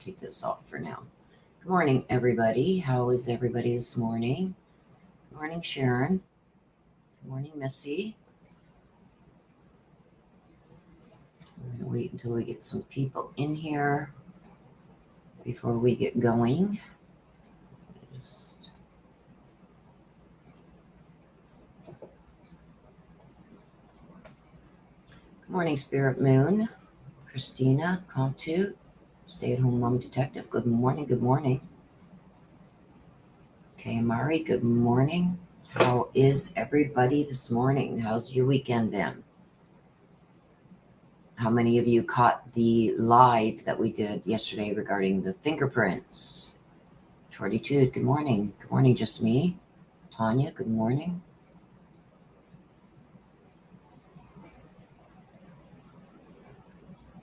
take this off for now. Good morning, everybody. How is everybody this morning? Good morning, Sharon. Good morning, Missy. I'm going to wait until we get some people in here before we get going. Good morning, Spirit Moon. Christina, Comptu, stay-at-home mom detective. Good morning, good morning. Okay, Mari, good morning. How is everybody this morning? How's your weekend been? How many of you caught the live that we did yesterday regarding the fingerprints? Shortytude, good morning. Good morning, just me. Tanya, good morning.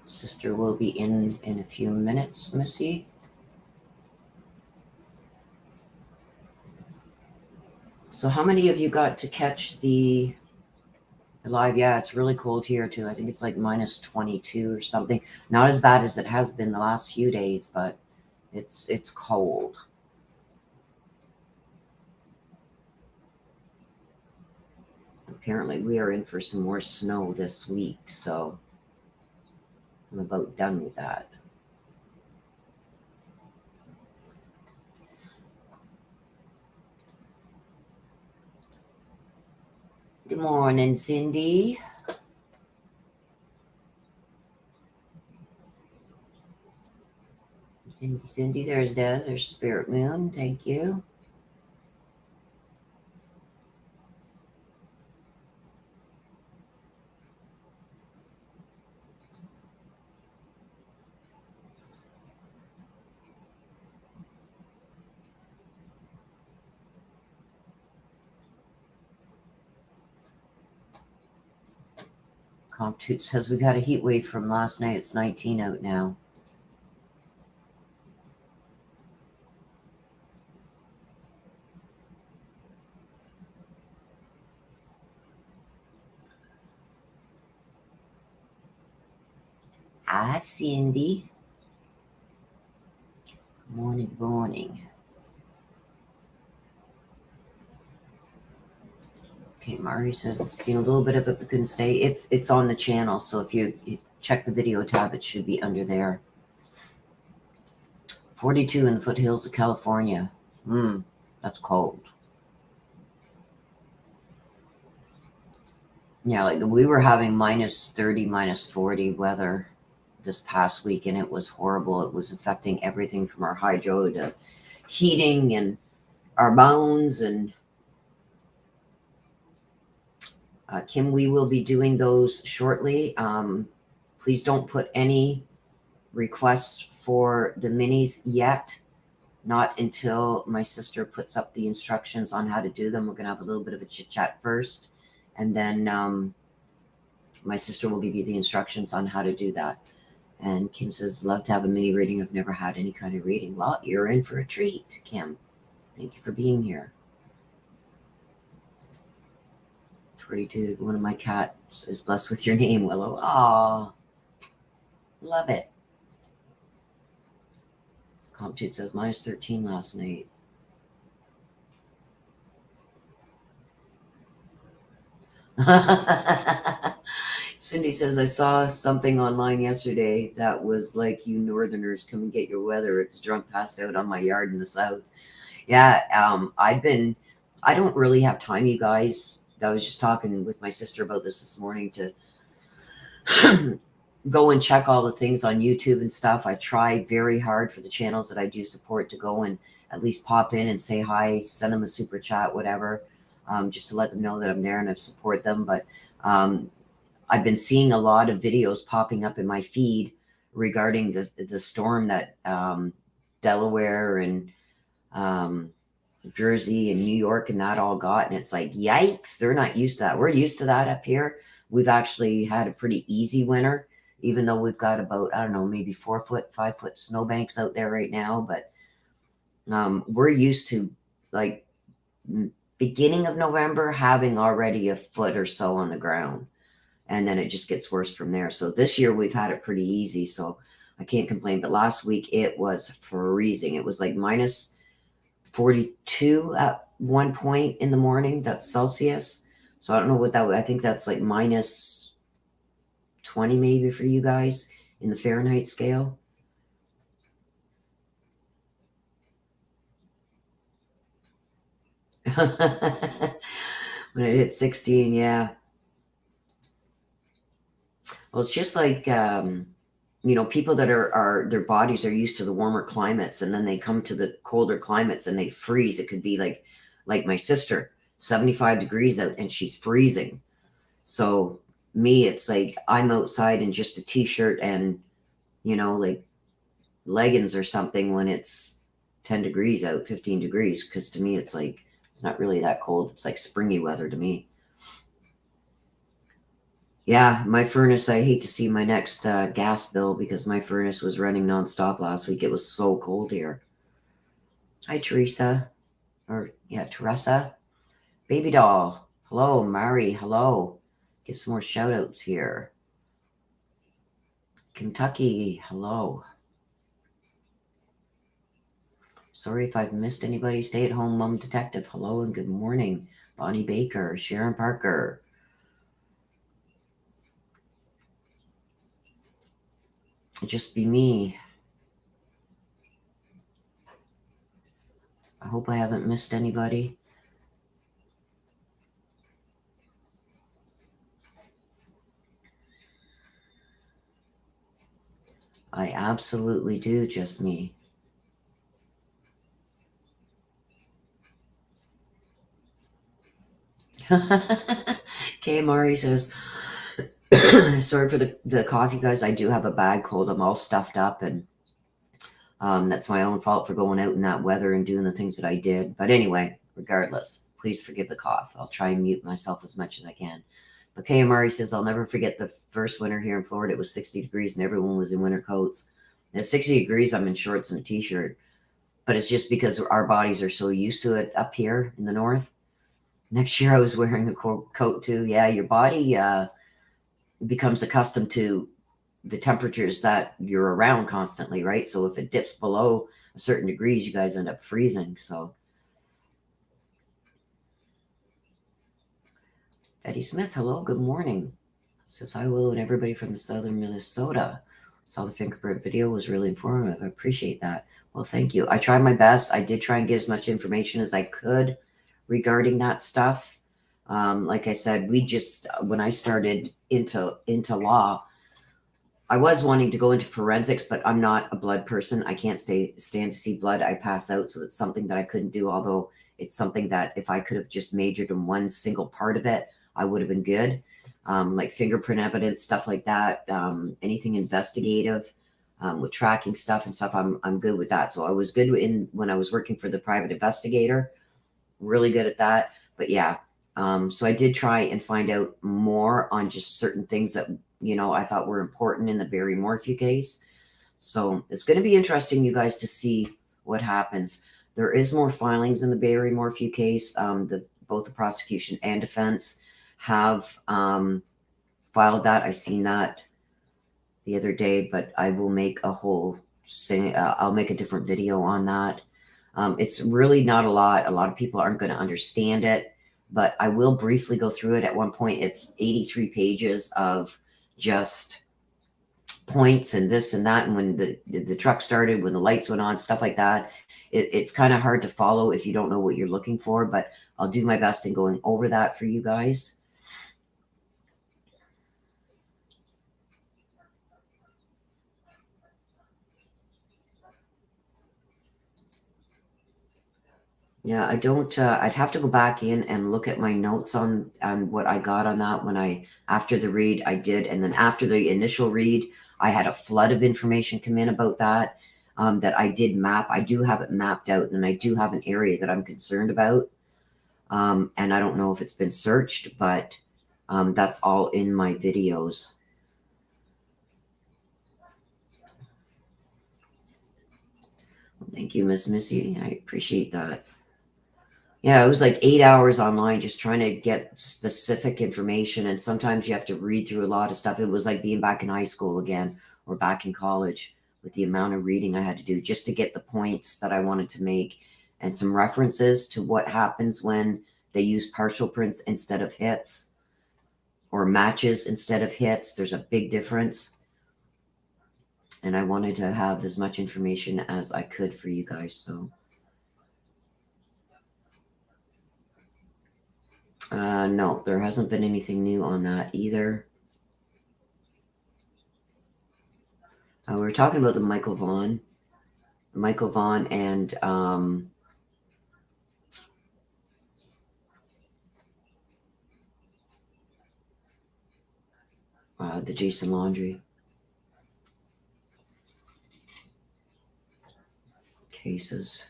Sister will be in a few minutes, Missy. So how many of you got to catch the live? Yeah, it's really cold here too. I think it's like minus 22 or something. Not as bad as it has been the last few days, but it's cold. Apparently we are in for some more snow this week, so I'm about done with that. Good morning, Cindy. Cindy, there's Des, there's Spirit Moon, thank you. Comptoot says we got a heat wave from last night. It's 19 out now. Hi, Cindy. Good morning, good morning. Okay, Mari says, seen a little bit of it, but couldn't stay. It's on the channel, so if you check the video tab, it should be under there. 42 in the foothills of California. That's cold. Yeah, like we were having minus 30, minus 40 weather this past week, and it was horrible. It was affecting everything from our hydro to heating and our bones. And Kim, we will be doing those shortly. Please don't put any requests for the minis yet. Not until my sister puts up the instructions on how to do them. We're going to have a little bit of a chit chat first, and then my sister will give you the instructions on how to do that. And Kim says, love to have a mini reading. I've never had any kind of reading. Well, you're in for a treat, Kim. Thank you for being here. 42, one of my cats is blessed with your name, Willow. Aw, love it. Compute says, minus 13 last night. Cindy says, I saw something online yesterday that was like, you northerners come and get your weather. It's drunk passed out on my yard in the south. Yeah, I don't really have time, you guys. I was just talking with my sister about this morning to go and check all the things on YouTube and stuff. I try very hard for the channels that I do support to go and at least pop in and say hi, send them a super chat, whatever, just to let them know that I'm there and I support them. But I've been seeing a lot of videos popping up in my feed regarding the storm that Delaware and Jersey and New York and that all got. And it's like, yikes, they're not used to that. We're used to that up here. We've actually had a pretty easy winter, even though we've got about, I don't know, maybe 4 foot, 5 foot snowbanks out there right now. But we're used to like beginning of November having already a foot or so on the ground. And then it just gets worse from there. So this year we've had it pretty easy. So I can't complain. But last week it was freezing. It was like minus 42 at one point in the morning. That's Celsius. So I don't know what that would, I think that's like minus 20 maybe for you guys in the Fahrenheit scale. When it hit 16, yeah. Well, it's just like, people that are their bodies are used to the warmer climates, and then they come to the colder climates and they freeze. It could be like my sister, 75 degrees out and she's freezing. So me, it's like I'm outside in just a t-shirt and, like leggings or something when it's 10 degrees out, 15 degrees. Because to me, it's like, it's not really that cold. It's like springy weather to me. Yeah, my furnace, I hate to see my next gas bill because my furnace was running nonstop last week. It was so cold here. Hi, Teresa. Yeah, Teresa. Baby doll. Hello, Mari. Hello. Give some more shout outs here. Kentucky. Hello. Sorry if I've missed anybody. Stay at home mom detective. Hello and good morning. Bonnie Baker. Sharon Parker. Just be me. I hope I haven't missed anybody. I absolutely do, just me. Kay Mari says, sorry for the cough, you guys. I do have a bad cold. I'm all stuffed up, and that's my own fault for going out in that weather and doing the things that I did. But anyway, regardless, please forgive the cough. I'll try and mute myself as much as I can. But Kay Mari says, I'll never forget the first winter here in Florida. It was 60 degrees and everyone was in winter coats. At 60 degrees, I'm in shorts and a t-shirt. But it's just because our bodies are so used to it up here in the north. Next year, I was wearing a coat too. Yeah, your body becomes accustomed to the temperatures that you're around constantly, right? So if it dips below a certain degrees, you guys end up freezing. So Betty Smith, hello, good morning. Says hi, Willow, and everybody from southern Minnesota. Saw the fingerprint video, was really informative. I appreciate that. Well, thank you. I tried my best. I did try and get as much information as I could regarding that stuff. Like I said, when I started into law, I was wanting to go into forensics, but I'm not a blood person. I can't stand to see blood. I pass out. So it's something that I couldn't do, although it's something that if I could have just majored in one single part of it, I would have been good. Like fingerprint evidence, stuff like that, anything investigative, with tracking stuff and stuff. I'm good with that. So I was good when I was working for the private investigator, really good at that. But yeah, so I did try and find out more on just certain things that, I thought were important in the Barry Morphew case. So it's going to be interesting, you guys, to see what happens. There is more filings in the Barry Morphew case. Both the prosecution and defense have filed that. I seen that the other day, but I will make I'll make a different video on that. It's really not a lot. A lot of people aren't going to understand it, but I will briefly go through it. At one point, it's 83 pages of just points and this and that. And when the truck started, when the lights went on, stuff like that, it's kind of hard to follow if you don't know what you're looking for, but I'll do my best in going over that for you guys. Yeah, I don't, I'd have to go back in and look at my notes on what I got on that after the read I did. And then after the initial read, I had a flood of information come in about that, that I did map. I do have it mapped out, and I do have an area that I'm concerned about. And I don't know if it's been searched, but that's all in my videos. Well, thank you, Miss Missy. I appreciate that. Yeah, it was like 8 hours online just trying to get specific information. And sometimes you have to read through a lot of stuff. It was like being back in high school again or back in college. with the amount of reading I had to do just to get the points that I wanted to make, and some references to what happens when they use partial prints instead of hits, or matches instead of hits. There's a big difference. And I wanted to have as much information as I could for you guys. So no, there hasn't been anything new on that either. We were talking about the Michael Vaughn and the Jason Laundrie cases.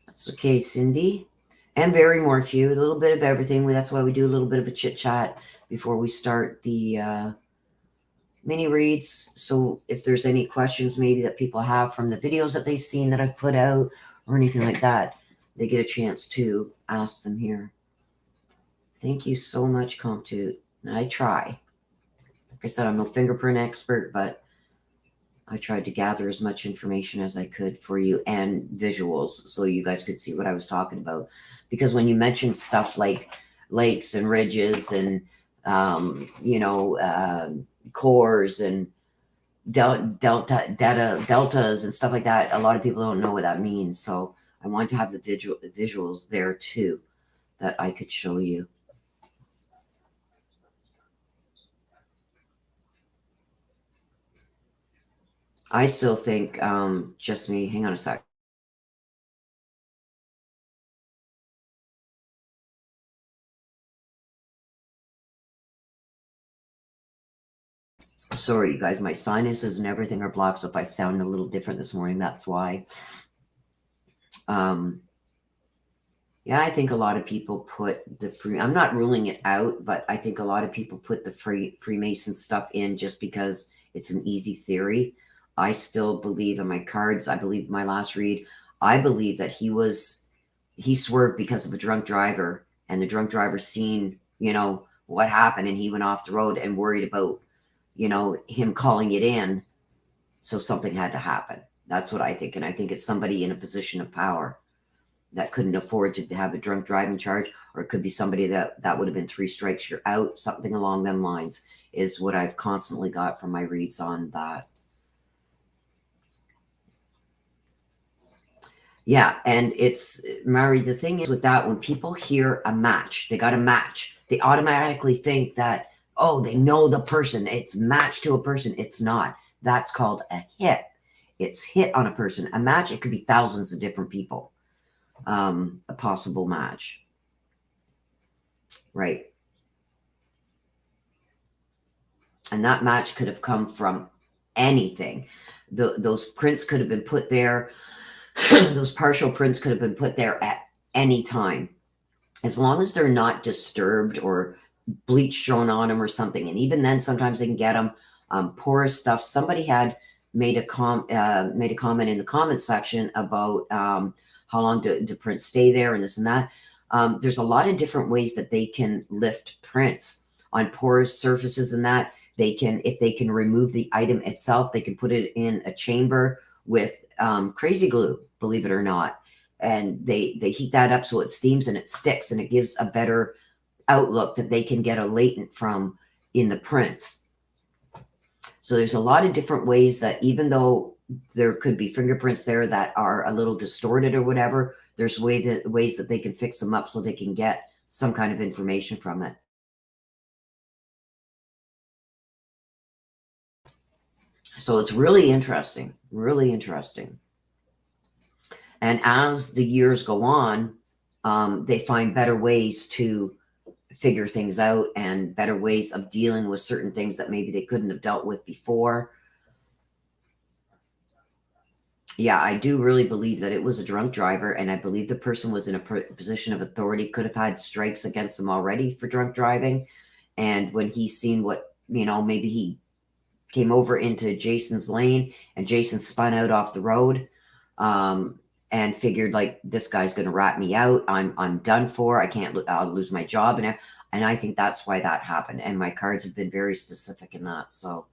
That's okay, Cindy. And Barrymore Few, a little bit of everything. That's why we do a little bit of a chit chat before we start the mini reads. So if there's any questions maybe that people have from the videos that they've seen that I've put out or anything like that, they get a chance to ask them here. Thank you so much, Comptute. I try. Like I said, I'm no fingerprint expert, but I tried to gather as much information as I could for you, and visuals, so you guys could see what I was talking about. Because when you mention stuff like lakes and ridges and, cores and deltas and stuff like that, a lot of people don't know what that means. So I wanted to have the visuals there too that I could show you. I still think just me. Hang on a sec. Sorry, you guys, my sinuses and everything are blocked, so if I sound a little different this morning, that's why. Yeah, I think a lot of people put the I'm not ruling it out, but I think a lot of people put the Freemason stuff in just because it's an easy theory. I still believe in my cards. I believe my last read. I believe that he swerved because of a drunk driver, and the drunk driver seen, what happened, and he went off the road and worried about, him calling it in. So something had to happen. That's what I think. And I think it's somebody in a position of power that couldn't afford to have a drunk driving charge, or it could be somebody that would have been 3 strikes, you're out, something along them lines is what I've constantly got from my reads on that. Yeah, and it's, Mary, the thing is with that, when people hear a match, they got a match, they automatically think that, oh, they know the person, it's matched to a person. It's not. That's called a hit. It's hit on a person. A match, it could be thousands of different people. A possible match. Right. And that match could have come from anything. Those prints could have been put there. Those partial prints could have been put there at any time. As long as they're not disturbed or bleach thrown on them or something. And even then, sometimes they can get them. Porous stuff. Somebody had made a comment in the comment section about how long do prints stay there and this and that. There's a lot of different ways that they can lift prints on porous surfaces, and that they can, if they can remove the item itself, they can put it in a chamber with crazy glue, believe it or not. And they heat that up so it steams and it sticks, and it gives a better outlook that they can get a latent from in the prints. So there's a lot of different ways that, even though there could be fingerprints there that are a little distorted or whatever, there's ways that they can fix them up so they can get some kind of information from it. So it's really interesting, really interesting. And as the years go on, they find better ways to figure things out and better ways of dealing with certain things that maybe they couldn't have dealt with before. Yeah, I do really believe that it was a drunk driver, and I believe the person was in a position of authority, could have had strikes against them already for drunk driving. And when he's seen what, maybe he came over into Jason's lane and Jason spun out off the road, and figured, like, this guy's going to rat me out. I'm done for. I'll lose my job. And I think that's why that happened. And my cards have been very specific in that. So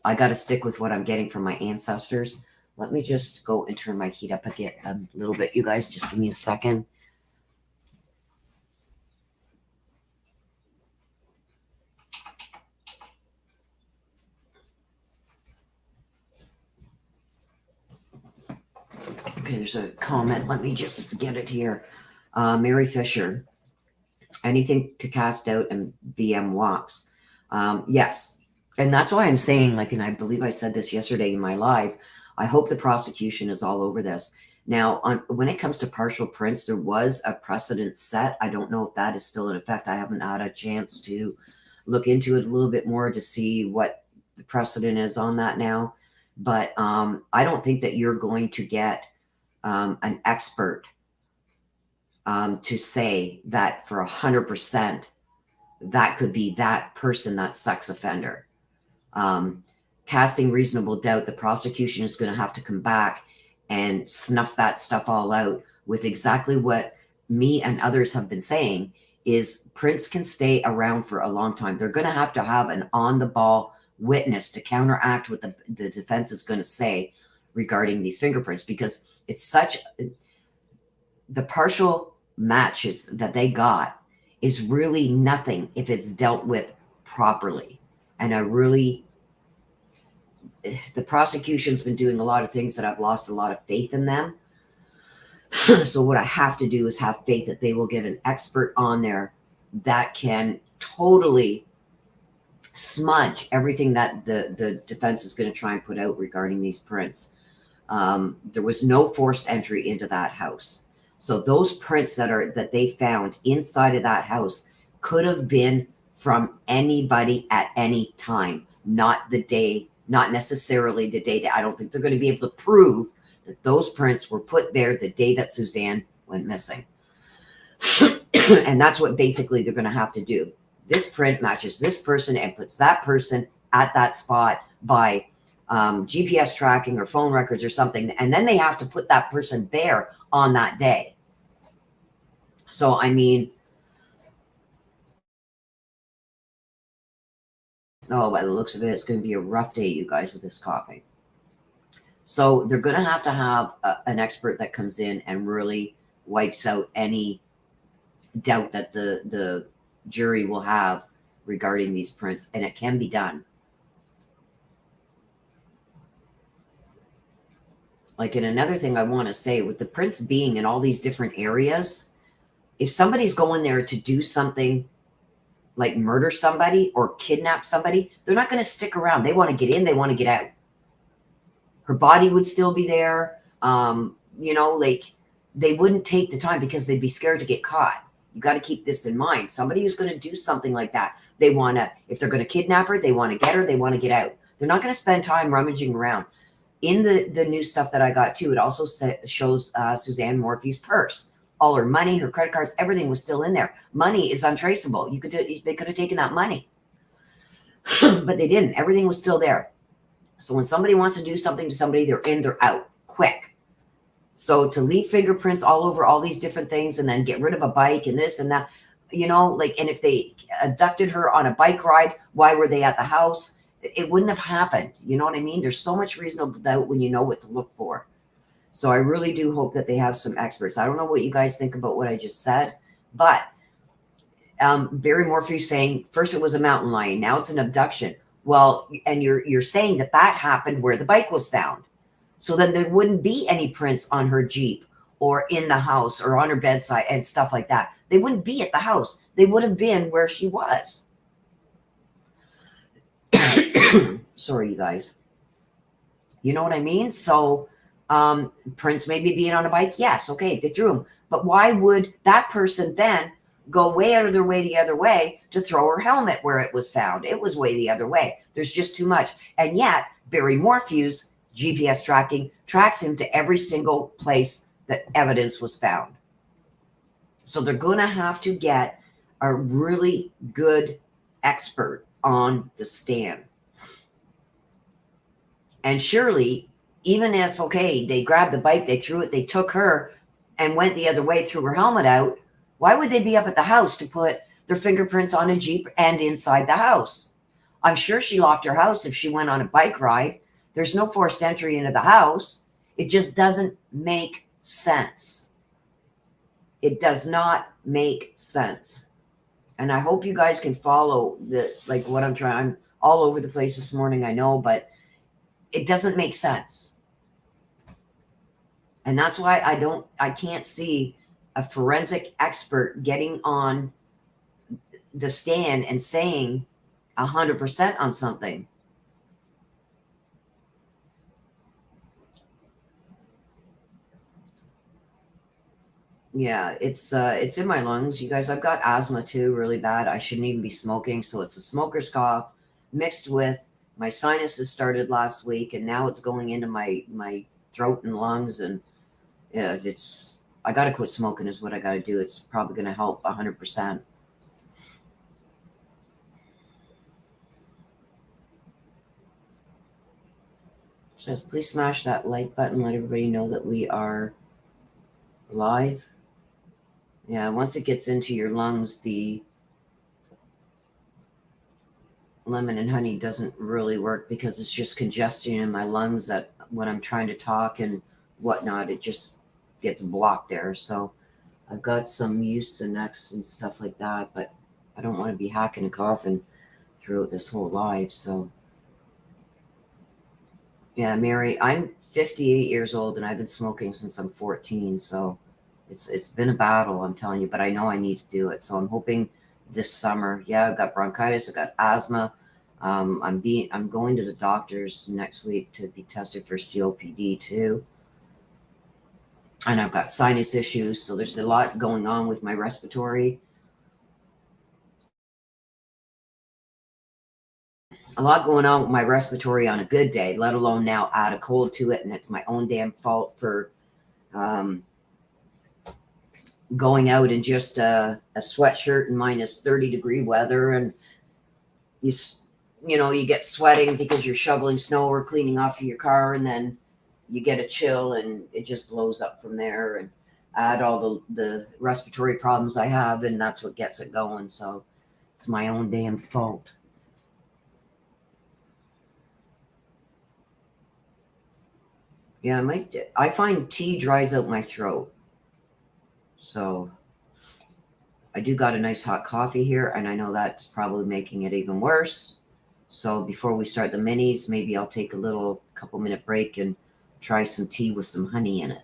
I got to stick with what I'm getting from my ancestors. Let me just go and turn my heat up again a little bit. You guys, just give me a second. Okay, there's a comment. Let me just get it here. Mary Fisher, anything to cast out and BM walks. Yes. And that's why I'm saying, like, and I believe I said this yesterday in my live, I hope the prosecution is all over this. Now, when it comes to partial prints, there was a precedent set. I don't know if that is still in effect. I haven't had a chance to look into it a little bit more to see what the precedent is on that now. But I don't think that you're going to get an expert to say that for 100% that could be that person, that sex offender. Casting reasonable doubt, the prosecution is going to have to come back and snuff that stuff all out with exactly what me and others have been saying is prints can stay around for a long time. They're going to have an on-the-ball witness to counteract what the defense is going to say regarding these fingerprints, because it's such the partial matches that they got is really nothing if it's dealt with properly. And the prosecution's been doing a lot of things that I've lost a lot of faith in them. So what I have to do is have faith that they will get an expert on there that can totally smudge everything that the defense is going to try and put out regarding these prints. There was no forced entry into that house. So those prints that they found inside of that house could have been from anybody at any time, not necessarily the day that I don't think they're going to be able to prove that those prints were put there the day that Suzanne went missing. And that's what basically they're going to have to do. This print matches this person and puts that person at that spot by GPS tracking or phone records or something. And then they have to put that person there on that day. So, I mean, by the looks of it, it's going to be a rough day, you guys, with this coughing. So they're going to have an expert that comes in and really wipes out any doubt that the jury will have regarding these prints, and it can be done. Like, and another thing I want to say, with the prints being in all these different areas, if somebody's going there to do something like murder somebody or kidnap somebody, they're not going to stick around. They want to get in, they want to get out. Her body would still be there. Like, they wouldn't take the time because they'd be scared to get caught. You got to keep this in mind. Somebody who's going to do something like that, they want to, if they're going to kidnap her, they want to get her, they want to get out. They're not going to spend time rummaging around. In the new stuff that I got too, it also shows Suzanne Morphy's purse. All her money, her credit cards, everything was still in there. Money is untraceable. They could have taken that money, but they didn't. Everything was still there. So when somebody wants to do something to somebody, they're in, they're out, quick. So to leave fingerprints all over all these different things and then get rid of a bike and this and that, and if they abducted her on a bike ride, why were they at the house? It wouldn't have happened. You know what I mean? There's so much reasonable doubt when you know what to look for. So I really do hope that they have some experts. I don't know what you guys think about what I just said, but Barry Morphy saying first it was a mountain lion, now it's an abduction. Well, and you're saying that happened where the bike was found. So then there wouldn't be any prints on her Jeep or in the house or on her bedside and stuff like that. They wouldn't be at the house. They would have been where she was. Sorry, you guys. You know what I mean? So prints maybe being on a bike. Yes. Okay. They threw them. But why would that person then go way out of their way the other way to throw her helmet where it was found? It was way the other way. There's just too much. And yet Barry Morphew's GPS tracking tracks him to every single place that evidence was found. So they're going to have to get a really good expert on the stand. And surely, even if, okay, they grabbed the bike, they threw it, they took her and went the other way, threw her helmet out, why would they be up at the house to put their fingerprints on a Jeep and inside the house? I'm sure she locked her house if she went on a bike ride. There's no forced entry into the house. It just doesn't make sense. It does not make sense. And I hope you guys can follow like what I'm trying. I'm all over the place this morning, I know, but it doesn't make sense. And that's why I can't see a forensic expert getting on the stand and saying 100% on something. Yeah, it's in my lungs, you guys. I've got asthma too, really bad. I shouldn't even be smoking, so it's a smoker's cough mixed with my sinuses started last week, and now it's going into my throat and lungs, and yeah, it's I got to quit smoking is what I got to do. It's probably going to help 100%. So please smash that like button. Let everybody know that we are live. Yeah, once it gets into your lungs, the lemon and honey doesn't really work because it's just congestion in my lungs that when I'm trying to talk and whatnot, it just gets blocked there. So I've got some Mucinex and stuff like that, but I don't want to be hacking and coughing throughout this whole life. So yeah, Mary, I'm 58 years old and I've been smoking since I'm 14. So it's been a battle, I'm telling you, but I know I need to do it. So I'm hoping this summer. Yeah, I've got bronchitis, I've got asthma. I'm going to the doctors next week to be tested for COPD too. And I've got sinus issues, so there's a lot going on with my respiratory. A lot going on with my respiratory on a good day, let alone now add a cold to it, and it's my own damn fault for um, going out in just a sweatshirt in minus 30-degree weather, and you get sweating because you're shoveling snow or cleaning off of your car, and then you get a chill and it just blows up from there, and add all the respiratory problems I have, and that's what gets it going. So it's my own damn fault. Yeah, I find tea dries out my throat. So I do got a nice hot coffee here, and I know that's probably making it even worse. So before we start the minis, maybe I'll take a little couple-minute break and try some tea with some honey in it.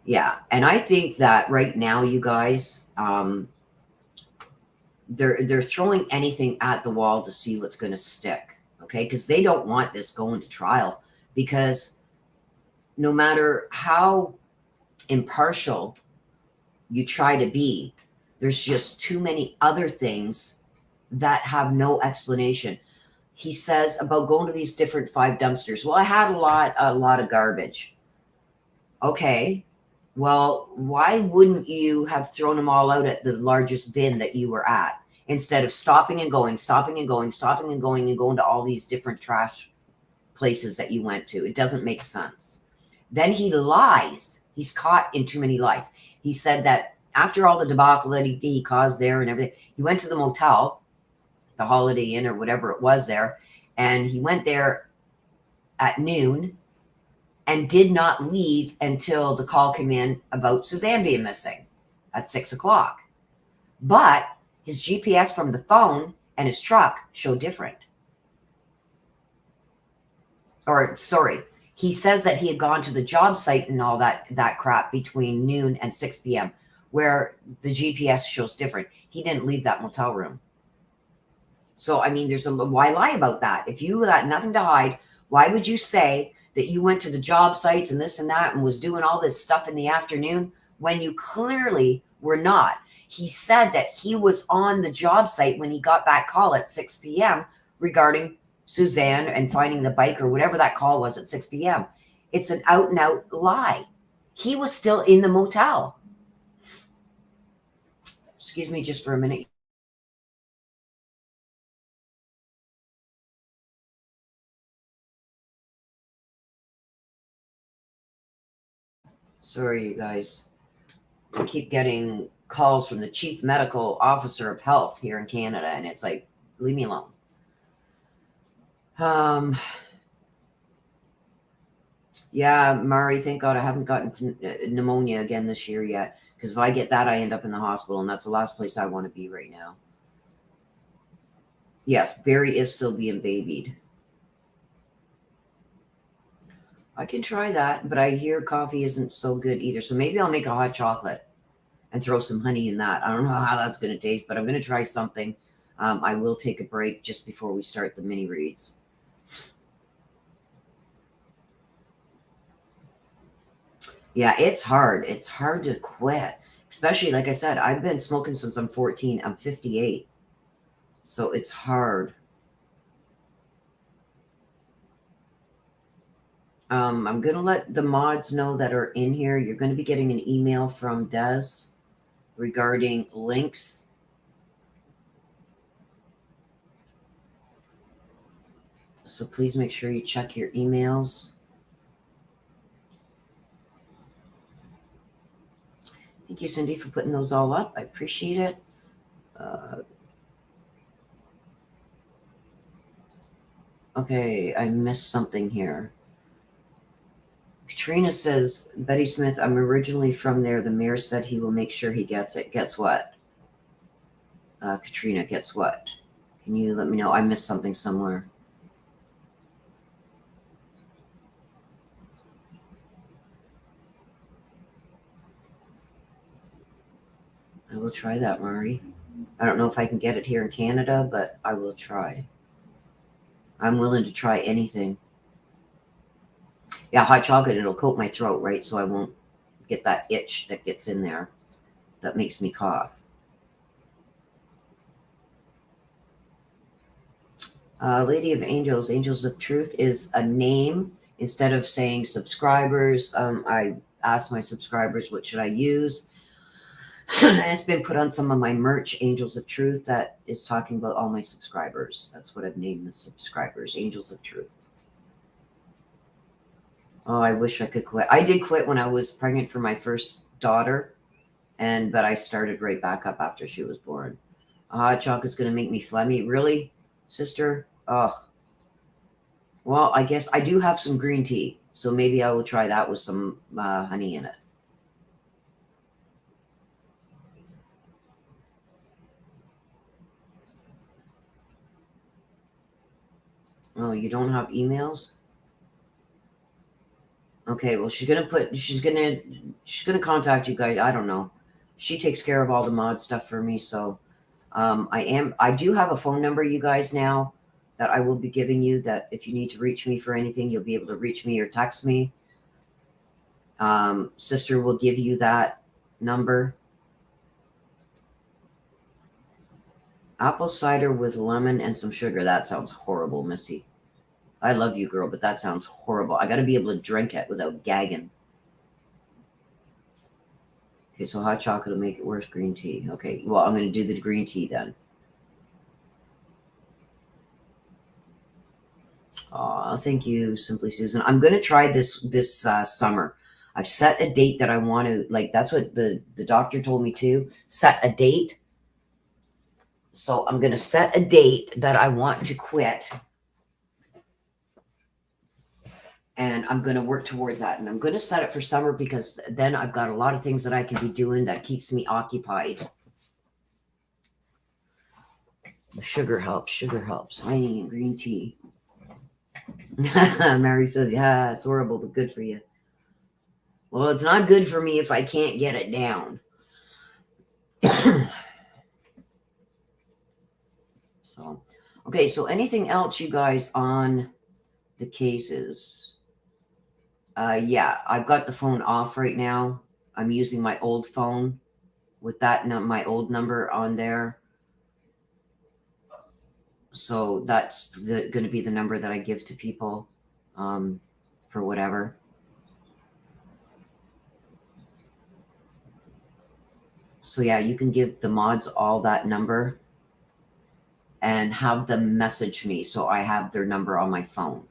Yeah, and I think that right now, you guys, they're throwing anything at the wall to see what's going to stick. Okay, because they don't want this going to trial, because no matter how impartial you try to be, there's just too many other things that have no explanation. He says about going to these different 5 dumpsters. Well, I had a lot of garbage. Okay, well, why wouldn't you have thrown them all out at the largest bin that you were at, instead of stopping and going, stopping and going, stopping and going, and going to all these different trash places that you went to? It doesn't make sense. Then he lies. He's caught in too many lies. He said that after all the debacle that he caused there and everything, he went to the motel, the Holiday Inn or whatever it was there, and he went there at noon and did not leave until the call came in about Suzanne being missing at 6 o'clock. But his GPS from the phone and his truck showed different. Or, sorry, he says that he had gone to the job site and all that crap between noon and 6 p.m., where the GPS shows different. He didn't leave that motel room. So, I mean, why lie about that? If you got nothing to hide, why would you say that you went to the job sites and this and that and was doing all this stuff in the afternoon when you clearly were not? He said that he was on the job site when he got that call at 6 p.m. regarding Suzanne and finding the bike or whatever that call was at 6 p.m. It's an out and out lie. He was still in the motel. Excuse me just for a minute. Sorry, you guys. I keep getting calls from the chief medical officer of health here in Canada, and it's like, leave me alone. Yeah, Mari, thank God I haven't gotten pneumonia again this year yet, because if I get that, I end up in the hospital, and that's the last place I want to be right now. Yes, Barry is still being babied. I can try that, but I hear coffee isn't so good either. So maybe I'll make a hot chocolate and throw some honey in that. I don't know how that's going to taste, but I'm going to try something. I will take a break just before we start the mini reads. Yeah, it's hard. It's hard to quit, especially like I said, I've been smoking since I'm 14. I'm 58. So it's hard. I'm going to let the mods know that are in here. You're going to be getting an email from Des regarding links. So please make sure you check your emails. Thank you, Cindy, for putting those all up. I appreciate it. Okay, I missed something here. Katrina says, Betty Smith, I'm originally from there. The mayor said he will make sure he gets it. Gets what? Katrina, gets what? Can you let me know? I missed something somewhere. I will try that, Mari. I don't know if I can get it here in Canada, but I will try. I'm willing to try anything. Yeah, hot chocolate, it'll coat my throat, right? So I won't get that itch that gets in there that makes me cough. Lady of Angels, Angels of Truth is a name. Instead of saying subscribers, I asked my subscribers, what should I use? And it's been put on some of my merch, Angels of Truth, that is talking about all my subscribers. That's what I've named the subscribers, Angels of Truth. Oh, I wish I could quit. I did quit when I was pregnant for my first daughter, but I started right back up after she was born. Hot chocolate's going to make me phlegmy. Really, sister? Oh, well, I guess I do have some green tea, so maybe I will try that with some honey in it. Oh, you don't have emails? Okay, well, she's gonna contact you guys. I don't know. She takes care of all the mod stuff for me, so I do have a phone number, you guys, now that I will be giving you, that if you need to reach me for anything, you'll be able to reach me or text me. Sister will give you that number. Apple cider with lemon and some sugar. That sounds horrible, Missy. I love you, girl, but that sounds horrible. I got to be able to drink it without gagging. Okay, so hot chocolate will make it worse. Green tea. Okay, well, I'm going to do the green tea then. Aw, thank you, Simply Susan. I'm going to try this summer. I've set a date that I want to, like, that's what the doctor told me to, set a date. So I'm going to set a date that I want to quit. And I'm going to work towards that. And I'm going to set it for summer because then I've got a lot of things that I can be doing that keeps me occupied. Sugar helps. Sugar helps. Honey and green tea. Mary says, yeah, it's horrible, but good for you. Well, it's not good for me if I can't get it down. So, okay, so anything else, you guys, on the cases? Yeah, I've got the phone off right now. I'm using my old phone with that my old number on there. So that's going to be the number that I give to people for whatever. So yeah, you can give the mods all that number and have them message me so I have their number on my phone.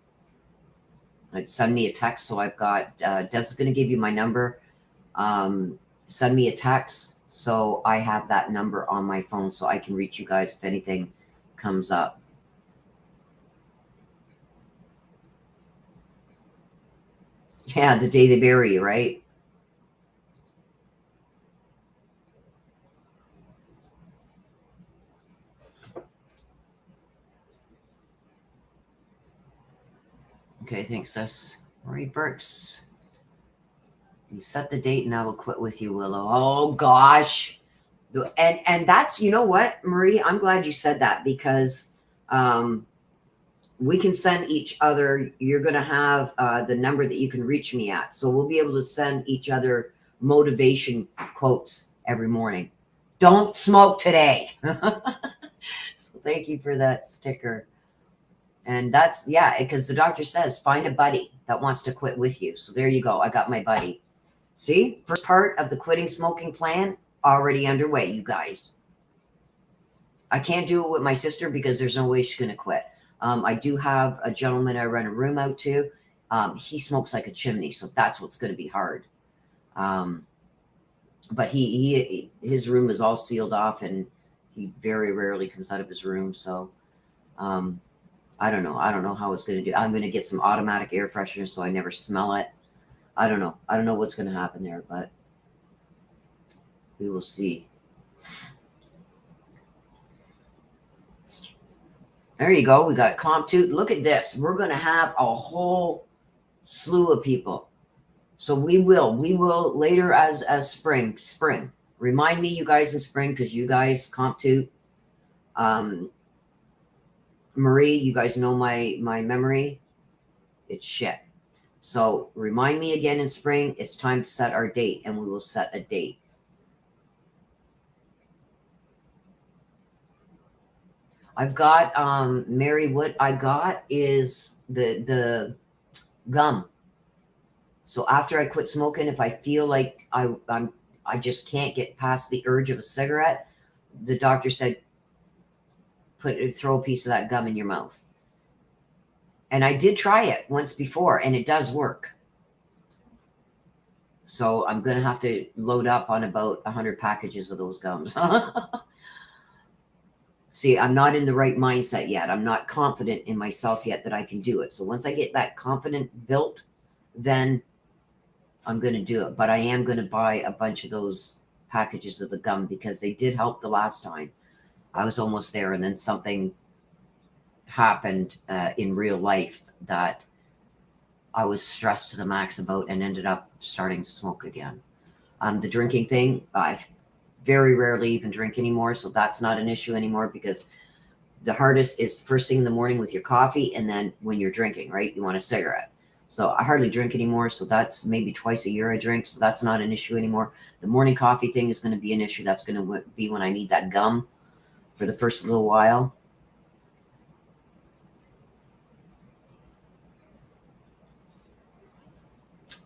Like send me a text. So I've got, Des is going to give you my number. send me a text so I have that number on my phone so I can reach you guys if anything comes up. Yeah, the day they bury you, right? Okay, thanks, sis. Marie Burks. You set the date and I will quit with you, Willow. Oh gosh. And that's, you know what, Marie, I'm glad you said that because we can send each other, you're going to have the number that you can reach me at. So we'll be able to send each other motivation quotes every morning. Don't smoke today. So thank you for that sticker. And that's, yeah, because the doctor says find a buddy that wants to quit with you. So there you go. I got my buddy. See, first part of the quitting smoking plan already underway, you guys. I can't do it with my sister because there's no way she's going to quit. I do have a gentleman I rent a room out to. He smokes like a chimney, so that's what's going to be hard. But his room is all sealed off, and he very rarely comes out of his room. So I don't know. I don't know how it's going to do. I'm going to get some automatic air freshener so I never smell it. I don't know. I don't know what's going to happen there, but we will see. There you go. We got CompToot. Look at this. We're going to have a whole slew of people. So we will later as spring. Remind me, you guys, in spring, because you guys, CompToot, Marie, you guys know my memory. It's shit. So remind me again in spring. It's time to set our date, and we will set a date. I've got Mary. What I got is the gum. So after I quit smoking, if I feel like I just can't get past the urge of a cigarette, the doctor said throw a piece of that gum in your mouth. And I did try it once before, and it does work. So I'm gonna have to load up on about 100 packages of those gums. See, I'm not in the right mindset yet. I'm not confident in myself yet that I can do it. So once I get that confidence built, then I'm going to do it. But I am going to buy a bunch of those packages of the gum because they did help the last time. I was almost there, and then something happened in real life that I was stressed to the max about and ended up starting to smoke again. The drinking thing, I very rarely even drink anymore, so that's not an issue anymore because the hardest is first thing in the morning with your coffee and then when you're drinking, right? You want a cigarette. So I hardly drink anymore, so that's maybe twice a year I drink, so that's not an issue anymore. The morning coffee thing is going to be an issue. That's going to be when I need that gum for the first little while.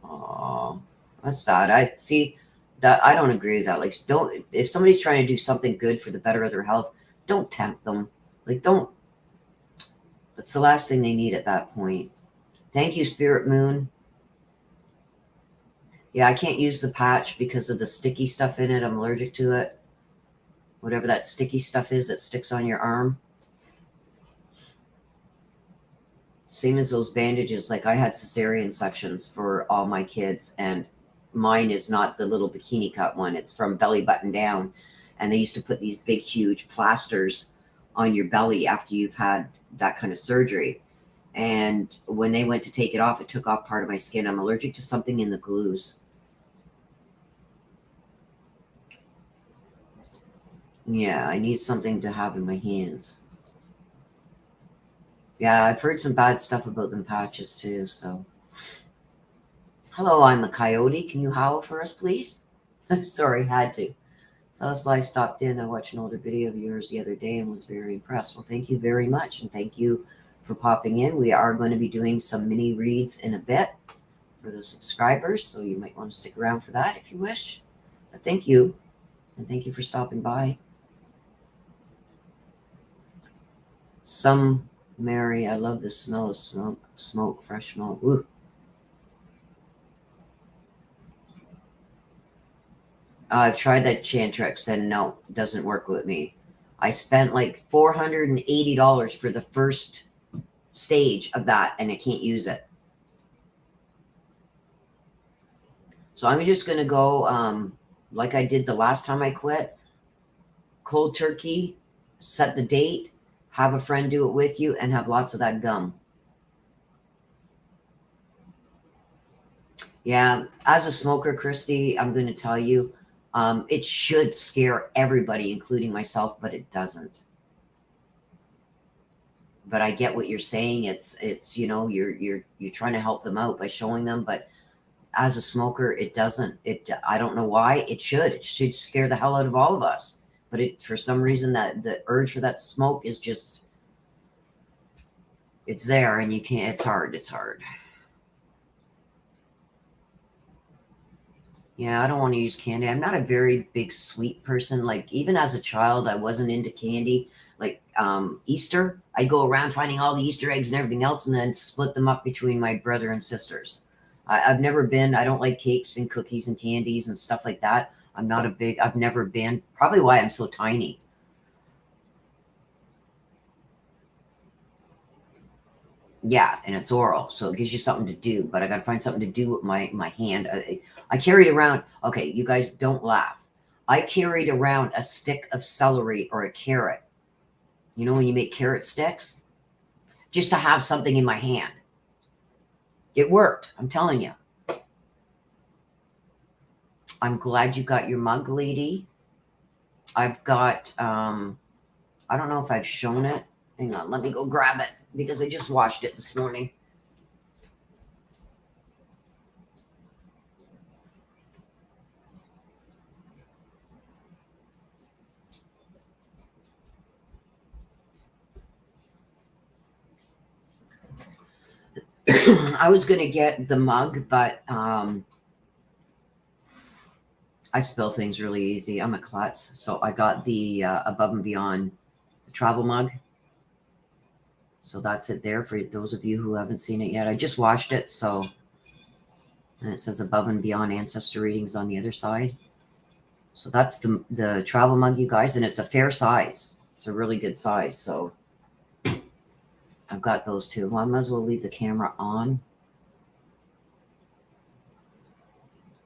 Oh, that's sad. I see that. I don't agree with that. Like, don't, if somebody's trying to do something good for the better of their health, don't tempt them. Like, don't, that's the last thing they need at that point. Thank you, Spirit Moon. Yeah, I can't use the patch because of the sticky stuff in it. I'm allergic to it. Whatever that sticky stuff is that sticks on your arm. Same as those bandages. Like, I had cesarean sections for all my kids, and mine is not the little bikini cut one. It's from belly button down. And they used to put these big, huge plasters on your belly after you've had that kind of surgery. And when they went to take it off, it took off part of my skin. I'm allergic to something in the glues. Yeah, I need something to have in my hands. Yeah, I've heard some bad stuff about them patches too, so. Hello, I'm a coyote. Can you howl for us, please? Sorry, had to. Sauce Live stopped in. I watched an older video of yours the other day and was very impressed. Well, thank you very much, and thank you for popping in. We are going to be doing some mini reads in a bit for the subscribers, so you might want to stick around for that if you wish. But thank you, and thank you for stopping by. Some Mary, I love the smell of smoke, fresh smoke. Ooh. I've tried that Chantrex and no, it doesn't work with me. I spent like $480 for the first stage of that and I can't use it. So I'm just going to go like I did the last time I quit, cold turkey, set the date, have a friend do it with you, and have lots of that gum. Yeah, as a smoker, Christy, I'm going to tell you, it should scare everybody, including myself, but it doesn't. But I get what you're saying. It's you're trying to help them out by showing them, but as a smoker, it doesn't. It I don't know why. It should scare the hell out of all of us. But it for some reason that the urge for that smoke is just it's there and you can't. It's hard. It's hard. Yeah, I don't want to use candy. I'm not a very big sweet person. Like even as a child, I wasn't into candy. Like Easter, I'd go around finding all the Easter eggs and everything else, and then split them up between my brother and sisters. I've never been. I don't like cakes and cookies and candies and stuff like that. I'm not a big. I've never been. Probably why I'm so tiny. Yeah, and it's oral, so it gives you something to do. But I got to find something to do with my hand. I carried around. Okay, you guys don't laugh. I carried around a stick of celery or a carrot. You know when you make carrot sticks, just to have something in my hand. It worked. I'm telling you. I'm glad you got your mug, lady. I've got. I don't know if I've shown it. Hang on, let me go grab it because I just washed it this morning. I was going to get the mug, but I spill things really easy. I'm a klutz. So I got the Above and Beyond the travel mug. So that's it there for those of you who haven't seen it yet. I just watched it. So, and it says Above and Beyond Ancestor readings on the other side. So that's the travel mug, you guys. And it's a fair size. It's a really good size. So I've got those two. Well, I might as well leave the camera on.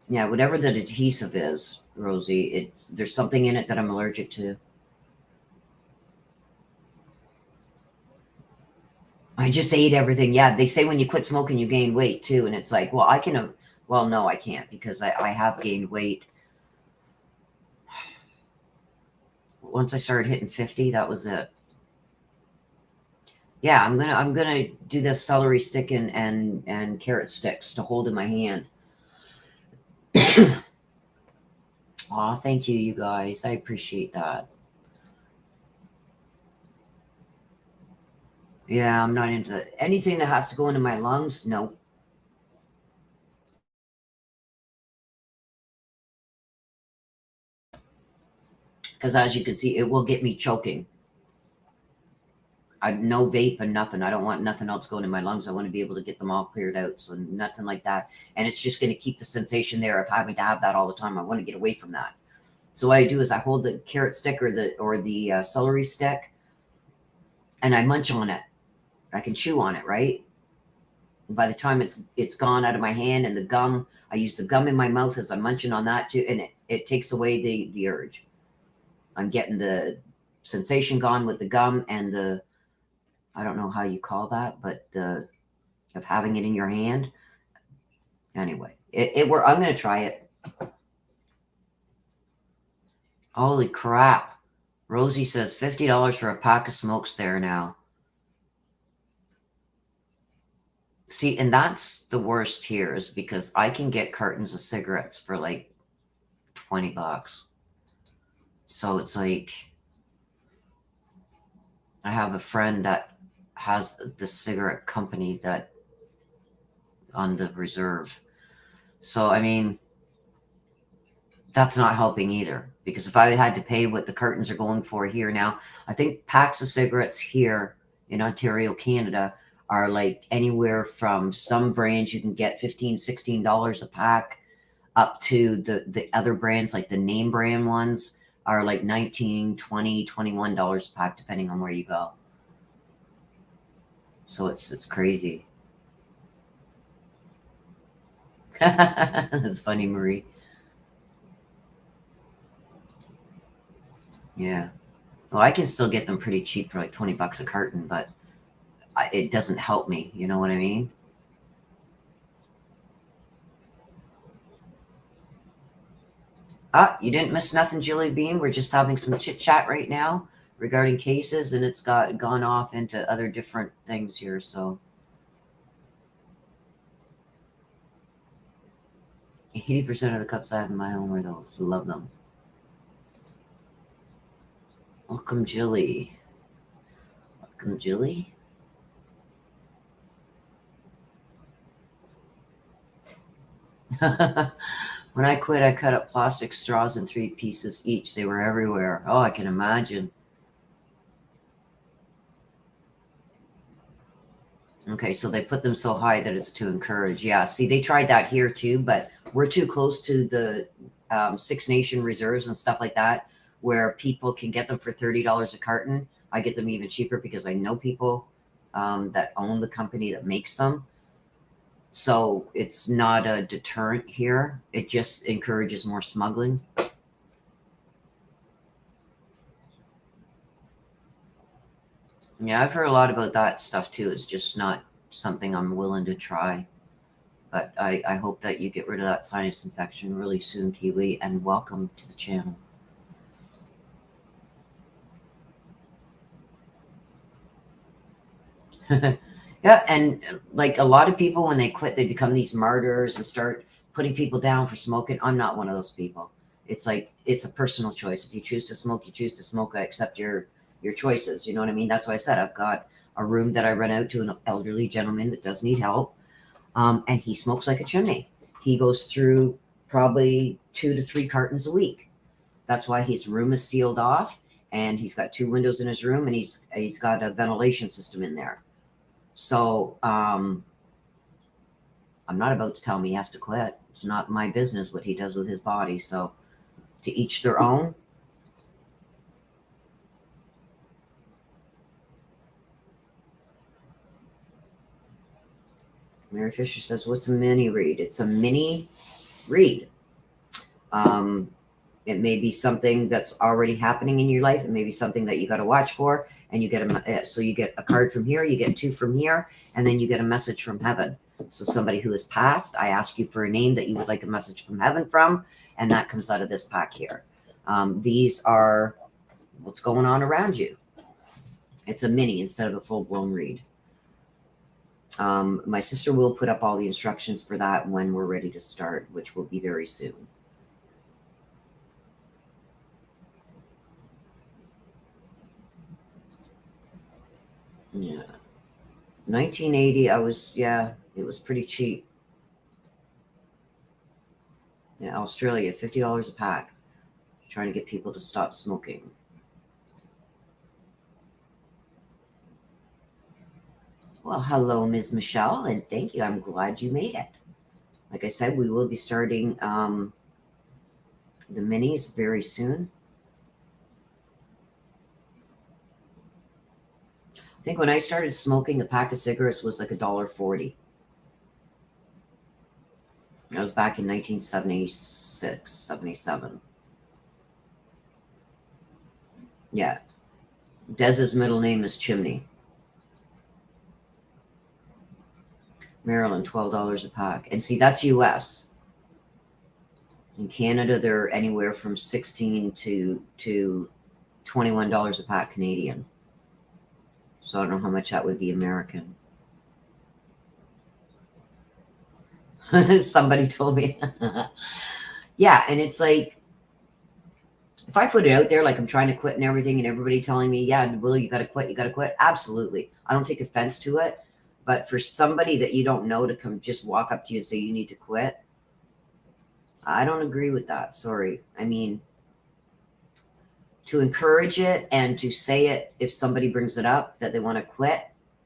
Yeah, whatever that adhesive is, Rosie, there's something in it that I'm allergic to. I just ate everything. Yeah, they say when you quit smoking, you gain weight too. And it's like, well, I can, well, no, I can't because I have gained weight. Once I started hitting 50, that was it. Yeah, I'm gonna do the celery stick and carrot sticks to hold in my hand. Aw, thank you, you guys. I appreciate that. Yeah, I'm not into anything that has to go into my lungs. No. Because as you can see, it will get me choking. I no vape and nothing. I don't want nothing else going in my lungs. I want to be able to get them all cleared out. So nothing like that. And it's just going to keep the sensation there of having to have that all the time. I want to get away from that. So what I do is I hold the carrot stick or the celery stick, and I munch on it. I can chew on it, right? And by the time it's gone out of my hand, and the gum, I use the gum in my mouth as I'm munching on that too, and it takes away the urge. I'm getting the sensation gone with the gum and the I don't know how you call that, but the of having it in your hand. Anyway, I'm going to try it. Holy crap! Rosie says $50 for a pack of smokes there now. See, and that's the worst here is because I can get cartons of cigarettes for like $20. So it's like I have a friend that has the cigarette company that on the reserve. So I mean, that's not helping either because if I had to pay what the cartons are going for here now, I think packs of cigarettes here in Ontario, Canada are like anywhere from some brands you can get $15, $16 a pack. up to the other brands, like the name brand ones are like $19, $20, $21 a pack, depending on where you go. So it's crazy. That's funny, Marie. Yeah. Well, I can still get them pretty cheap for like 20 bucks a carton, but it doesn't help me. You know what I mean? You didn't miss nothing, Julie Bean. We're just having some chit chat right now regarding cases, and it's gone off into other different things here. So 80% of the cups I have in my home are those. Love them. Welcome, Julie. Welcome, Julie. When I quit, I cut up plastic straws in 3 pieces each. They were everywhere. Oh, I can imagine. Okay, so they put them so high that it's to encourage. Yeah, see, they tried that here too, but we're too close to the Six Nation reserves and stuff like that, where people can get them for $30 a carton. I get them even cheaper because I know people that own the company that makes them. So it's not a deterrent here. It just encourages more smuggling. Yeah, I've heard a lot about that stuff too. It's just not something I'm willing to try. But I hope that you get rid of that sinus infection really soon, Kiwi, and welcome to the channel. Yeah, and like a lot of people, when they quit, they become these martyrs and start putting people down for smoking. I'm not one of those people. It's like it's a personal choice. If you choose to smoke, you choose to smoke. I accept your choices. You know what I mean? That's why I said I've got a room that I rent out to an elderly gentleman that does need help, and he smokes like a chimney. He goes through probably 2 to 3 cartons a week. That's why his room is sealed off, and he's got 2 windows in his room, and he's got a ventilation system in there. So I'm not about to tell him he has to quit. It's not my business what he does with his body. So to each their own. Mary Fisher says, "What's a mini read?" It's a mini read. It may be something that's already happening in your life. It may be something that you got to watch for, and you get so you get a card from here, you get 2 from here, and then you get a message from heaven. So somebody who has passed, I ask you for a name that you would like a message from heaven from, and that comes out of this pack here. These are what's going on around you. It's a mini instead of a full-blown read. My sister will put up all the instructions for that when we're ready to start, which will be very soon. Yeah. 1980, it was pretty cheap. Yeah, Australia, $50 a pack. Trying to get people to stop smoking. Well, hello, Ms. Michelle, and thank you. I'm glad you made it. Like I said, we will be starting the minis very soon. I think when I started smoking, a pack of cigarettes was like $1.40. That was back in 1976, 77. Yeah. Dez's middle name is Chimney. Maryland, $12 a pack. And see, that's US. In Canada, they're anywhere from $16 to $21 a pack Canadian. So I don't know how much that would be American. Somebody told me. Yeah, and it's like, if I put it out there like I'm trying to quit and everything, and everybody telling me, yeah, Will, you got to quit. Absolutely. I don't take offense to it. But for somebody that you don't know to come just walk up to you and say you need to quit, I don't agree with that. Sorry. I mean, to encourage it and to say it if somebody brings it up that they want to quit,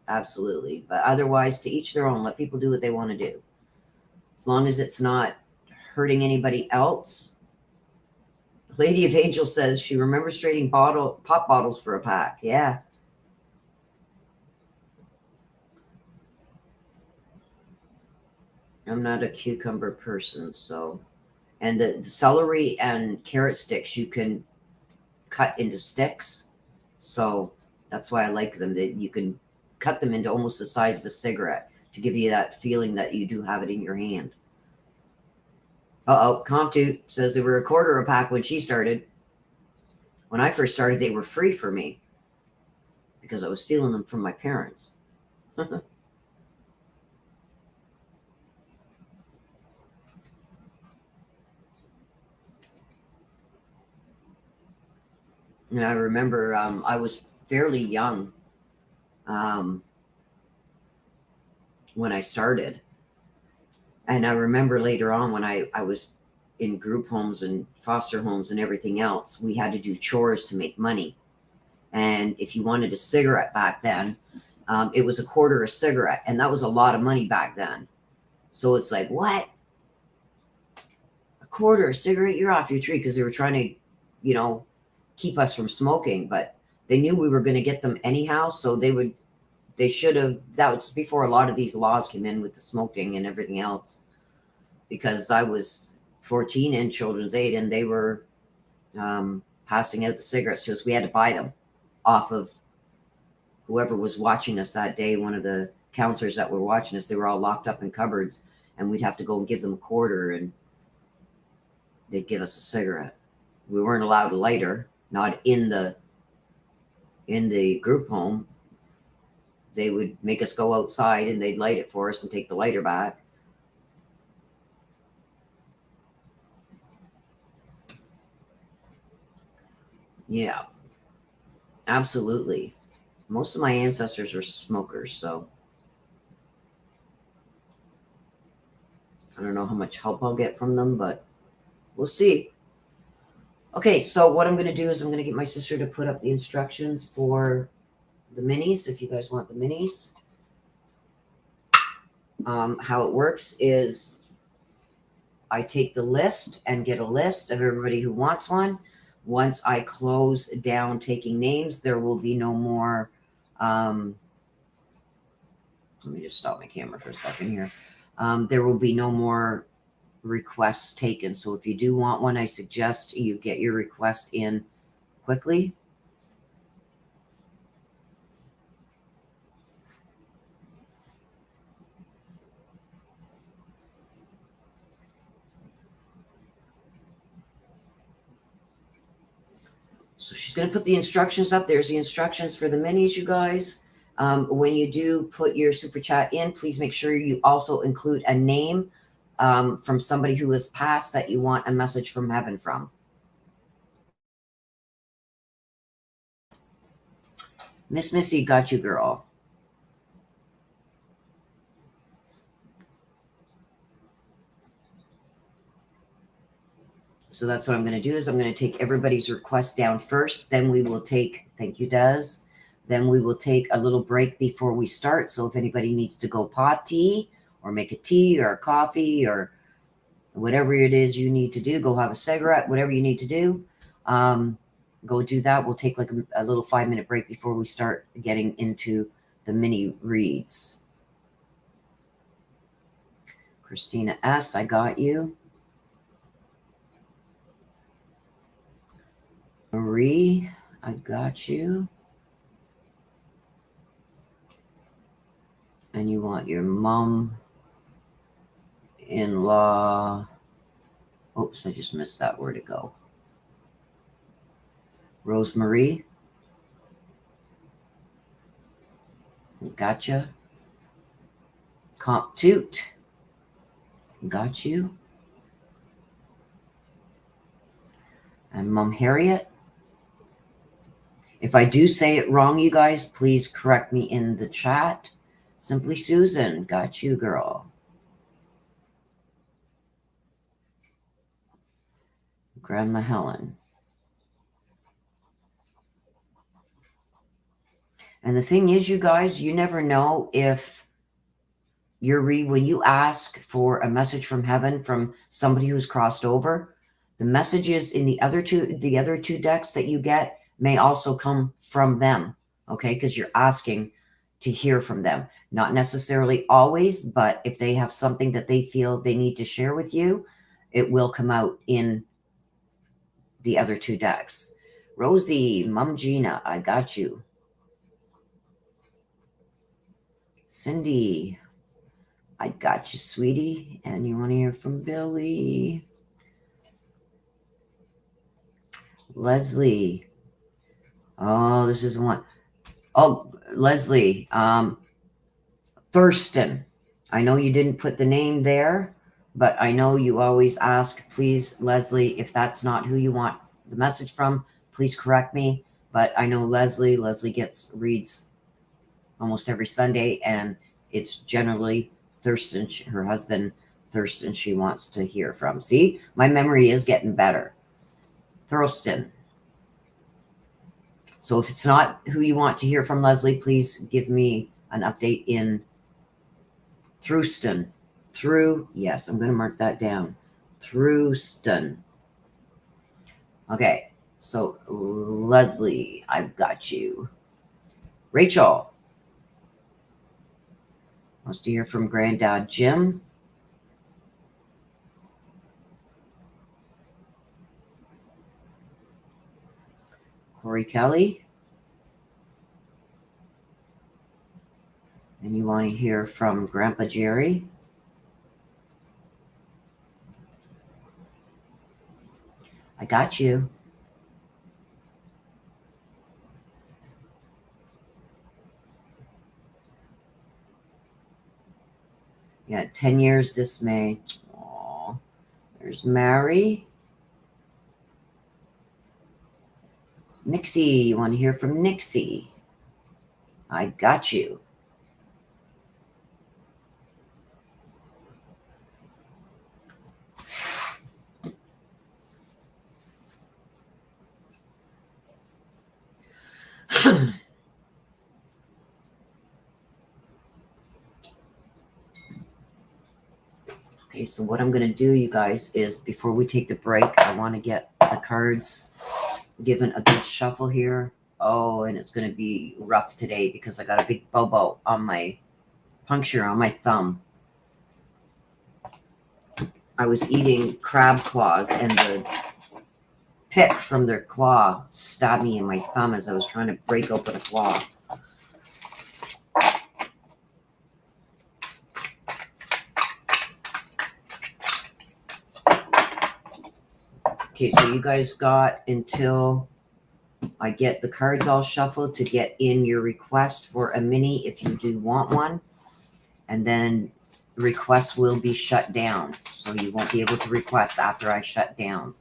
absolutely. But otherwise, to each their own. Let people do what they want to do. As long as it's not hurting anybody else. Lady of Angel says she remembers trading pop bottles for a pack. Yeah. I'm not a cucumber person, so. And the celery and carrot sticks you can cut into sticks. So that's why I like them. That you can cut them into almost the size of a cigarette to give you that feeling that you do have it in your hand. Comptoot says they were $1/4 a pack when she started. When I first started, they were free for me because I was stealing them from my parents. And I remember I was fairly young when I started. And I remember later on when I was in group homes and foster homes and everything else, we had to do chores to make money. And if you wanted a cigarette back then, it was $1/4 a cigarette. And that was a lot of money back then. So it's like, what? $1/4 a cigarette? You're off your tree, because they were trying to, keep us from smoking. But they knew we were going to get them anyhow. So they should have, that was before a lot of these laws came in with the smoking and everything else. Because I was 14 in children's aid, and they were passing out the cigarettes to us. We had to buy them off of whoever was watching us that day. One of the counselors that were watching us, they were all locked up in cupboards, and we'd have to go and give them $1/4, and they'd give us a cigarette. We weren't allowed a lighter, not in the group home. They would make us go outside, and they'd light it for us and take the lighter back. Yeah, absolutely. Most of my ancestors were smokers, so I don't know how much help I'll get from them, but we'll see. Okay, so what I'm going to do is I'm going to get my sister to put up the instructions for the minis, if you guys want the minis. How it works is I take the list and get a list of everybody who wants one. Once I close down taking names, there will be no more. Let me just stop my camera for a second here. There will be no more requests taken. So if you do want one, I suggest you get your request in quickly. So she's going to put the instructions up. There's the instructions for the minis, you guys. When you do put your super chat in, please make sure you also include a name from somebody who has passed that you want a message from heaven from. Miss Missy, got you, girl. So that's what I'm going to do is I'm going to take everybody's request down first. Then we will take, thank you, Des. Then we will take a little break before we start. So if anybody needs to go potty or make a tea or a coffee or whatever it is you need to do, go have a cigarette, whatever you need to do, go do that. We'll take like a little 5-minute break before we start getting into the mini reads. Christina S., I got you. Marie, I got you. And you want your mom-in-law. Oops, I just missed that. Where'd it go? Rosemary. Gotcha. Comptoot. Got you. And Mom Harriet. If I do say it wrong, you guys, please correct me in the chat. Simply Susan. Got you, girl. Grandma Helen. And the thing is, you guys, you never know if when you ask for a message from heaven from somebody who's crossed over, the messages in the other two decks that you get may also come from them, okay? Because you're asking to hear from them. Not necessarily always, but if they have something that they feel they need to share with you, it will come out in the other two decks. Rosie, Mom Gina, I got you. Cindy, I got you, sweetie. And you want to hear from Billy? Leslie. Oh, this is one. Oh, Leslie. Thurston. I know you didn't put the name there, but I know you always ask, please, Leslie, if that's not who you want the message from, please correct me. But I know Leslie reads almost every Sunday, and it's generally Thurston, her husband, Thurston, she wants to hear from. See, my memory is getting better. Thurston. So if it's not who you want to hear from, Leslie, please give me an update in Thurston. Yes, I'm going to mark that down. Thurston. Okay, so Leslie, I've got you. Rachel wants to hear from Granddad Jim. Corey Kelly. And you want to hear from Grandpa Jerry. I got you. Yeah, 10 years this May. Aww. There's Mary. Nixie, you want to hear from Nixie? I got you. Okay, so what I'm going to do, you guys, is before we take the break, I want to get the cards given a good shuffle here. Oh, and it's going to be rough today because I got a big bobo on my puncture on my thumb. I was eating crab claws, and the pick from their claw stabbed me in my thumb as I was trying to break open a claw. Okay, so you guys got until I get the cards all shuffled to get in your request for a mini if you do want one. And then requests will be shut down. So you won't be able to request after I shut down.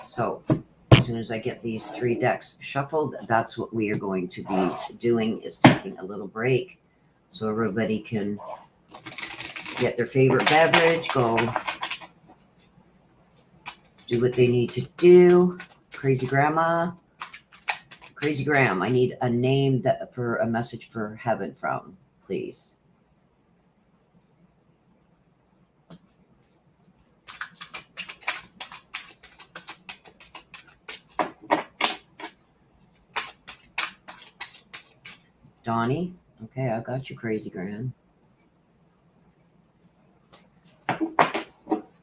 So as soon as I get these 3 decks shuffled, that's what we are going to be doing, is taking a little break so everybody can get their favorite beverage, go do what they need to do. Crazy Grandma. Crazy Graham, I need a name for a message for heaven from, please. Donnie. Okay, I got you, Crazy Graham.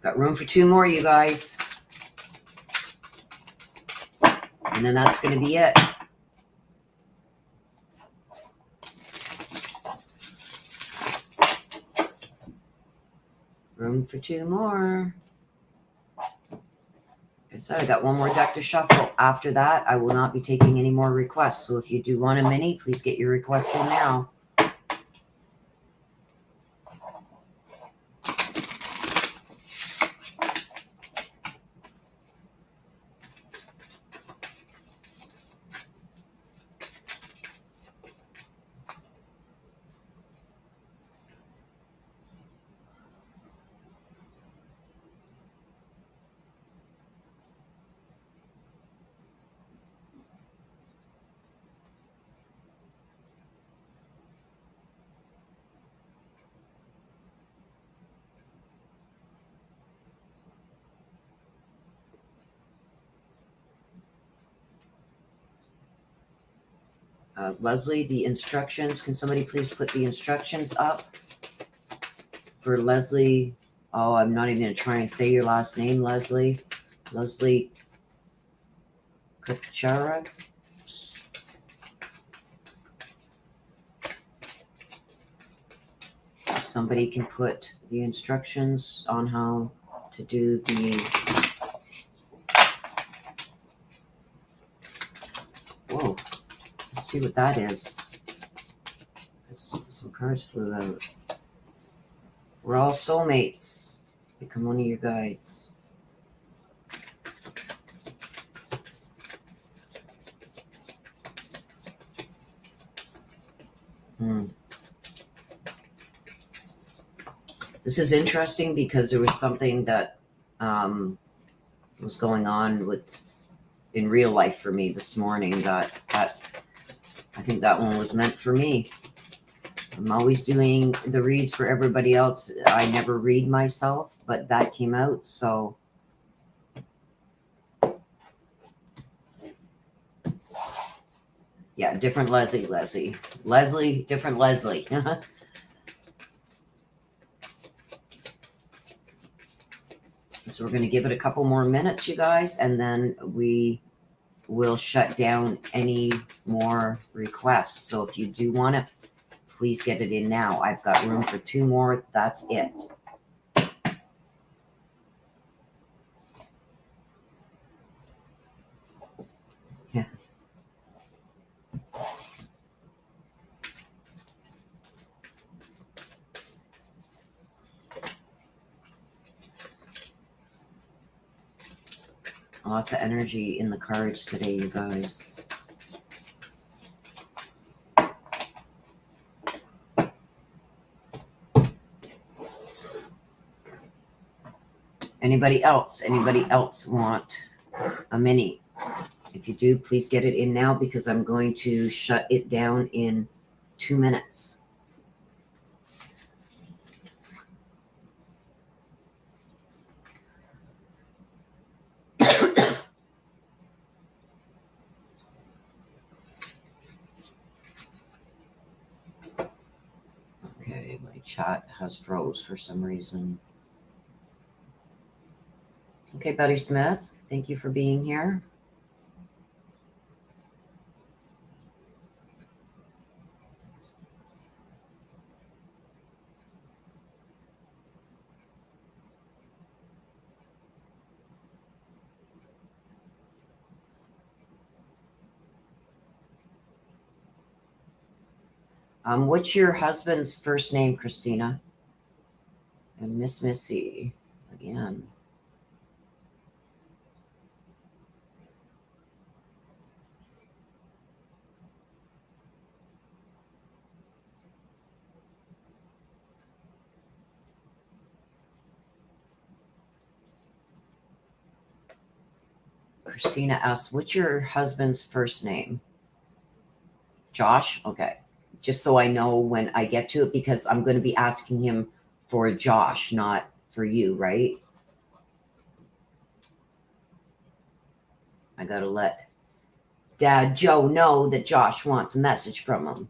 Got room for 2 more, you guys. And then that's going to be it. Room for 2 more. Like I said, I got 1 more deck to shuffle. After that, I will not be taking any more requests. So if you do want a mini, please get your request in now. Leslie, the instructions. Can somebody please put the instructions up for Leslie? Oh, I'm not even going to try and say your last name, Leslie. Leslie Kuchara. If somebody can put the instructions on how to do the... Whoa. Let's see what that is. Some cards flew out. We're all soulmates. Become one of your guides. This is interesting because there was something that was going on in real life for me this morning that I think that one was meant for me. I'm always doing the reads for everybody else. I never read myself, but that came out, so yeah, different Leslie, different Leslie. So we're going to give it a couple more minutes, you guys, and then we will shut down any more requests. So if you do want it, please get it in now. I've got room for 2 more. That's it. Yeah. Lots of energy in the cards today, you guys. Anybody else? Anybody else want a mini? If you do, please get it in now because I'm going to shut it down in 2 minutes. Okay, my chat has froze for some reason. Okay, Betty Smith, thank you for being here. What's your husband's first name, Christina? And Miss Missy, again. Christina asked, what's your husband's first name? Josh? Okay. Just so I know when I get to it, because I'm going to be asking him for Josh, not for you, right? I got to let Dad Joe know that Josh wants a message from him.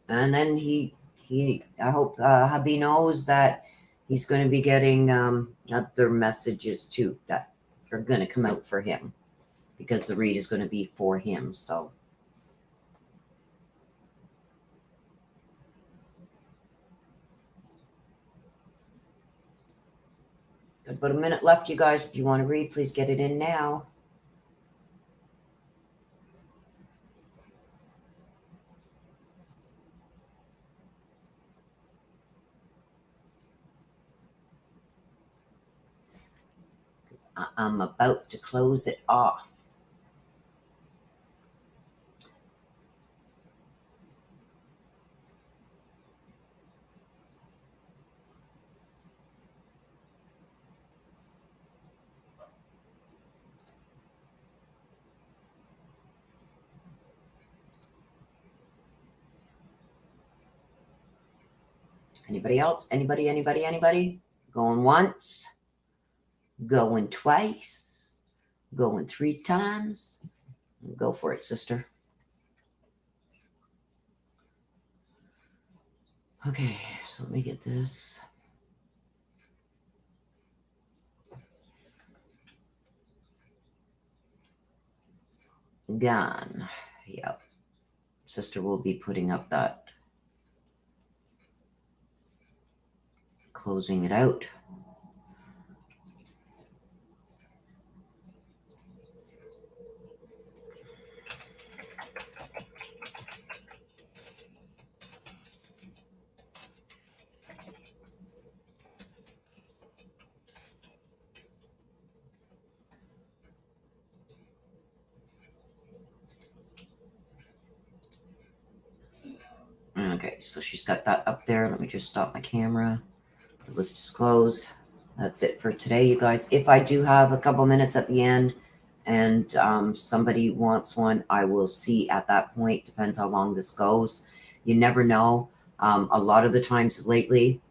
And then I hope hubby knows that he's going to be getting other messages too that are going to come out for him because the read is going to be for him. So got about a minute left, you guys. If you want to read, please get it in now. I'm about to close it off. Anybody else? Anybody? Going once, going twice, going 3 times. Go for it, sister. Okay, so let me get this. Gone. Yep. Sister will be putting up that, closing it out. Okay, so she's got that up there. Let me just stop my camera. The list is closed. That's it for today, you guys. If I do have a couple minutes at the end and somebody wants one, I will see at that point. Depends how long this goes. You never know. A lot of the times lately,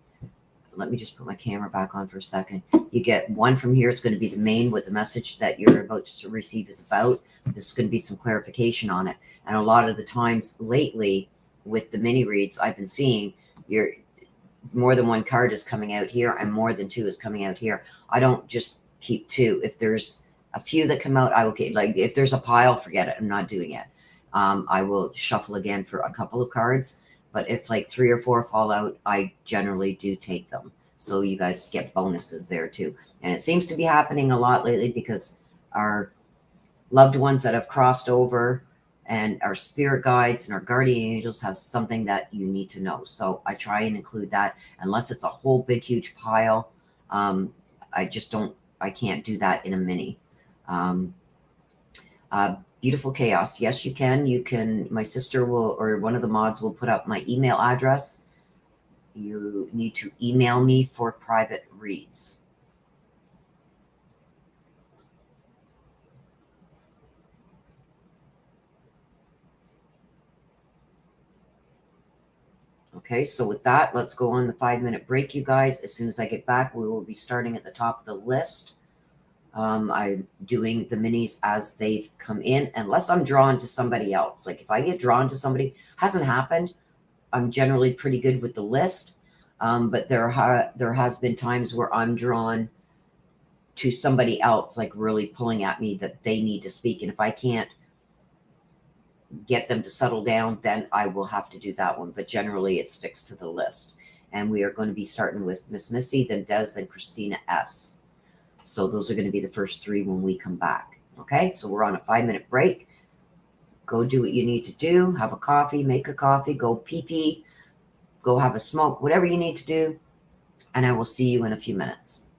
let me just put my camera back on for a second. You get one from here. It's going to be the main, what the message that you're about to receive is about. This is going to be some clarification on it. And a lot of the times lately with the mini reads I've been seeing, you're more than one card is coming out here and more than two is coming out here. I don't just keep two. If there's a few that come out, I will keep, like if there's a pile, forget it. I'm not doing it. I will shuffle again for a couple of cards. But if like 3 or 4 fall out, I generally do take them. So you guys get bonuses there too. And it seems to be happening a lot lately because our loved ones that have crossed over and our spirit guides and our guardian angels have something that you need to know. So I try and include that unless it's a whole big, huge pile. I just don't, I can't do that in a mini. Beautiful chaos. Yes, you can. You can, my sister will, or one of the mods will put up my email address. You need to email me for private reads. Okay, so with that, let's go on the 5-minute break, you guys. As soon as I get back, we will be starting at the top of the list. I'm doing the minis as they've come in, unless I'm drawn to somebody else. Like if I get drawn to somebody, hasn't happened. I'm generally pretty good with the list, but there has been times where I'm drawn to somebody else, like really pulling at me that they need to speak, and if I can't get them to settle down, then I will have to do that one. But generally, it sticks to the list. And we are going to be starting with Miss Missy, then Des, then Christina S. So those are going to be the first 3 when we come back. Okay, so we're on a 5-minute break. Go do what you need to do. Have a coffee, make a coffee, go pee pee, go have a smoke, whatever you need to do. And I will see you in a few minutes.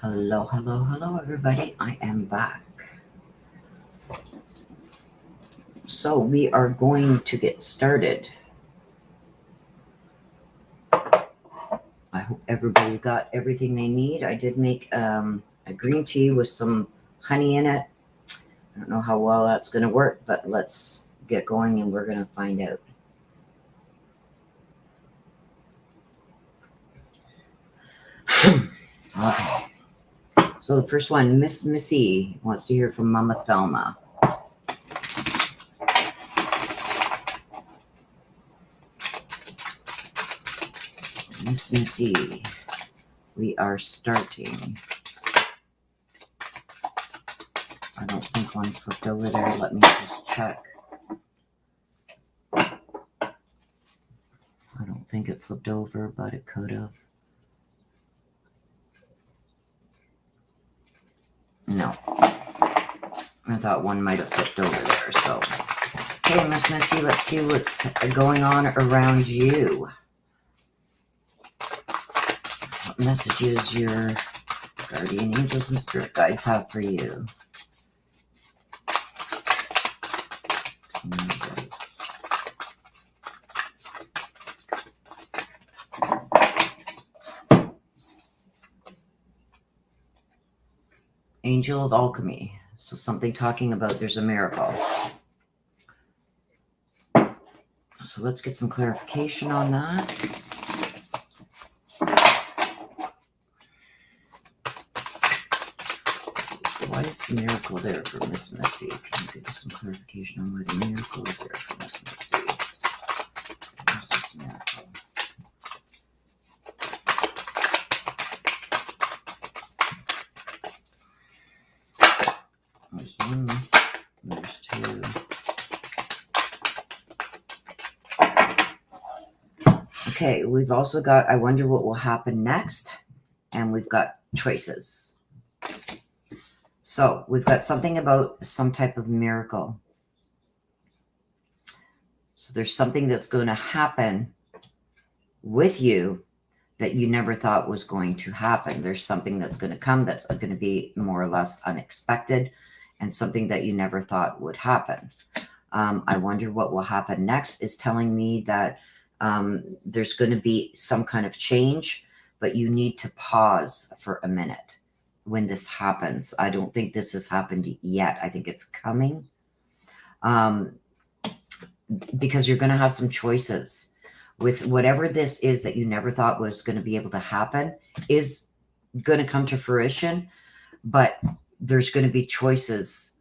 Hello, hello, hello, everybody. I am back. So we are going to get started. I hope everybody got everything they need. I did make a green tea with some honey in it. I don't know how well that's going to work, but let's get going and we're going to find out. Okay. So the first one, Miss Missy wants to hear from Mama Thelma. Miss Missy, we are starting. I don't think one flipped over there. Let me just check. I don't think it flipped over, but it could have. No. I thought one might have flipped over there. So, okay, Miss Missy, let's see what's going on around you. What messages your guardian angels and spirit guides have for you? Angel of Alchemy. So something talking about there's a miracle. So let's get some clarification on that. So why is the miracle there for Miss Missy? Can you give us some clarification on why the miracle is there for Miss Missy? Where's this miracle? There's one, there's two. Okay, we've also got, I wonder what will happen next. And we've got choices. So we've got something about some type of miracle. So there's something that's going to happen with you that you never thought was going to happen. There's something that's going to come that's going to be more or less unexpected and something that you never thought would happen. I wonder what will happen next is telling me that there's going to be some kind of change, but you need to pause for a minute when this happens. I don't think this has happened yet. I think it's coming because you're going to have some choices with whatever this is that you never thought was going to be able to happen is going to come to fruition, but there's going to be choices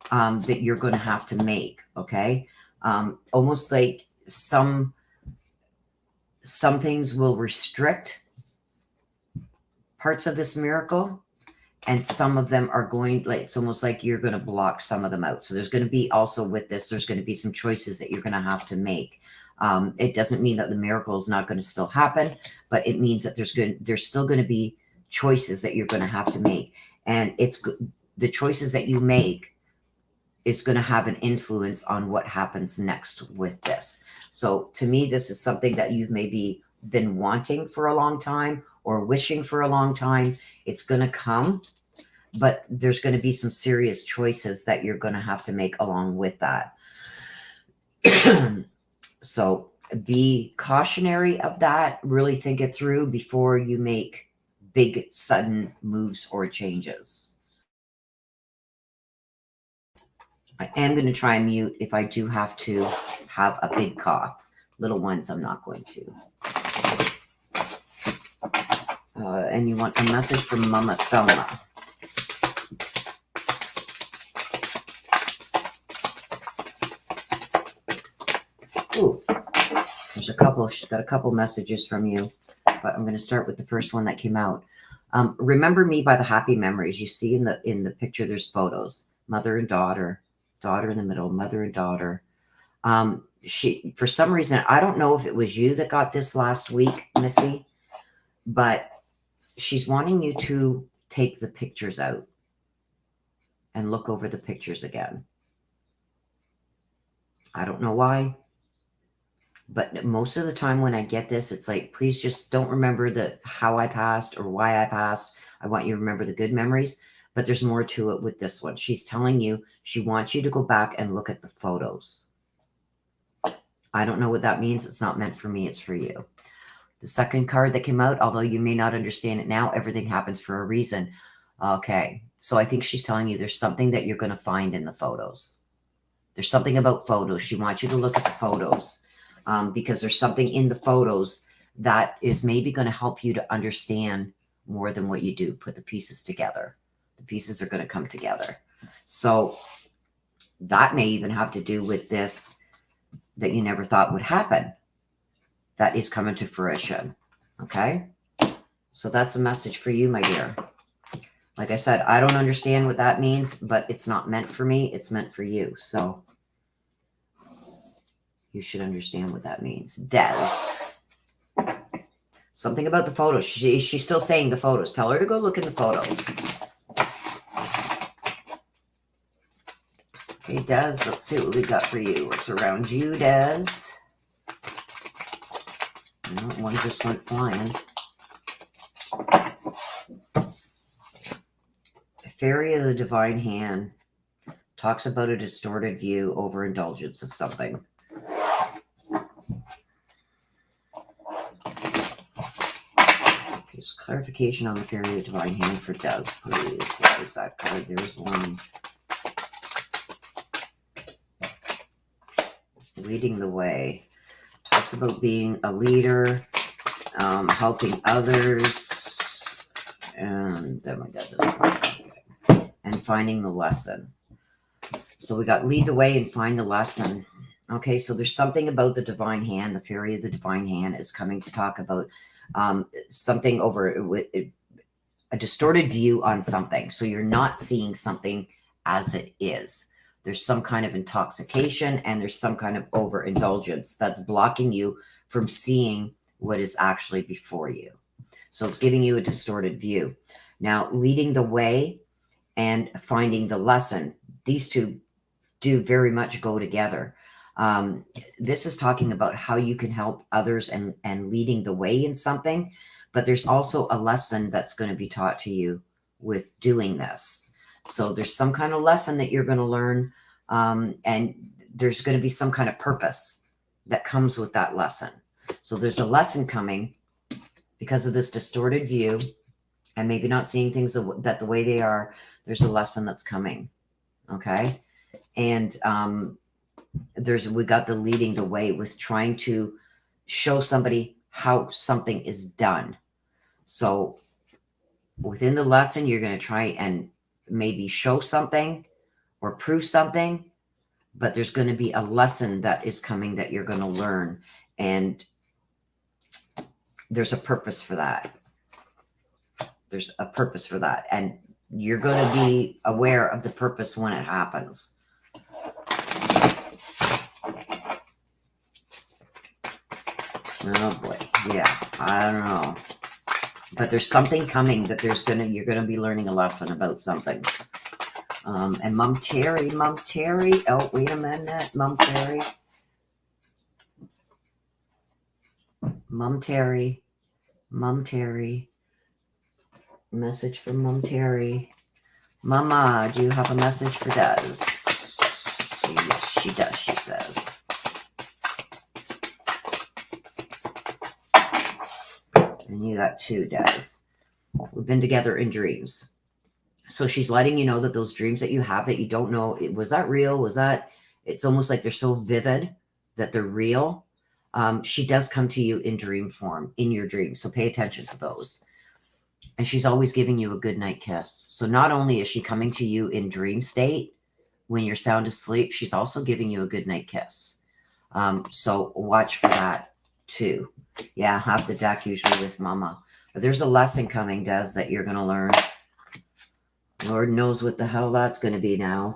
that you're going to have to make. Okay. Almost like some things will restrict parts of this miracle, and some of them are going, like, it's almost like you're going to block some of them out. So there's going to be also with this, there's going to be some choices that you're going to have to make. It doesn't mean that the miracle is not going to still happen, but it means that there's still going to be choices that you're going to have to make. And it's the choices that you make is going to have an influence on what happens next with this. So to me, this is something that you've maybe been wanting for a long time or wishing for a long time. It's going to come, but there's going to be some serious choices that you're going to have to make along with that. So be cautionary of that. Really think it through before you make big, sudden moves or changes. I am going to try and mute if I do have to have a big cough. Little ones, I'm not going to. And you want a message from Mama Thelma. Ooh, there's a couple. She's got a couple messages from you, but I'm going to start with the first one that came out. Remember me by the happy memories. You see in the picture, there's photos, mother and daughter. Daughter in the middle, mother and daughter. She, for some reason, I don't know if it was you that got this last week, Missy, but she's wanting you to take the pictures out and look over the pictures again. I don't know why, but most of the time when I get this, it's like, please just don't remember how I passed or why I passed. I want you to remember the good memories, but there's more to it with this one. She's telling you she wants you to go back and look at the photos. I don't know what that means. It's not meant for me. It's for you. The second card that came out, although you may not understand it now, everything happens for a reason. Okay. So I think she's telling you there's something that you're going to find in the photos. There's something about photos. She wants you to look at the photos because there's something in the photos that is maybe going to help you to understand more than what you do. Put the pieces together. The pieces are going to come together. So that may even have to do with this that you never thought would happen. That is coming to fruition. Okay? So that's a message for you, my dear. Like I said, I don't understand what that means, but it's not meant for me. It's meant for you. So you should understand what that means. Des. Something about the photos. She's still saying the photos. Tell her to go look in the photos. Okay, Des, let's see what we got for you. What's around you, Des? Oh, one just went flying. Fairy of the Divine Hand talks about a distorted view, overindulgence of something. There's clarification on the Fairy of the Divine Hand for Des, please. What is that card? There's one. Leading the way. Talks about being a leader, helping others, and oh my God, this one. Okay. And finding the lesson. So we got lead the way and find the lesson. Okay, so there's something about the divine hand. The Fairy of the Divine Hand is coming to talk about something over with a distorted view on something. So you're not seeing something as it is. There's some kind of intoxication and there's some kind of overindulgence that's blocking you from seeing what is actually before you. So it's giving you a distorted view. Now, leading the way and finding the lesson, these two do very much go together. This is talking about how you can help others and leading the way in something, but there's also a lesson that's going to be taught to you with doing this. So there's some kind of lesson that you're going to learn, and there's going to be some kind of purpose that comes with that lesson. So there's a lesson coming because of this distorted view and maybe not seeing things that the way they are. There's a lesson that's coming. Okay. And we got the leading the way with trying to show somebody how something is done. So within the lesson, you're going to try and maybe show something or prove something, but there's going to be a lesson that is coming that you're going to learn. And there's a purpose for that. There's a purpose for that. And you're going to be aware of the purpose when it happens. Oh boy. Yeah. I don't know. But there's something coming that you're going to be learning a lesson about something. And Mom Terry. Oh, wait a minute. Mom Terry. Message from Mom Terry. Mama, do you have a message for Des? Yes, she does, she says. And you got two, Des. We've been together in dreams. So she's letting you know that those dreams that you have that you don't know, was that real? It's almost like they're so vivid that they're real. She does come to you in dream form, in your dreams. So pay attention to those. And she's always giving you a good night kiss. So not only is she coming to you in dream state when you're sound asleep, she's also giving you a good night kiss. So watch for that too. Yeah, half the deck usually with Mama. But there's a lesson coming, Des, that you're going to learn. Lord knows what the hell that's going to be now.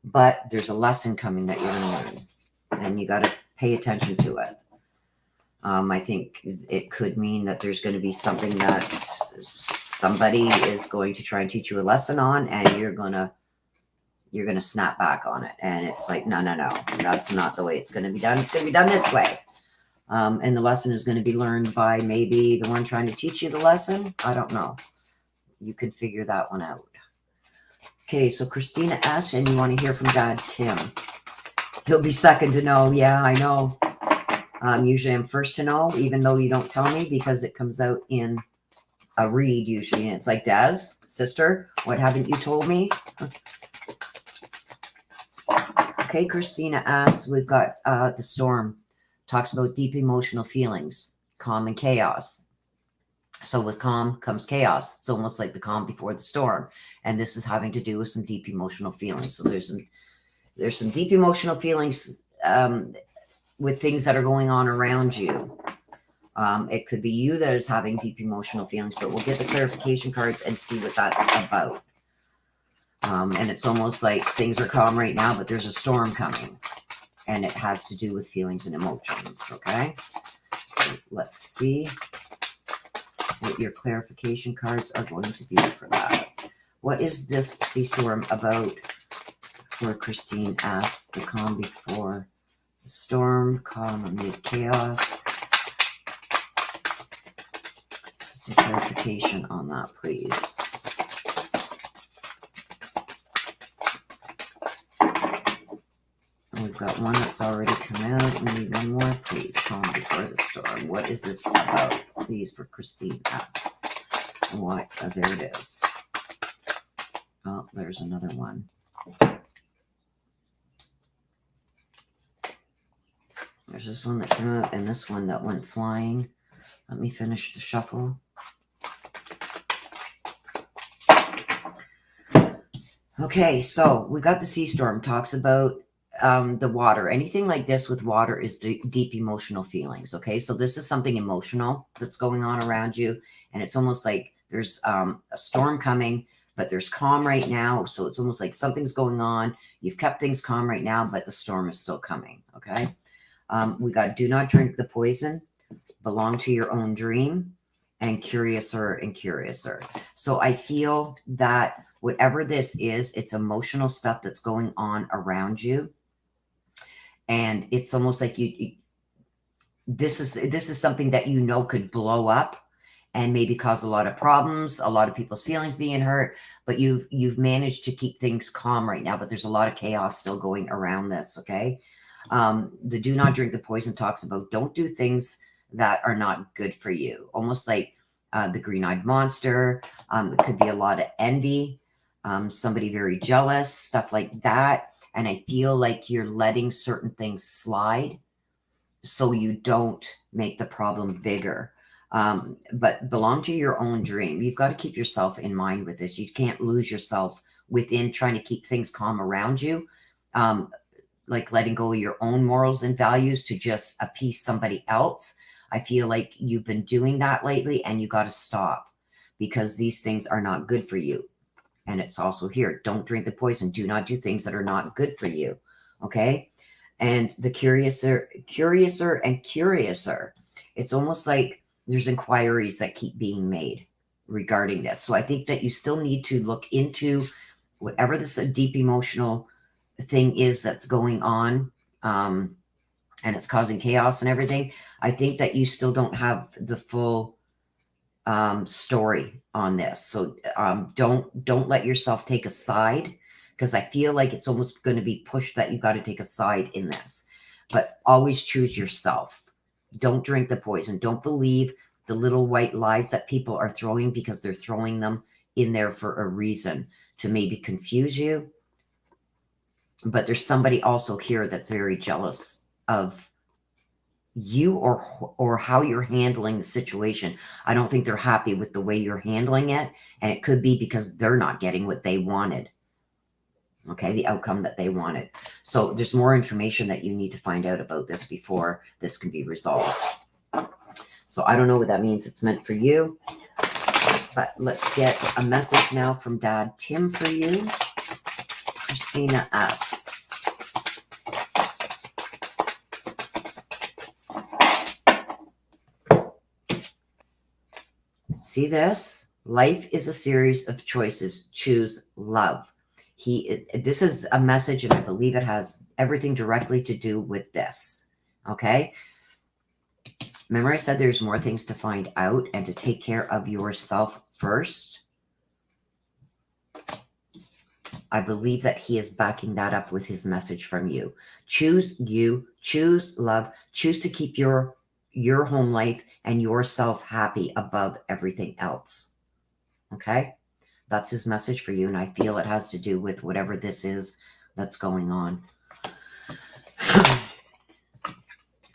But there's a lesson coming that you're going to learn. And you got to pay attention to it. I think it could mean that there's going to be something that somebody is going to try and teach you a lesson on, and you're going to snap back on it. And it's like, no, that's not the way it's going to be done. It's going to be done this way. And the lesson is going to be learned by maybe the one trying to teach you the lesson. I don't know. you can figure that one out. Okay, so Christina S., and you want to hear from Dad Tim. He'll be second to know. Yeah, I know. Usually I'm first to know, even though you don't tell me, because it comes out in a read usually. And it's like, Des, sister, what haven't you told me? Okay, Christina asks, we've got the storm. Talks about deep emotional feelings, calm and chaos. So with calm comes chaos. It's almost like the calm before the storm. And this is having to do with some deep emotional feelings. So there's some deep emotional feelings with things that are going on around you. It could be you that is having deep emotional feelings, but we'll get the clarification cards and see what that's about. And it's almost like things are calm right now, but there's a storm coming. And it has to do with feelings and emotions, okay? So let's see what your clarification cards are going to be for that. What is this sea storm about for Christine asks? The calm before the storm, calm amid chaos. Some clarification on that, please. We've got one that's already come out. We need one more, please. Calm before the storm. What is this about, please, for Christine S.? What? Oh, there it is. Oh, there's another one. There's this one that came out and this one that went flying. Let me finish the shuffle. Okay, so we got the sea storm. Talks about the water. Anything like this with water is deep emotional feelings. Okay, so this is something emotional that's going on around you, and it's almost like there's a storm coming, but there's calm right now. So it's almost like something's going on. You've kept things calm right now, but the storm is still coming. Okay, we got do not drink the poison, belong to your own dream, and curiouser and curiouser. So I feel that whatever this is, it's emotional stuff that's going on around you. And it's almost like this is something that you know could blow up and maybe cause a lot of problems, a lot of people's feelings being hurt, but you've managed to keep things calm right now, but there's a lot of chaos still going around this, okay? The do not drink the poison talks about don't do things that are not good for you, almost like the green-eyed monster. It could be a lot of envy, somebody very jealous, stuff like that. And I feel like you're letting certain things slide so you don't make the problem bigger. But belong to your own dream. You've got to keep yourself in mind with this. You can't lose yourself within trying to keep things calm around you. Like letting go of your own morals and values to just appease somebody else. I feel like you've been doing that lately and you got to stop because these things are not good for you. And it's also here. Don't drink the poison. Do not do things that are not good for you. Okay. And the curiouser and curiouser. It's almost like there's inquiries that keep being made regarding this. So I think that you still need to look into whatever this deep emotional thing is that's going on. And it's causing chaos and everything. I think that you still don't have the full story on this. So don't let yourself take a side, because I feel like it's almost going to be pushed that you got to take a side in this. But always choose yourself. Don't drink the poison. Don't believe the little white lies that people are throwing, because they're throwing them in there for a reason to maybe confuse you. But there's somebody also here that's very jealous of you or how you're handling the situation. I don't think they're happy with the way you're handling it. And it could be because they're not getting what they wanted. Okay, the outcome that they wanted. So there's more information that you need to find out about this before this can be resolved. So I don't know what that means. It's meant for you. But let's get a message now from Dad Tim for you. Christina S. See this? Life is a series of choices. Choose love. This is a message, and I believe it has everything directly to do with this. Okay? Remember I said there's more things to find out and to take care of yourself first. I believe that he is backing that up with his message from you. Choose you, choose love, choose to keep your home life and yourself happy above everything else. Okay? That's his message for you, and I feel it has to do with whatever this is that's going on.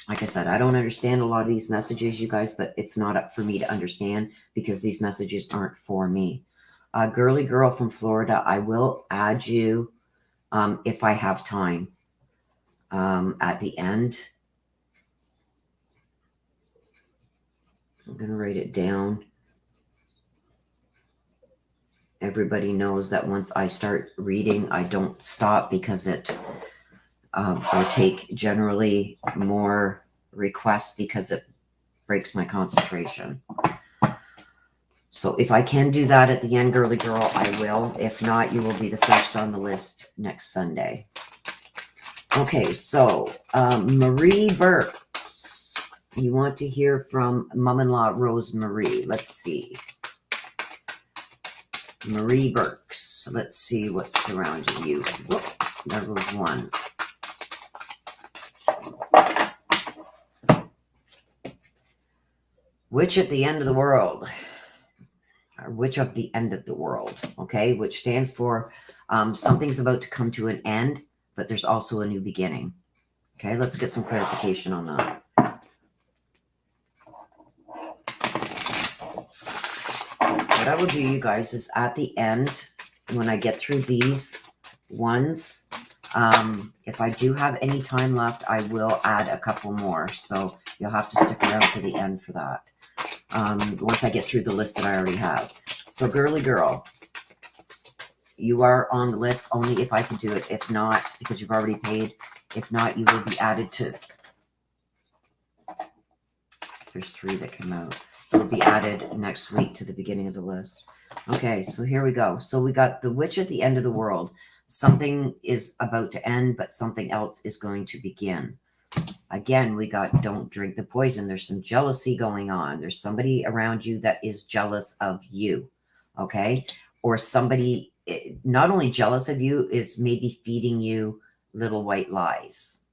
Like I said, I don't understand a lot of these messages, you guys, but it's not up for me to understand because these messages aren't for me. Girly girl from Florida, I will add you if I have time at the end. I'm going to write it down. Everybody knows that once I start reading, I don't stop because I take generally more requests because it breaks my concentration. So if I can do that at the end, girly girl, I will. If not, you will be the first on the list next Sunday. Okay, so Marie Burks. You want to hear from mom-in-law Rosemary. Let's see. Marie Burks. Let's see what's surrounding you. Whoop, there goes one. Witch at the end of the world. Or witch of the end of the world. Okay, which stands for something's about to come to an end, but there's also a new beginning. Okay, let's get some clarification on that. What I will do, you guys, is at the end, when I get through these ones, if I do have any time left, I will add a couple more. So you'll have to stick around to the end for that. Once I get through the list that I already have. So girly girl, you are on the list only if I can do it. If not, because you've already paid. If not, you will be added to... There's 3 that came out. It will be added next week to the beginning of the list. Okay, so here we go. So we got the witch at the end of the world. Something is about to end, but something else is going to begin. Again, we got don't drink the poison. There's some jealousy going on. There's somebody around you that is jealous of you, okay? Or somebody not only jealous of you, is maybe feeding you little white lies.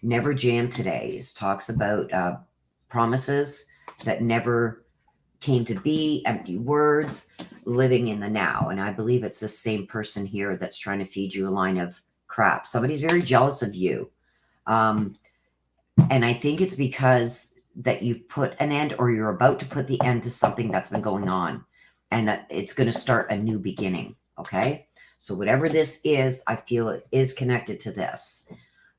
Never Jam Today talks about promises that never came to be, empty words, living in the now. And I believe it's the same person here that's trying to feed you a line of crap. Somebody's very jealous of you. And I think it's because that you've put an end, or you're about to put the end to something that's been going on, and that it's going to start a new beginning. Okay. So whatever this is, I feel it is connected to this.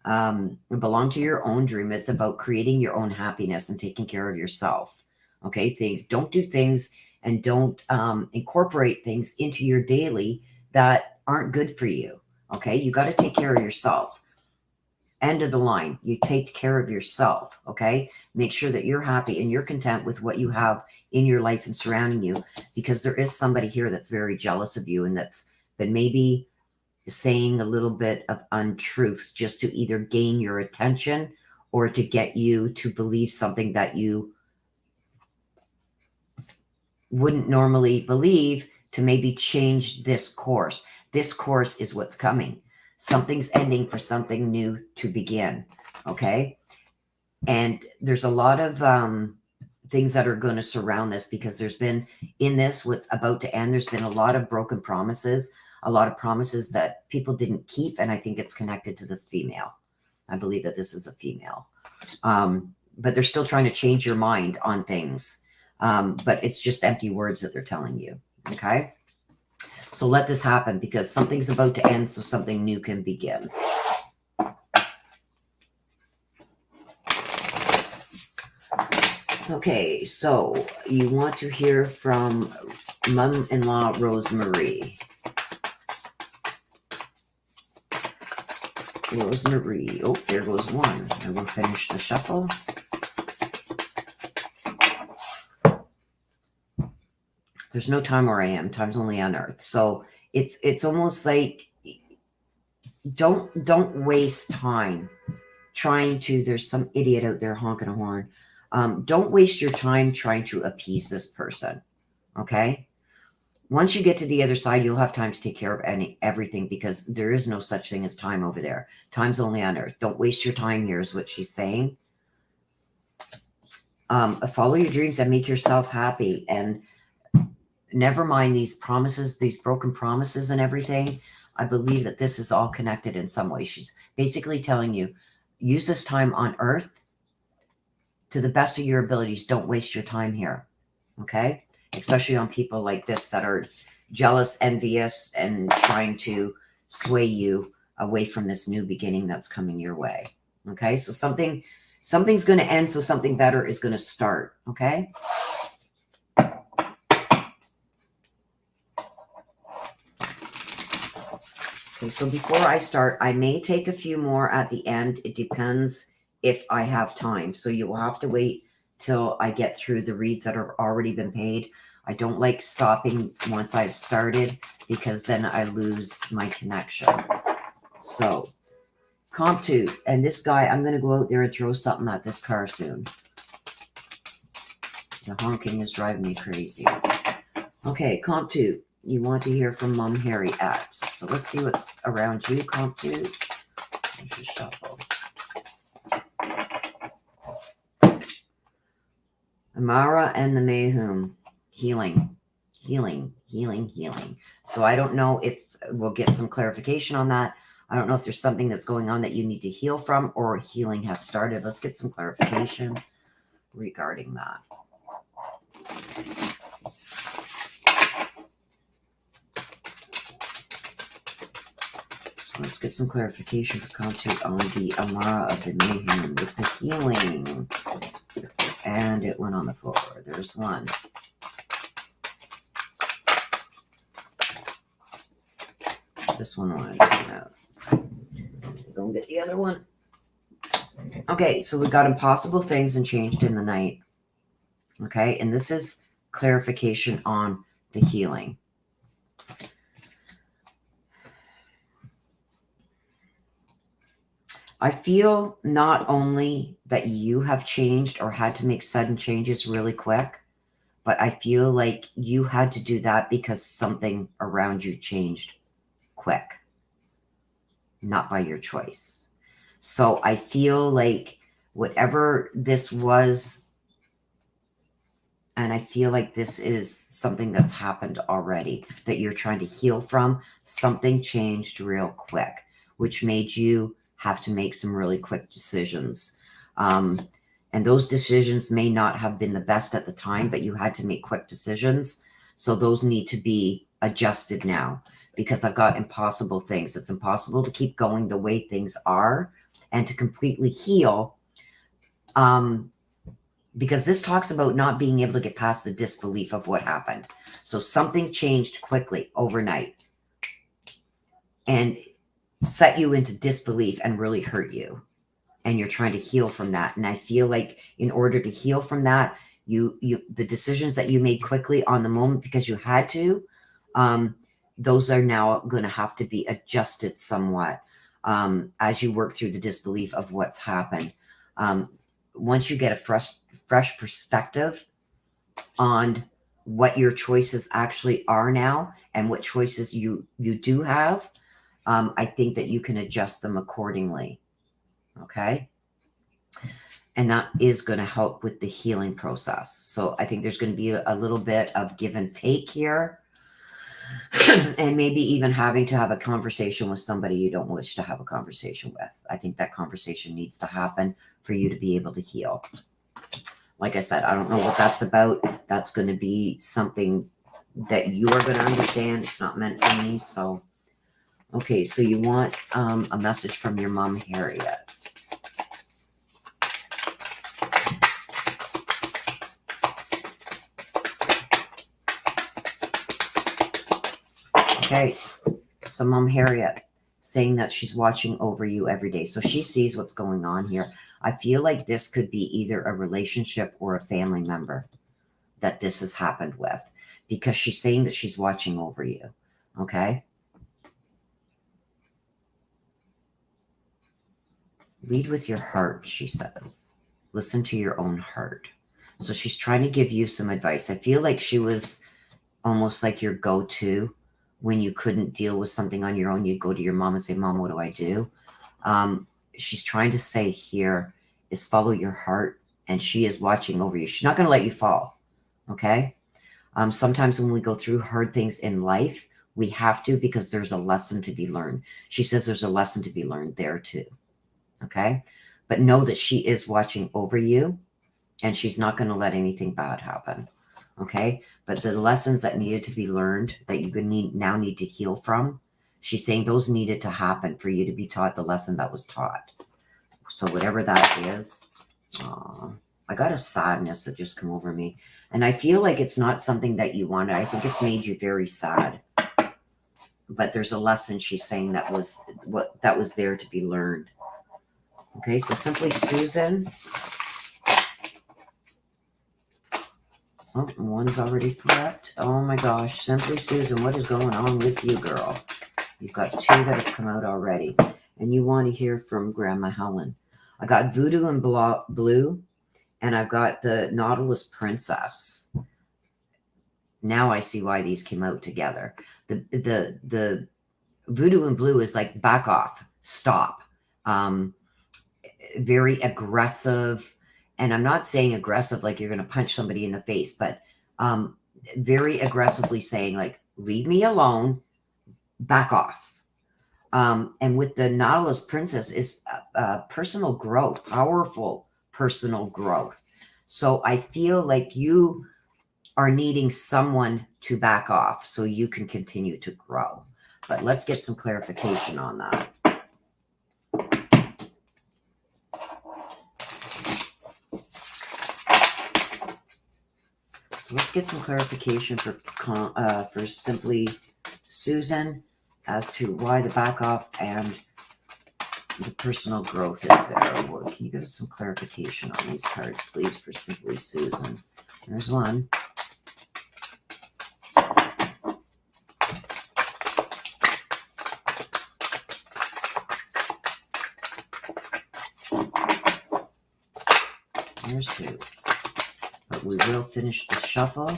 Belong to your own dream. It's about creating your own happiness and taking care of yourself. Okay. Don't do things and don't incorporate things into your daily that aren't good for you. Okay. You got to take care of yourself. End of the line. You take care of yourself. Okay. Make sure that you're happy and you're content with what you have in your life and surrounding you, because there is somebody here that's very jealous of you and that's been maybe saying a little bit of untruths just to either gain your attention or to get you to believe something that you wouldn't normally believe, to maybe change this course. This course is what's coming. Something's ending for something new to begin. Okay. And there's a lot of things that are going to surround this, because there's been in this, what's about to end, there's been a lot of broken promises, a lot of promises that people didn't keep. And I think it's connected to this female. I believe that this is a female. But they're still trying to change your mind on things. But it's just empty words that they're telling you. Okay. So let this happen, because something's about to end so something new can begin. Okay, so you want to hear from mom-in-law Rosemary. Rosemary. Oh, there goes one. I will finish the shuffle. There's no time where I am. Time's only on Earth. So it's almost like don't waste time trying to. There's some idiot out there honking a horn. Don't waste your time trying to appease this person. Okay. Once you get to the other side, you'll have time to take care of everything, because there is no such thing as time over there. Time's only on earth. Don't waste your time here is what she's saying. Follow your dreams and make yourself happy. And never mind these promises, these broken promises and everything. I believe that this is all connected in some way. She's basically telling you, use this time on earth to the best of your abilities. Don't waste your time here. Okay? Especially on people like this that are jealous, envious, and trying to sway you away from this new beginning that's coming your way. Okay? So something's going to end, so something better is going to start. Okay? Okay, so before I start, I may take a few more at the end. It depends if I have time. So you will have to wait till I get through the reads that have already been paid. I don't like stopping once I've started, because then I lose my connection. So, comp 2. And this guy, I'm going to go out there and throw something at this car soon. The honking is driving me crazy. Okay, comp 2. You want to hear from Mom Harriet. So let's see what's around you, comp 2. Just shuffle. Amara and the Mayhum. Healing. Healing. Healing. Healing. So I don't know if we'll get some clarification on that. I don't know if there's something that's going on that you need to heal from, or healing has started. Let's get some clarification regarding that. Let's get some clarification for comp 2 on the Amara of the Mayhem with the healing. And it went on the floor. There's one. This one wanted to come out. Go and get the other one. Okay, so we got impossible things and changed in the night. Okay, and this is clarification on the healing. I feel not only that you have changed or had to make sudden changes really quick, but I feel like you had to do that because something around you changed quick, not by your choice. So I feel like whatever this was, and I feel like this is something that's happened already that you're trying to heal from, something changed real quick, which made you have to make some really quick decisions. And those decisions may not have been the best at the time, but you had to make quick decisions. So those need to be adjusted now, because I've got impossible things. It's impossible to keep going the way things are and to completely heal. Because this talks about not being able to get past the disbelief of what happened. So something changed quickly overnight and set you into disbelief and really hurt you. And you're trying to heal from that. And I feel like in order to heal from that, the decisions that you made quickly on the moment because you had to, those are now going to have to be adjusted somewhat as you work through the disbelief of what's happened. Once you get a fresh perspective on what your choices actually are now and what choices you do have, I think that you can adjust them accordingly. Okay. And that is going to help with the healing process. So I think there's going to be a little bit of give and take here. And maybe even having to have a conversation with somebody you don't wish to have a conversation with. I think that conversation needs to happen for you to be able to heal. Like I said, I don't know what that's about. That's going to be something that you are going to understand. It's not meant for me. So, okay. So you want a message from your mom, Harriet. Okay, so Mom Harriet saying that she's watching over you every day. So she sees what's going on here. I feel like this could be either a relationship or a family member that this has happened with, because she's saying that she's watching over you. Okay. Lead with your heart, she says. Listen to your own heart. So she's trying to give you some advice. I feel like she was almost like your go-to when you couldn't deal with something on your own. You'd go to your mom and say, Mom, what do I do? She's trying to say here is follow your heart, and she is watching over you. She's not going to let you fall. Okay. Sometimes when we go through hard things in life, we have to, because there's a lesson to be learned. She says there's a lesson to be learned there too. Okay. But know that she is watching over you, and she's not going to let anything bad happen. Okay. But the lessons that needed to be learned that you now need to heal from, she's saying those needed to happen for you to be taught the lesson that was taught. So whatever that is, I got a sadness that just come over me. And I feel like it's not something that you wanted. I think it's made you very sad. But there's a lesson she's saying that was there to be learned. Okay, so Simply Susan. Oh, one's already flipped. Oh my gosh, Simply Susan, what is going on with you, girl? You've got two that have come out already. And you want to hear from Grandma Helen. I got Voodoo and Blue, and I've got the Nautilus Princess. Now I see why these came out together. The Voodoo and Blue is like back off, stop. Very aggressive. And I'm not saying aggressive like you're going to punch somebody in the face, but very aggressively saying like, leave me alone, back off. And with the Nautilus Princess is personal growth, powerful personal growth. So I feel like you are needing someone to back off so you can continue to grow. But let's get some clarification on that. So let's get some clarification for Simply Susan as to why the back off and the personal growth is there. Can you give us some clarification on these cards, please, for Simply Susan? There's one. There's two. But we will finish the shuffle.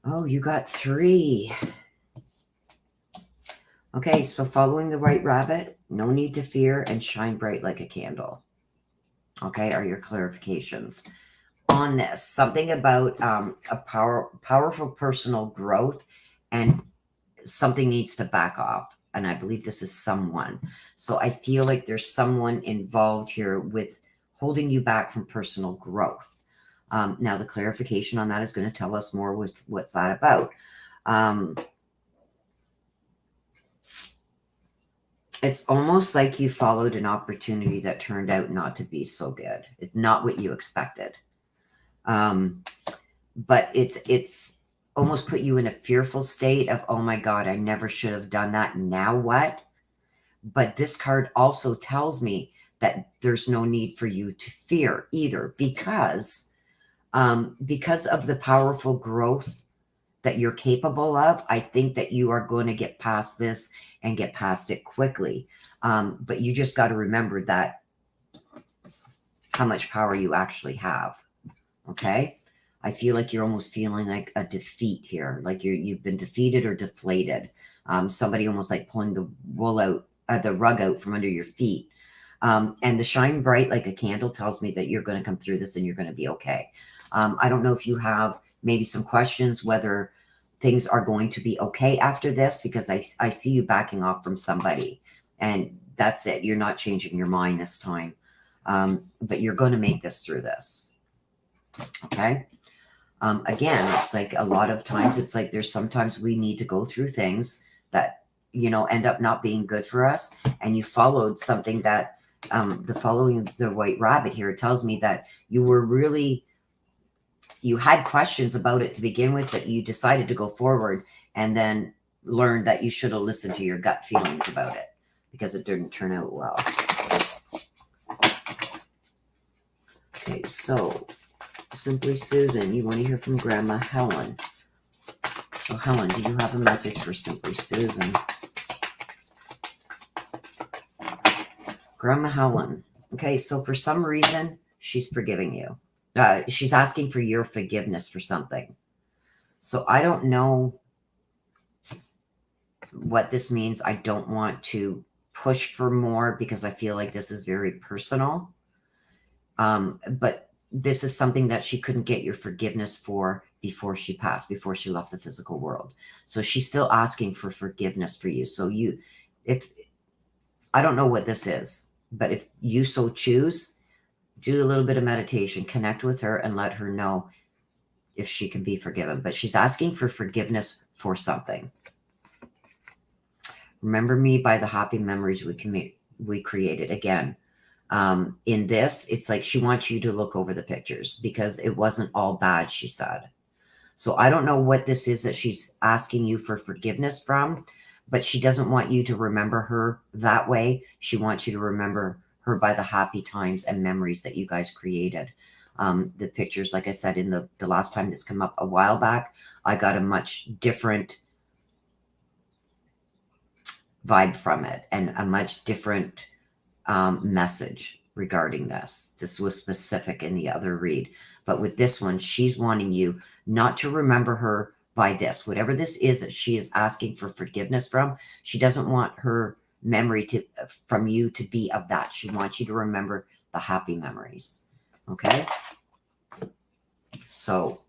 Oh, you got three. Okay, so following the white rabbit, no need to fear, and shine bright like a candle. Okay, are your clarifications on this? Something about a powerful personal growth, and something needs to back off. And I believe this is someone. So I feel like there's someone involved here with holding you back from personal growth. Now, the clarification on that is going to tell us more with what's that about. It's almost like you followed an opportunity that turned out not to be so good. It's not what you expected. But it's almost put you in a fearful state of, oh my God, I never should have done that. Now what? But this card also tells me that there's no need for you to fear either, because of the powerful growth that you're capable of. I think that you are going to get past this and get past it quickly. But you just got to remember that how much power you actually have. Okay. I feel like you're almost feeling like a defeat here. Like you've been defeated or deflated. Somebody almost like pulling the rug out from under your feet. And the shine bright like a candle tells me that you're going to come through this and you're going to be okay. I don't know if you have maybe some questions, whether things are going to be okay after this, because I see you backing off from somebody, and that's it. You're not changing your mind this time, but you're going to make this through this. Okay. Again, it's like a lot of times it's like there's sometimes we need to go through things that, end up not being good for us. And you followed something that following the white rabbit here, it tells me that you had questions about it to begin with, but you decided to go forward and then learned that you should have listened to your gut feelings about it because it didn't turn out well. Okay, so Simply Susan, you want to hear from Grandma Helen. So Helen, do you have a message for Simply Susan? Grandma Helen. Okay, so for some reason, she's forgiving you. She's asking for your forgiveness for something. So I don't know what this means. I don't want to push for more because I feel like this is very personal. But this is something that she couldn't get your forgiveness for before she passed, before she left the physical world. So she's still asking for forgiveness for you. So if I don't know what this is, but if you so choose, do a little bit of meditation, connect with her and let her know if she can be forgiven. But she's asking for forgiveness for something. Remember me by the happy memories we created. Again, in this, it's like she wants you to look over the pictures because it wasn't all bad, she said. So I don't know what this is that she's asking you for forgiveness from, but she doesn't want you to remember her that way. She wants you to remember her by the happy times and memories that you guys created. The pictures, like I said, in the last time this came up a while back, I got a much different vibe from it and a much different message regarding this. This was specific in the other read. But with this one, she's wanting you not to remember her by this. Whatever this is that she is asking for forgiveness from, she doesn't want her memory from you to be of that. She wants you to remember the happy memories. Okay? So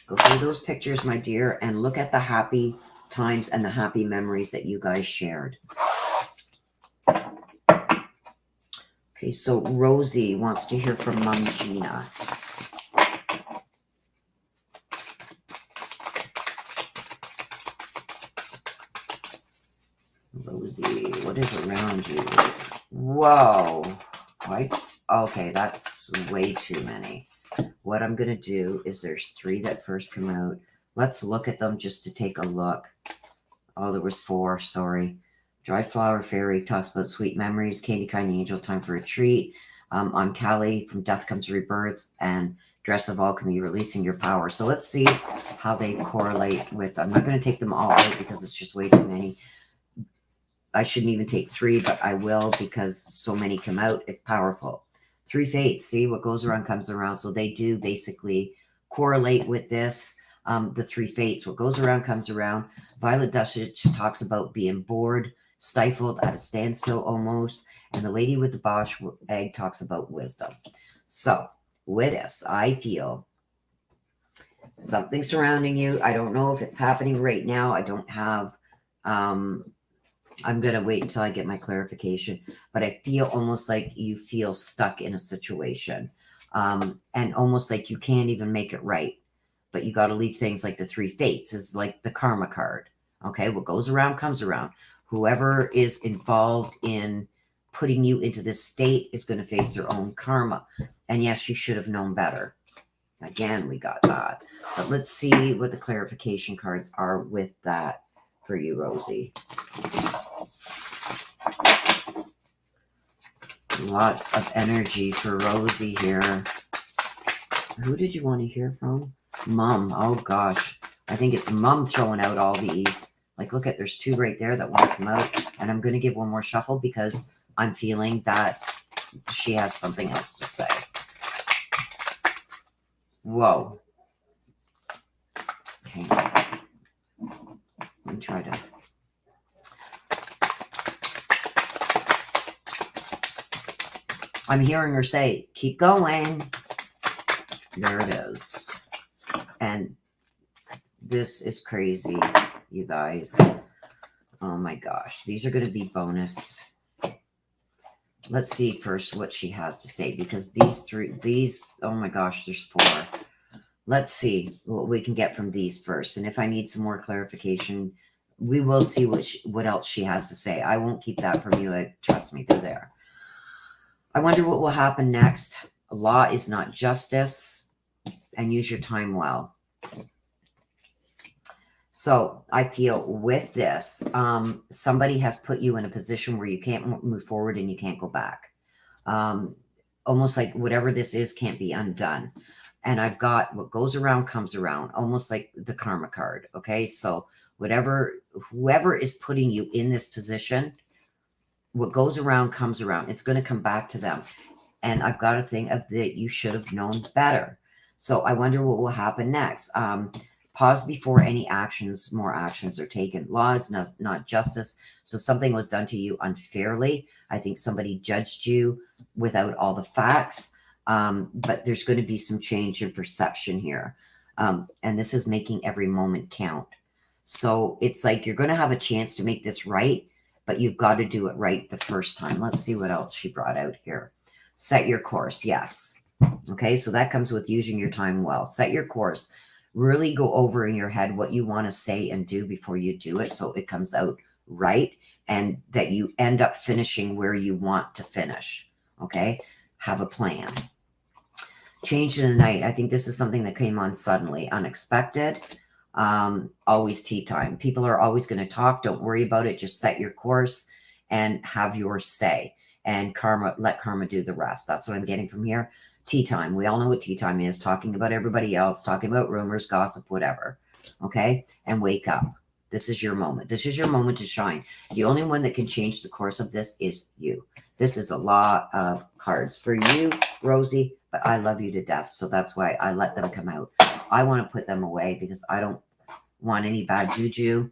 go through those pictures, my dear, and look at the happy times and the happy memories that you guys shared. Okay, so Rosie wants to hear from Mom Gina. Rosie, what is around you? Whoa. Okay, that's way too many. What I'm going to do is there's 3 that first come out. Let's look at them just to take a look. Oh, there was 4, sorry. Dry Flower Fairy talks about sweet memories. Candy Kind Angel, time for a treat. I'm Callie from Death Comes Rebirths and Dress of Alchemy, releasing your power. So let's see how they correlate with. I'm not going to take them all out because it's just way too many. I shouldn't even take 3, but I will because so many come out. It's powerful. 3 Fates. See, what goes around comes around. So they do basically correlate with this. The 3 Fates. What goes around comes around. Violet Dushage talks about being bored, stifled, at a standstill almost. And the Lady with the Bosch egg talks about wisdom. So with this, I feel something surrounding you. I don't know if it's happening right now. I don't have... I'm going to wait until I get my clarification, but I feel almost like you feel stuck in a situation and almost like you can't even make it right, but you got to leave things like the 3 Fates is like the karma card. Okay. What goes around comes around. Whoever is involved in putting you into this state is going to face their own karma. And yes, you should have known better. Again, we got that, but let's see what the clarification cards are with that for you, Rosie. Lots of energy for Rosie here. Who did you want to hear from? Mom. Oh, gosh. I think it's Mom throwing out all these. Like, look at, there's 2 right there that want to come out. And I'm going to give one more shuffle because I'm feeling that she has something else to say. Whoa. Okay. Let me try to... I'm hearing her say, keep going. There it is. And this is crazy, you guys. Oh my gosh. These are going to be bonus. Let's see first what she has to say because these, oh my gosh, there's 4. Let's see what we can get from these first. And if I need some more clarification, we will see what else she has to say. I won't keep that from you. Trust me, they're there. I wonder what will happen next. Law is not justice, and use your time well. So I feel with this, somebody has put you in a position where you can't move forward and you can't go back. Almost like whatever this is can't be undone. And I've got what goes around comes around, almost like the karma card. Okay, so whoever is putting you in this position, what goes around comes around. It's going to come back to them. And I've got a thing of that you should have known better. So I wonder what will happen next. Pause before any actions, more actions are taken. Law is not justice. So something was done to you unfairly. I think somebody judged you without all the facts. But there's going to be some change in perception here. And this is making every moment count. So it's like you're going to have a chance to make this right, but you've got to do it right the first time. Let's see what else she brought out here. Set your course. Yes. Okay. So that comes with using your time well. Set your course. Really go over in your head what you want to say and do before you do it, so it comes out right and that you end up finishing where you want to finish. Okay. Have a plan. Change in the night. I think this is something that came on suddenly, unexpected. Always tea time. People are always going to talk. Don't worry about it. Just set your course and have your say. And karma, let karma do the rest. That's what I'm getting from here. Tea time. We all know what tea time is. Talking about everybody else, talking about rumors, gossip, whatever. Okay? And wake up. This is your moment. This is your moment to shine. The only one that can change the course of this is you. This is a lot of cards for you, Rosie, but I love you to death. So that's why I let them come out. I want to put them away because I don't want any bad juju.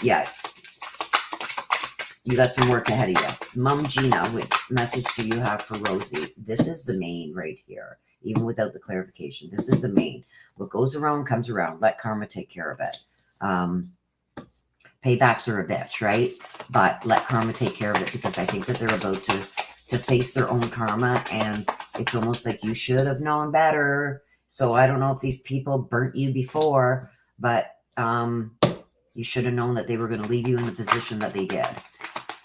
Yeah. You got some work ahead of you. Mom Gina, what message do you have for Rosie? This is the main right here, even without the clarification. This is the main. What goes around comes around. Let karma take care of it. Paybacks are a bitch, right? But let karma take care of it, because I think that they're about to face their own karma, and it's almost like you should have known better. So I don't know if these people burnt you before, but you should have known that they were going to leave you in the position that they did.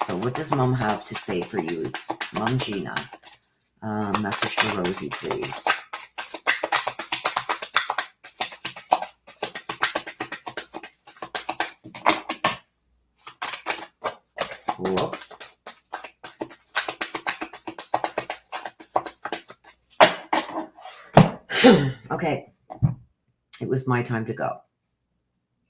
So what does Mom have to say for you? Mom Gina. Message for Rosie, please. Whoop. Okay. It was my time to go.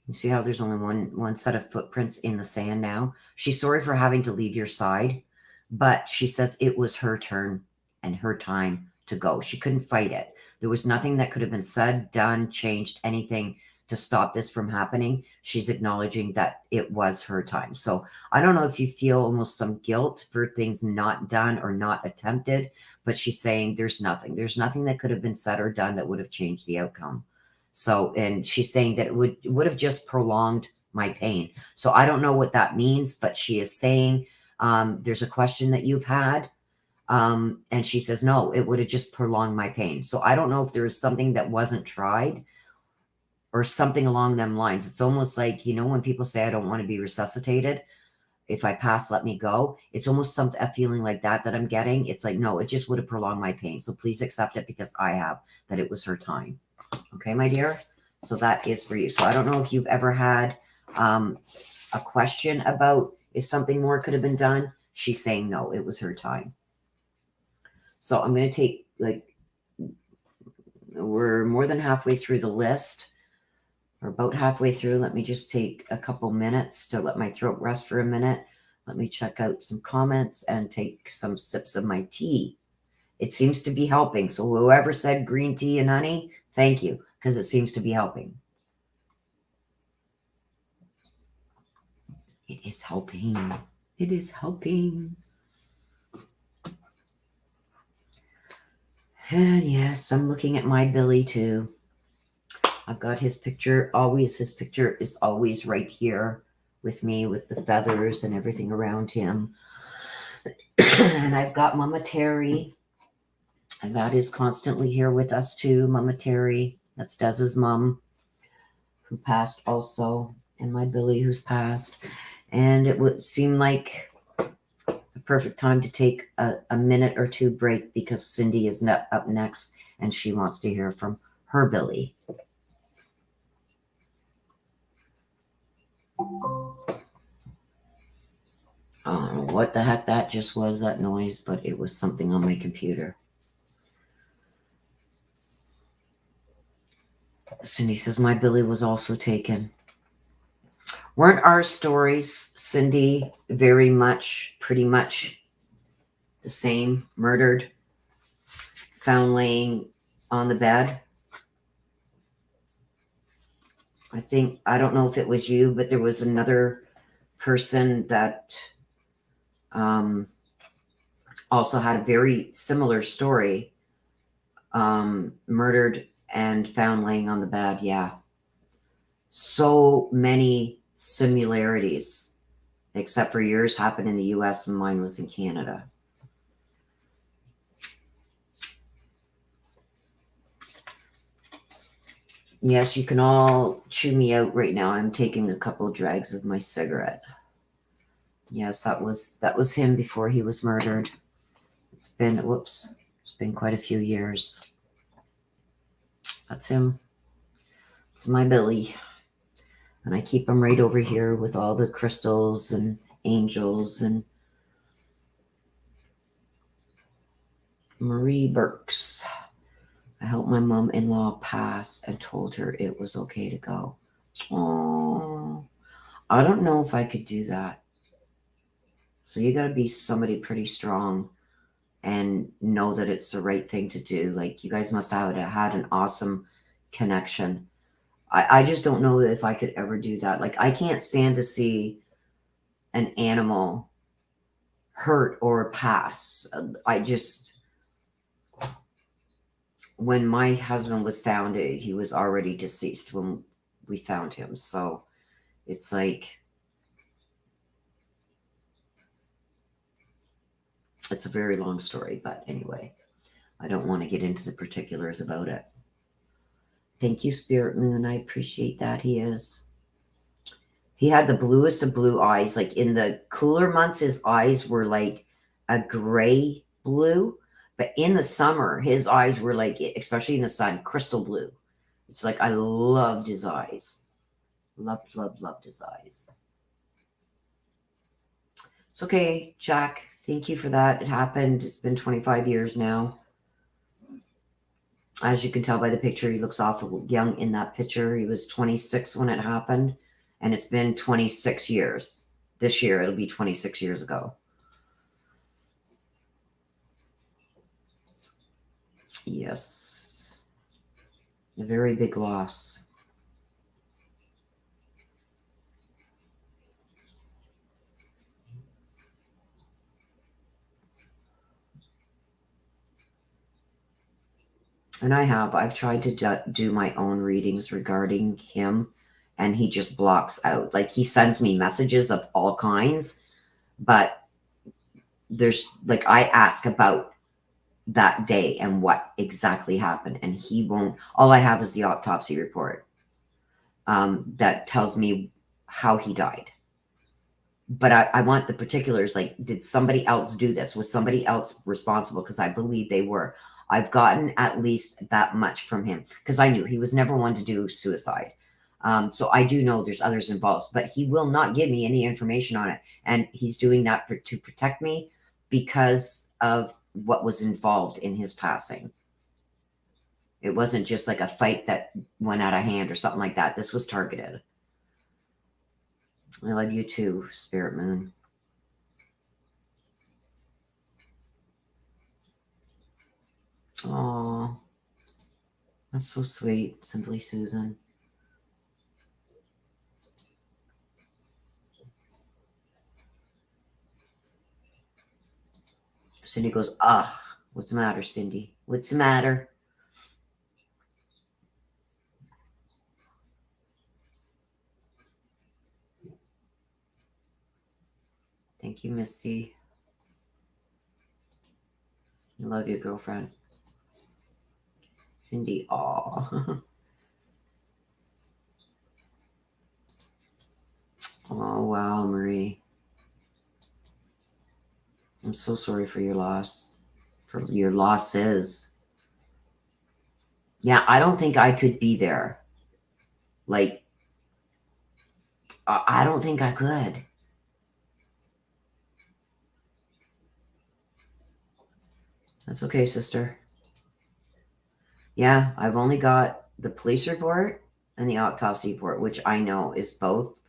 You see how there's only one set of footprints in the sand now? She's sorry for having to leave your side, but she says it was her turn and her time to go. She couldn't fight it. There was nothing that could have been said, done, changed, anything to stop this from happening. She's acknowledging that it was her time. So I don't know if you feel almost some guilt for things not done or not attempted, but she's saying there's nothing. There's nothing that could have been said or done that would have changed the outcome. So, and she's saying that it would have just prolonged my pain. So I don't know what that means, but she is saying there's a question that you've had. And she says, no, it would have just prolonged my pain. So I don't know if there is something that wasn't tried or something along them lines. It's almost like, you know, when people say, I don't want to be resuscitated. If I pass, let me go. It's almost a feeling like that I'm getting. It's like, no, it just would have prolonged my pain. So please accept it, because I have that it was her time. Okay, my dear. So that is for you. So I don't know if you've ever had a question about if something more could have been done. She's saying, no, it was her time. So I'm going to take, we're more than halfway through the list. We're about halfway through. Let me just take a couple minutes to let my throat rest for a minute. Let me check out some comments and take some sips of my tea. It seems to be helping. So whoever said green tea and honey, thank you, because it seems to be helping. It is helping. It is helping. And yes, I'm looking at my Billy too. I've got his picture, always, his picture is always right here with me with the feathers and everything around him. And I've got Mama Terry. And that is constantly here with us too, Mama Terry. That's Dez's mom, who passed also, and my Billy, who's passed. And it would seem like the perfect time to take a minute or two break, because Cindy is up next, and she wants to hear from her Billy. I don't know what the heck that just was, that noise, but it was something on my computer. Cindy says, my Billy was also taken. Weren't our stories, Cindy, pretty much the same, murdered, found laying on the bed. I don't know if it was you, but there was another person that also had a very similar story, murdered and found laying on the bed. Yeah. So many similarities, except for yours happened in the US and mine was in Canada. Yes, you can all chew me out right now. I'm taking a couple drags of my cigarette. Yes, that was him before he was murdered. It's been quite a few years. That's him. It's my Billy. And I keep him right over here with all the crystals and angels. And Marie Burks. I helped my mom-in-law pass and told her it was okay to go. Oh, I don't know if I could do that. So you got to be somebody pretty strong and know that it's the right thing to do. Like, you guys must have had an awesome connection. I just don't know if I could ever do that. Like, I can't stand to see an animal hurt or pass. When my husband was found, he was already deceased when we found him. So it's like, it's a very long story, but anyway, I don't want to get into the particulars about it. Thank you, Spirit Moon. I appreciate that. He had the bluest of blue eyes. Like, in the cooler months, his eyes were like a gray blue, but in the summer, his eyes were like, especially in the sun, crystal blue. It's like, I loved his eyes. Loved his eyes. It's okay, Jack. Thank you for that. It happened. It's been 25 years now. As you can tell by the picture, he looks awful young in that picture. He was 26 when it happened, and it's been 26 years. This year, it'll be 26 years ago. Yes. A very big loss. And I've tried to do my own readings regarding him, and he just blocks out. Like, he sends me messages of all kinds, but there's like, I ask about that day and what exactly happened, and he won't. All I have is the autopsy report that tells me how he died. But I want the particulars. Like, did somebody else do this? Was somebody else responsible? Because I believe they were. I've gotten at least that much from him, because I knew he was never one to do suicide. So I do know there's others involved, but he will not give me any information on it. And he's doing that to protect me because of what was involved in his passing. It wasn't just like a fight that went out of hand or something like that. This was targeted. I love you too, Spirit Moon. Oh, that's so sweet, Simply Susan. Cindy goes, ugh, what's the matter, Cindy? What's the matter? Thank you, Missy. I love you, girlfriend. Cindy, aw. Oh, wow, Marie. I'm so sorry for your loss. For your losses. Yeah, I don't think I could be there. Like, I don't think I could. That's okay, sister. Yeah, I've only got the police report and the autopsy report, which I know is both.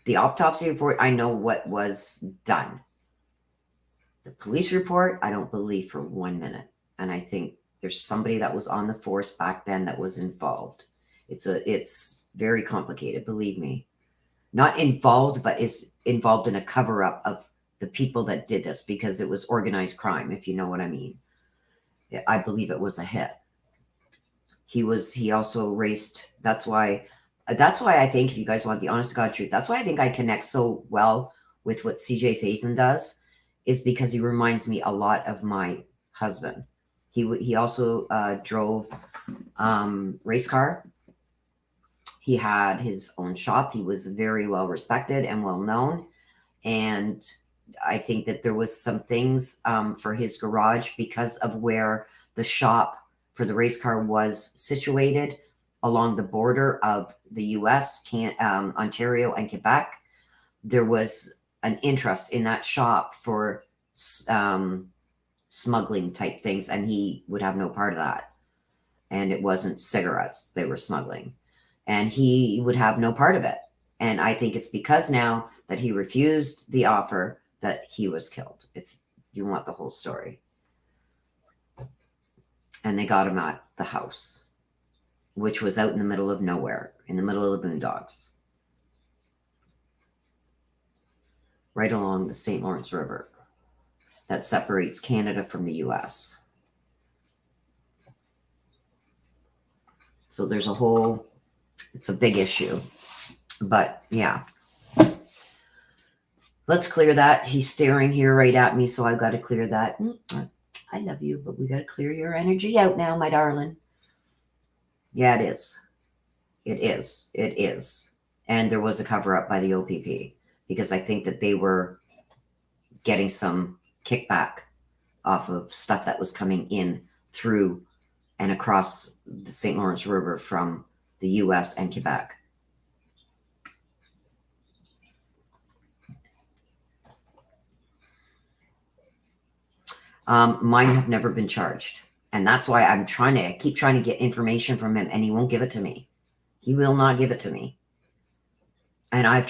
The autopsy report, I know what was done. The police report, I don't believe for 1 minute. And I think there's somebody that was on the force back then that was involved. It's very complicated, believe me. Not involved, but is involved in a cover-up of the people that did this, because it was organized crime, if you know what I mean. I believe it was a hit. He also raced. That's why I think, if you guys want the honest to God truth, that's why I think I connect so well with what CJ Faison does, is because he reminds me a lot of my husband. He also drove race car. He had his own shop. He was very well respected and well known. And I think that there was some things for his garage, because of where the shop for the race car was situated along the border of the U.S., Ontario and Quebec. There was an interest in that shop for smuggling type things, and he would have no part of that. And it wasn't cigarettes they were smuggling, and he would have no part of it. And I think it's because now that he refused the offer that he was killed, if you want the whole story. And they got him at the house, which was out in the middle of nowhere, in the middle of the boondocks, right along the St. Lawrence River that separates Canada from the US. So there's it's a big issue. But yeah, let's clear that. He's staring here right at me, so I've got to clear that. I love you, but we got to clear your energy out now, my darling. Yeah, it is. It is. It is. And there was a cover-up by the OPP, because I think that they were getting some kickback off of stuff that was coming in through and across the St. Lawrence River from the US and Quebec. Mine have never been charged. And that's why I keep trying to get information from him, and he won't give it to me. He will not give it to me. And I have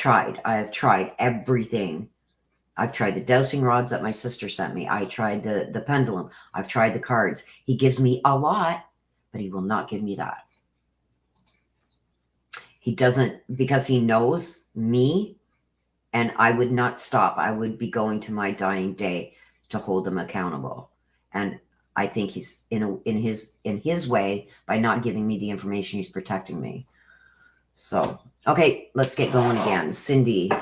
tried everything. I've tried the dowsing rods that my sister sent me. I tried the pendulum. I've tried the cards. He gives me a lot, but he will not give me that. He doesn't, because he knows me, and I would not stop. I would be going to my dying day to hold him accountable. And I think he's in his way, by not giving me the information, he's protecting me. So, okay, let's get going again. Cindy,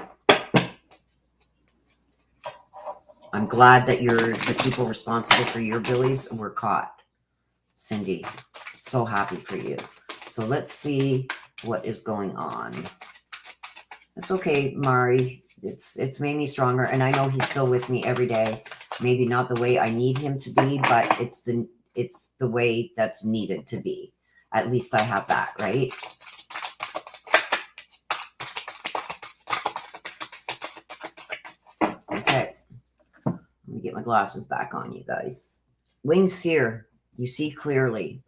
I'm glad that the people responsible for your billies were caught. Cindy, so happy for you. So let's see what is going on. It's okay, Mari. It's made me stronger, and I know he's still with me every day. Maybe not the way I need him to be, but it's the way that's needed to be. At least I have that, right? Okay. Let me get my glasses back on, you guys. Wing seer, you see clearly.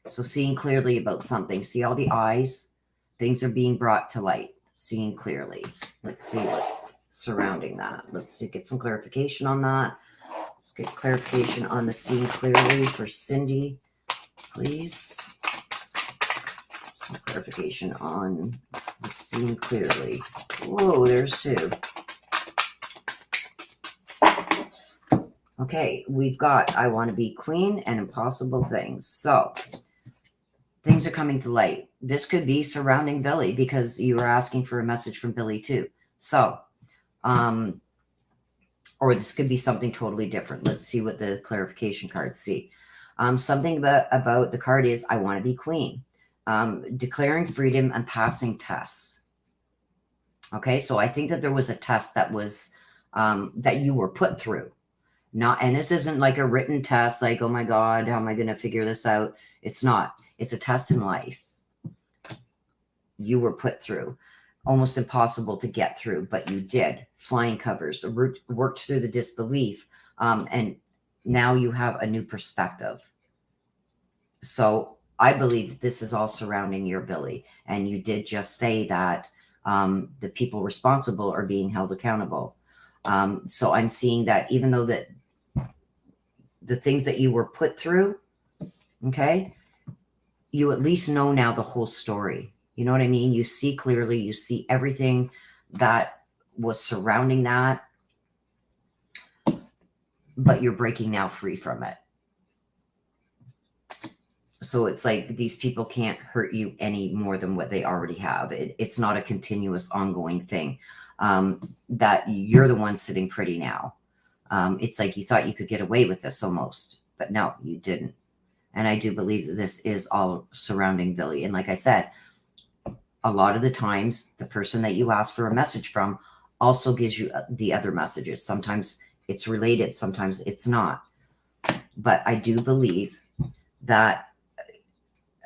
So seeing clearly about something. See all the eyes? Things are being brought to light. Seeing clearly. Let's see what's surrounding that. Let's get some clarification on that. Let's get clarification on the seeing clearly for Cindy, please. Some clarification on the seeing clearly. Whoa, there's two. Okay, we've got I Want to Be Queen and Impossible Things. So things are coming to light. This could be surrounding Billy, because you were asking for a message from Billy too. So, or this could be something totally different. Let's see what the clarification cards see. Something about the card is I Want to Be Queen. Declaring freedom and passing tests. Okay, so I think that there was a test that was that you were put through. And this isn't like a written test, like, oh my God, how am I going to figure this out? It's not. It's a test in life. You were put through. Almost impossible to get through, but you did. Flying covers, worked through the disbelief, and now you have a new perspective. So I believe that this is all surrounding your Billy, and you did just say that the people responsible are being held accountable. So I'm seeing that even though that the things that you were put through, okay, you at least know now the whole story. You know what I mean? You see clearly, you see everything that was surrounding that, but you're breaking now free from it. So it's like these people can't hurt you any more than what they already have. It's not a continuous ongoing thing. That you're the one sitting pretty now. It's like you thought you could get away with this almost, but no, you didn't. And I do believe that this is all surrounding Billy. And like I said, a lot of the times the person that you ask for a message from also gives you the other messages. Sometimes it's related, sometimes it's not. But I do believe that,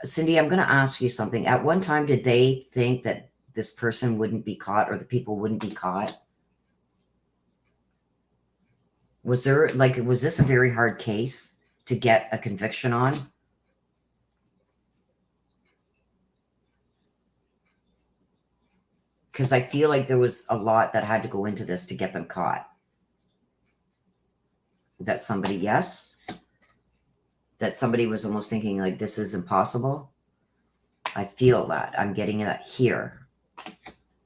Cindy, I'm going to ask you something. At one time, did they think that this person wouldn't be caught or the people wouldn't be caught? Was this a very hard case to get a conviction on? Because I feel like there was a lot that had to go into this to get them caught. That somebody, yes? That somebody was almost thinking like, this is impossible. I feel that. I'm getting that here.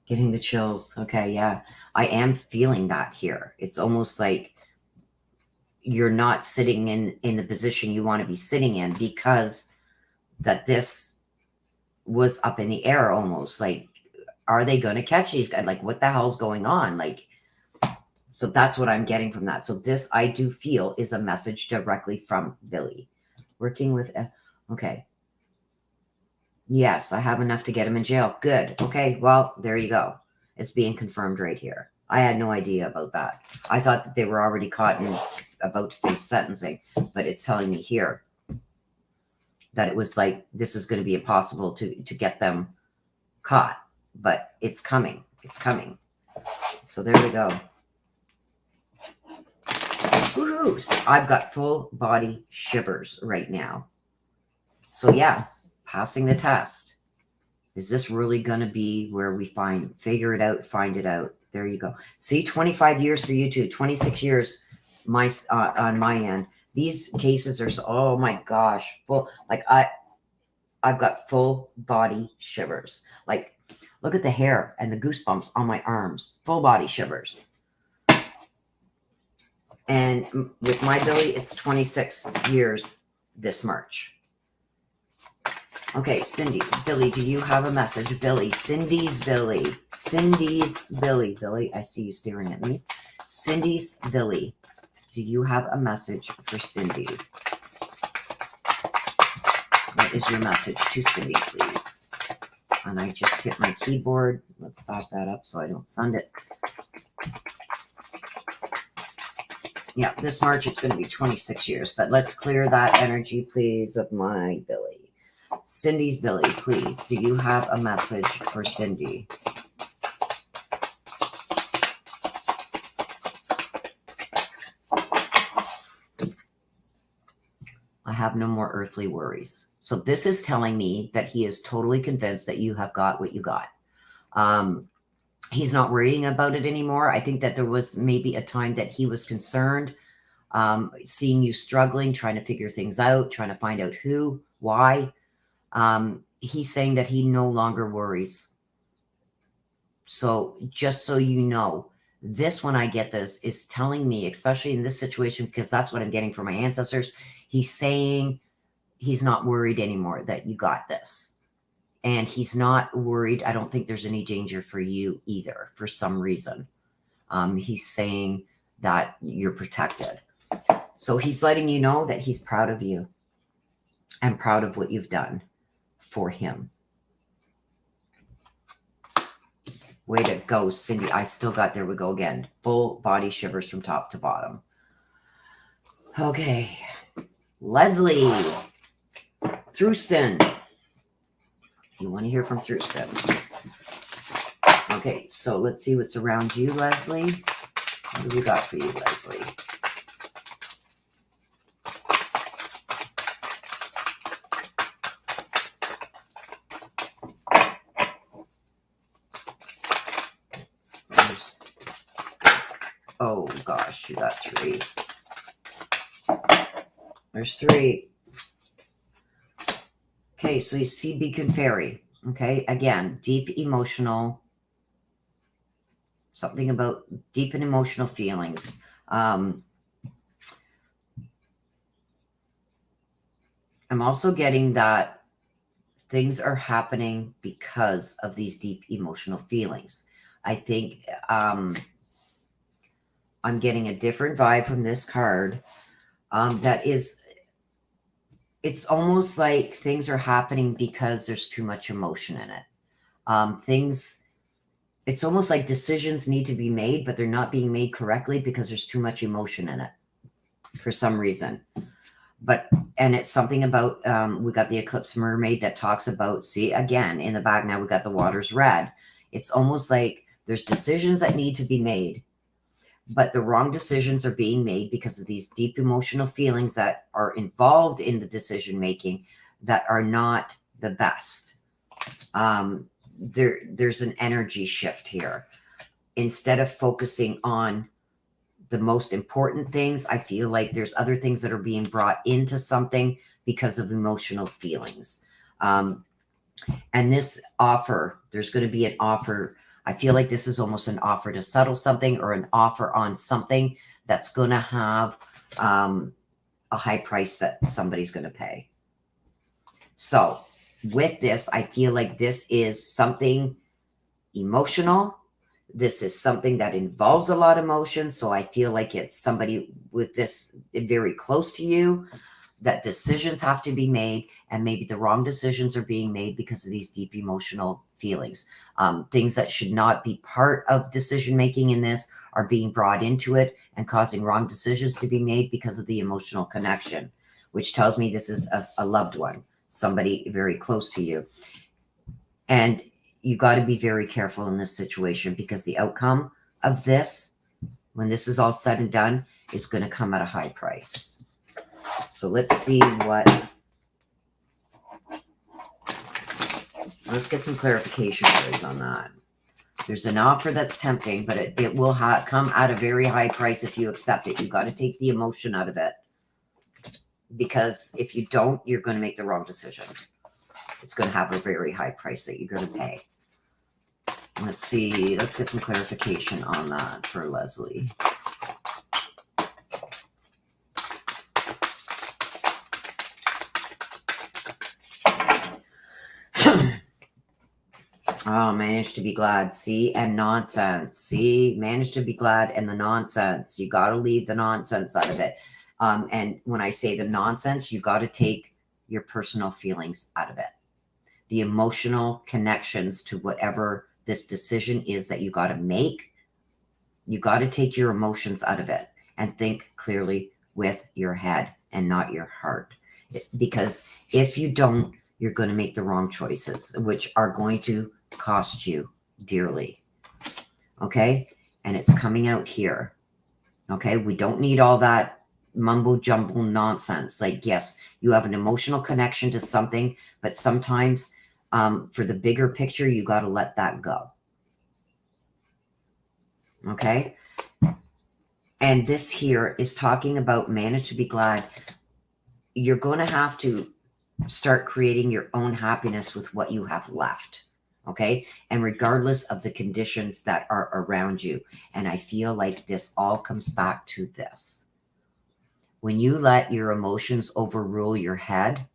Getting the chills. Okay, yeah. I am feeling that here. It's almost like you're not sitting in the position you want to be sitting in because that this was up in the air almost. Like, are they going to catch these guys? Like, what the hell's going on? Like, so that's what I'm getting from that. So this, I do feel, is a message directly from Billy. Working with, okay. Yes, I have enough to get him in jail. Good. Okay, well, there you go. It's being confirmed right here. I had no idea about that. I thought that they were already caught and about to face sentencing, but it's telling me here that it was like, this is going to be impossible to get them caught, but it's coming. It's coming. So there we go. Woohoo! So I've got full body shivers right now. So yeah, passing the test. Is this really going to be where we figure it out, find it out? There you go. See, 25 years for you too, 26 years on my end. These cases are, oh my gosh, full, like I've got full body shivers. Like, look at the hair and the goosebumps on my arms, full body shivers. And with my Billy, it's 26 years this March. Okay, Cindy, Billy, do you have a message? Billy, Cindy's Billy. Cindy's Billy. Billy, I see you staring at me. Cindy's Billy. Do you have a message for Cindy? What is your message to Cindy, please? And I just hit my keyboard. Let's back that up so I don't send it. Yeah, this March it's going to be 26 years, but let's clear that energy, please, of my Billy. Cindy's Billy, please. Do you have a message for Cindy? I have no more earthly worries. So this is telling me that he is totally convinced that you have got what you got. He's not worrying about it anymore. I think that there was maybe a time that he was concerned, seeing you struggling, trying to figure things out, trying to find out who, why. He's saying that he no longer worries. So just so you know, this, when I get this, is telling me, especially in this situation, because that's what I'm getting from my ancestors, he's saying he's not worried anymore that you got this. And he's not worried. I don't think there's any danger for you either, for some reason. He's saying that you're protected. So he's letting you know that he's proud of you and proud of what you've done for him. Way to go, Cindy. I still got, there we go again. Full body shivers from top to bottom. Okay. Leslie. Thruston. You want to hear from Thruston. Okay, so let's see what's around you, Leslie. What do we got for you, Leslie? Oh gosh, you got 3. There's 3. Okay, so you see Beacon Fairy. Okay, again, deep emotional, something about deep and emotional feelings. I'm also getting that things are happening because of these deep emotional feelings. I think I'm getting a different vibe from this card. That is, it's almost like things are happening because there's too much emotion in it. It's almost like decisions need to be made, but they're not being made correctly because there's too much emotion in it for some reason. And it's something about, we got the Eclipse Mermaid that talks about, see, again, in the back now we got the water's red. It's almost like there's decisions that need to be made, but the wrong decisions are being made because of these deep emotional feelings that are involved in the decision making that are not the best. There's an energy shift here. Instead of focusing on the most important things, I feel like there's other things that are being brought into something because of emotional feelings. And this offer, there's going to be an offer. I feel like this is almost an offer to settle something or an offer on something that's going to have a high price that somebody's going to pay. So with this, I feel like this is something emotional. This is something that involves a lot of emotion. So I feel like it's somebody with this very close to you, that decisions have to be made, and maybe the wrong decisions are being made because of these deep emotional feelings. Things that should not be part of decision making in this are being brought into it and causing wrong decisions to be made because of the emotional connection, which tells me this is a loved one, somebody very close to you. And you got to be very careful in this situation because the outcome of this, when this is all said and done, is going to come at a high price. So let's see what, let's get some clarification on that. There's an offer that's tempting, but it will come at a very high price if you accept it. You got to take the emotion out of it, because if you don't, you're going to make the wrong decision. It's going to have a very high price that you're going to pay. Let's see. Let's get some clarification on that for Leslie. Oh, managed to be glad. See, and nonsense. See, managed to be glad and the nonsense. You got to leave the nonsense out of it. And when I say the nonsense, you got to take your personal feelings out of it. The emotional connections to whatever this decision is that you got to make. You got to take your emotions out of it and think clearly with your head and not your heart. Because if you don't, you're going to make the wrong choices, which are going to cost you dearly. Okay? And it's coming out here. Okay? We don't need all that mumbo jumbo nonsense. Like, yes, you have an emotional connection to something, but sometimes for the bigger picture, you got to let that go. Okay? And this here is talking about manage to be glad. You're going to have to start creating your own happiness with what you have left. Okay? And regardless of the conditions that are around you. And I feel like this all comes back to this. When you let your emotions overrule your head,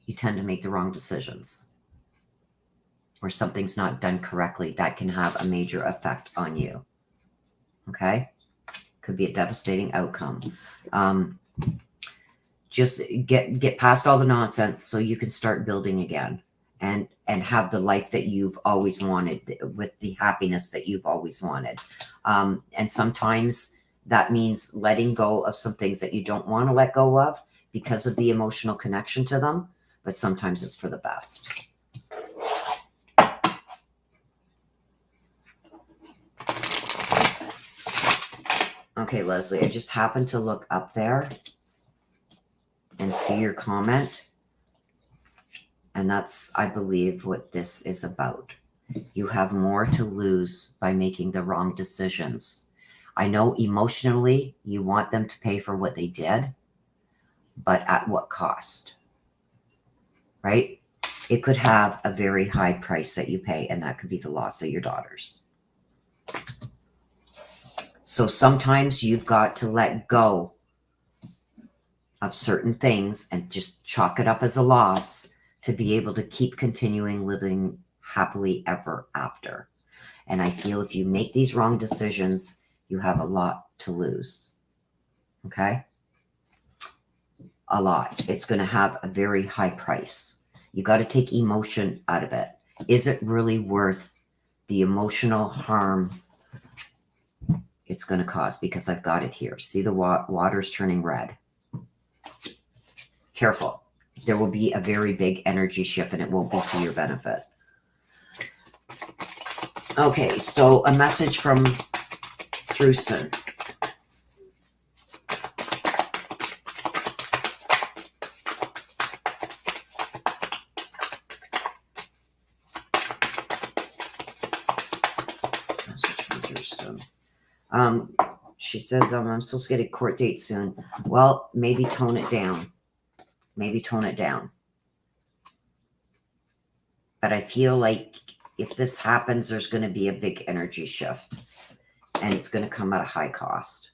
you tend to make the wrong decisions. Or something's not done correctly, that can have a major effect on you. Okay? Could be a devastating outcome. Just get past all the nonsense so you can start building again and have the life that you've always wanted, with the happiness that you've always wanted. And sometimes that means letting go of some things that you don't want to let go of because of the emotional connection to them, but sometimes it's for the best. Okay, Leslie, I just happened to look up there and see your comment. And that's, I believe, what this is about. You have more to lose by making the wrong decisions. I know emotionally you want them to pay for what they did, but at what cost, right? It could have a very high price that you pay, and that could be the loss of your daughters. So sometimes you've got to let go of certain things and just chalk it up as a loss to be able to keep continuing living happily ever after. And I feel if you make these wrong decisions, you have a lot to lose. Okay? A lot. It's going to have a very high price. You got to take emotion out of it. Is it really worth the emotional harm it's going to cause? Because I've got it here. See the water's turning red. Careful. There will be a very big energy shift, and it won't be to your benefit. Okay, so a message from Truson. Message from Truson. She says, I'm supposed to get a court date soon. Well, maybe tone it down. Maybe tone it down. But I feel like if this happens, there's going to be a big energy shift. And it's going to come at a high cost.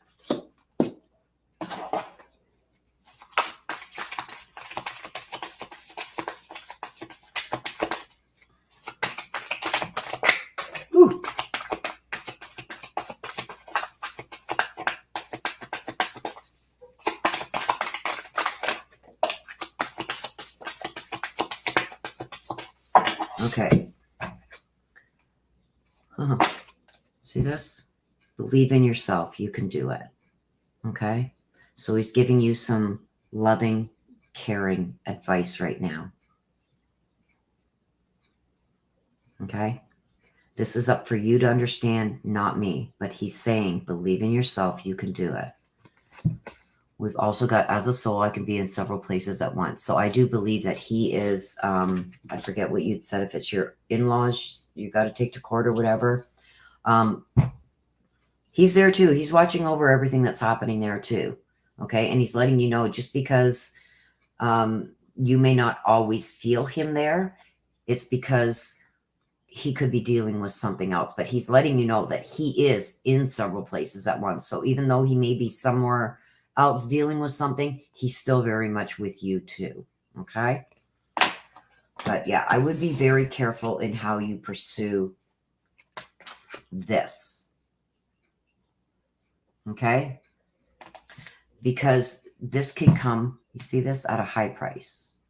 Ooh. Okay. See this? Believe in yourself. You can do it. Okay? So he's giving you some loving, caring advice right now. Okay? This is up for you to understand, not me. But he's saying, believe in yourself. You can do it. We've also got, as a soul, I can be in several places at once. So I do believe that he is, I forget what you'd said, if it's your in-laws, you got to take to court or whatever. He's there too. He's watching over everything that's happening there too. Okay. And he's letting you know, just because you may not always feel him there, it's because he could be dealing with something else. But he's letting you know that he is in several places at once. So even though he may be somewhere else dealing with something, he's still very much with you too. Okay. But yeah, I would be very careful in how you pursue this. Okay? Because this can come, you see this, at a high price.